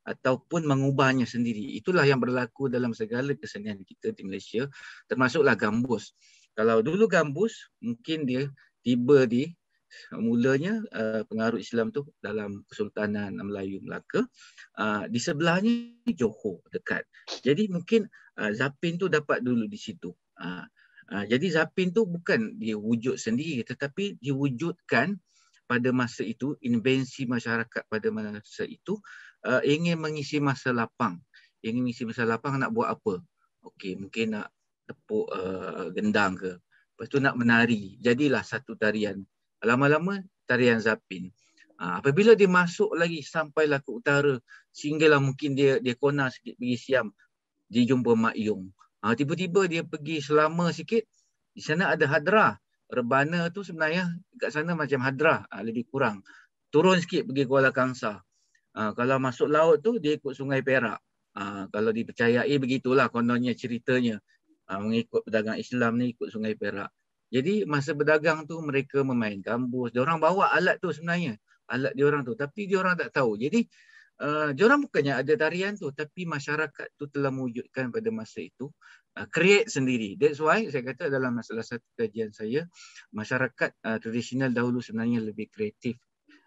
ataupun mengubahnya sendiri. Itulah yang berlaku dalam segala kesenian kita di Malaysia, termasuklah gambus. Kalau dulu gambus, mungkin dia tiba di mulanya pengaruh Islam tu dalam Kesultanan Melayu Melaka, di sebelahnya Johor dekat. Jadi mungkin zapin tu dapat dulu di situ. Jadi zapin tu bukan dia wujud sendiri, tetapi diwujudkan pada masa itu, invensi masyarakat pada masa itu ingin mengisi masa lapang. Ingin mengisi masa lapang nak buat apa? Okey, mungkin nak tepuk gendang ke. Lepas tu nak menari. Jadilah satu tarian. Lama-lama tarian zapin. Apabila dia masuk lagi sampailah ke utara, sehinggalah mungkin dia konar sikit pergi Siam, dia jumpa makyung. Tiba-tiba dia pergi selama sikit, di sana ada hadrah. Rebana tu sebenarnya kat sana macam hadrah, lebih kurang. Turun sikit pergi Kuala Kangsar. Kalau masuk laut tu dia ikut Sungai Perak. Kalau dipercayai begitulah kononnya ceritanya. Mengikut pedagang Islam ni ikut Sungai Perak. Jadi masa berdagang tu mereka memain gambus. Diorang bawa alat tu sebenarnya. Alat diorang tu. Tapi diorang tak tahu. Jadi diorang bukannya ada tarian tu. Tapi masyarakat tu telah mewujudkan pada masa itu. Create sendiri. That's why saya kata dalam salah satu kajian saya, masyarakat tradisional dahulu sebenarnya lebih kreatif.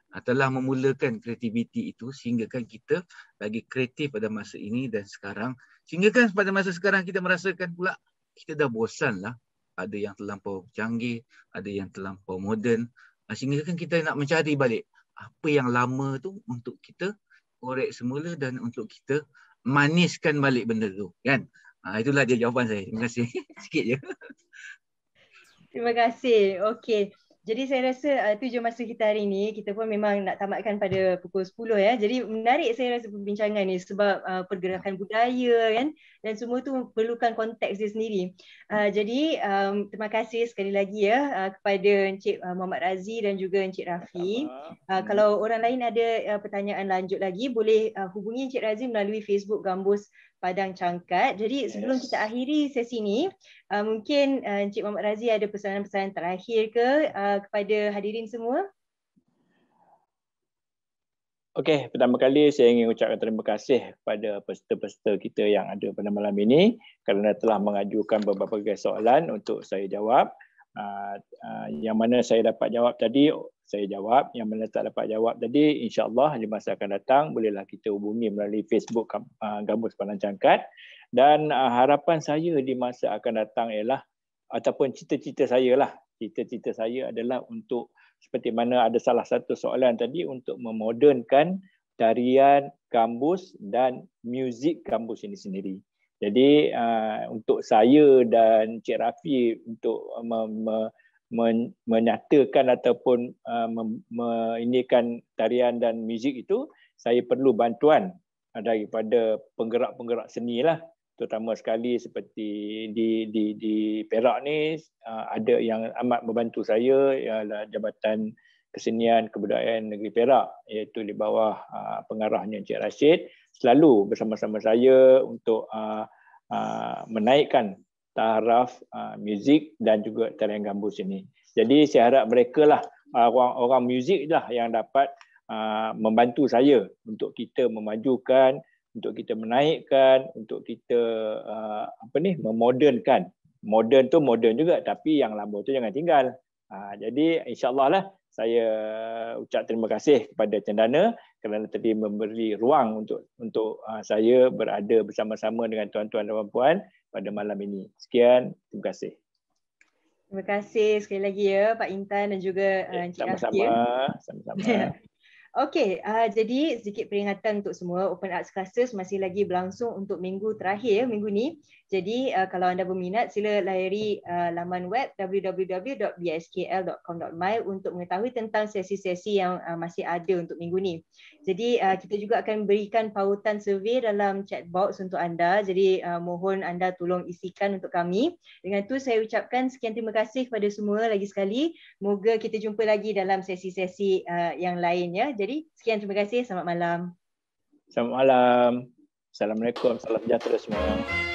Telah memulakan kreativiti itu sehingga kan kita lagi kreatif pada masa ini dan sekarang. Sehingga kan pada masa sekarang kita merasakan pula kita dah bosan lah. Ada yang terlampau canggih, ada yang terlampau moden. Sehingga kan kita nak mencari balik apa yang lama tu untuk kita korek semula dan untuk kita maniskan balik benda tu, kan? Itulah dia jawapan saya. Terima kasih. Sikit je. Terima kasih. Okey. Jadi saya rasa tujuan masa kita hari ini, kita pun memang nak tamatkan pada pukul 10 ya. Jadi menarik saya rasa perbincangan ni sebab pergerakan budaya kan, dan semua tu perlukan konteks dia sendiri. Jadi terima kasih sekali lagi ya kepada Encik Muhammad Razi dan juga Encik Rafi. Kalau orang lain ada pertanyaan lanjut lagi, boleh hubungi Encik Razi melalui Facebook Gambus Padang Cangkat. Jadi sebelum kita akhiri sesi ni, mungkin Encik Muhammad Razi ada pesanan-pesanan terakhir ke kepada hadirin semua? Okey, pertama kali saya ingin ucapkan terima kasih kepada peserta-peserta kita yang ada pada malam ini kerana telah mengajukan beberapa soalan untuk saya jawab. Yang mana saya dapat jawab tadi, saya jawab. Yang mana tak dapat jawab tadi, insya-Allah di masa akan datang bolehlah kita hubungi melalui Facebook Gambus Padang Cangkat. Dan harapan saya di masa akan datang ialah, ataupun cita-cita saya lah, cita-cita saya adalah untuk seperti mana ada salah satu soalan tadi, untuk memodernkan tarian gambus dan muzik gambus ini sendiri. Jadi untuk saya dan Cik Rafi untuk menyatakan ataupun inikan tarian dan muzik itu, saya perlu bantuan daripada penggerak-penggerak seni lah. Terutama sekali seperti di Perak ni ada yang amat membantu saya, ialah Jabatan Kesenian Kebudayaan Negeri Perak, iaitu di bawah pengarahnya Encik Rashid, selalu bersama-sama saya untuk menaikkan taraf muzik dan juga tarian gambus ini. Jadi saya harap mereka lah, orang muzik lah yang dapat membantu saya untuk kita memajukan, untuk kita menaikkan, untuk kita memodernkan. Moden tu moden juga, tapi yang lama tu jangan tinggal. Jadi insya-Allah lah saya ucap terima kasih kepada Cendana kerana tadi memberi ruang untuk saya berada bersama-sama dengan tuan-tuan dan puan-puan pada malam ini. Sekian, terima kasih. Terima kasih sekali lagi ya Pak Intan dan juga Encik Rafi. Sama-sama. Okey, jadi sedikit peringatan untuk semua, Open Arts Classes masih lagi berlangsung untuk minggu terakhir, minggu ni. Jadi kalau anda berminat, sila layari laman web www.bskl.com.my untuk mengetahui tentang sesi-sesi yang masih ada untuk minggu ni. Jadi kita juga akan berikan pautan survey dalam chat box untuk anda. Jadi mohon anda tolong isikan untuk kami. Dengan tu saya ucapkan sekian terima kasih kepada semua lagi sekali. Moga kita jumpa lagi dalam sesi-sesi yang lain ya. Jadi sekian terima kasih. Selamat malam. Selamat malam. Assalamualaikum. Salam sejahtera semua.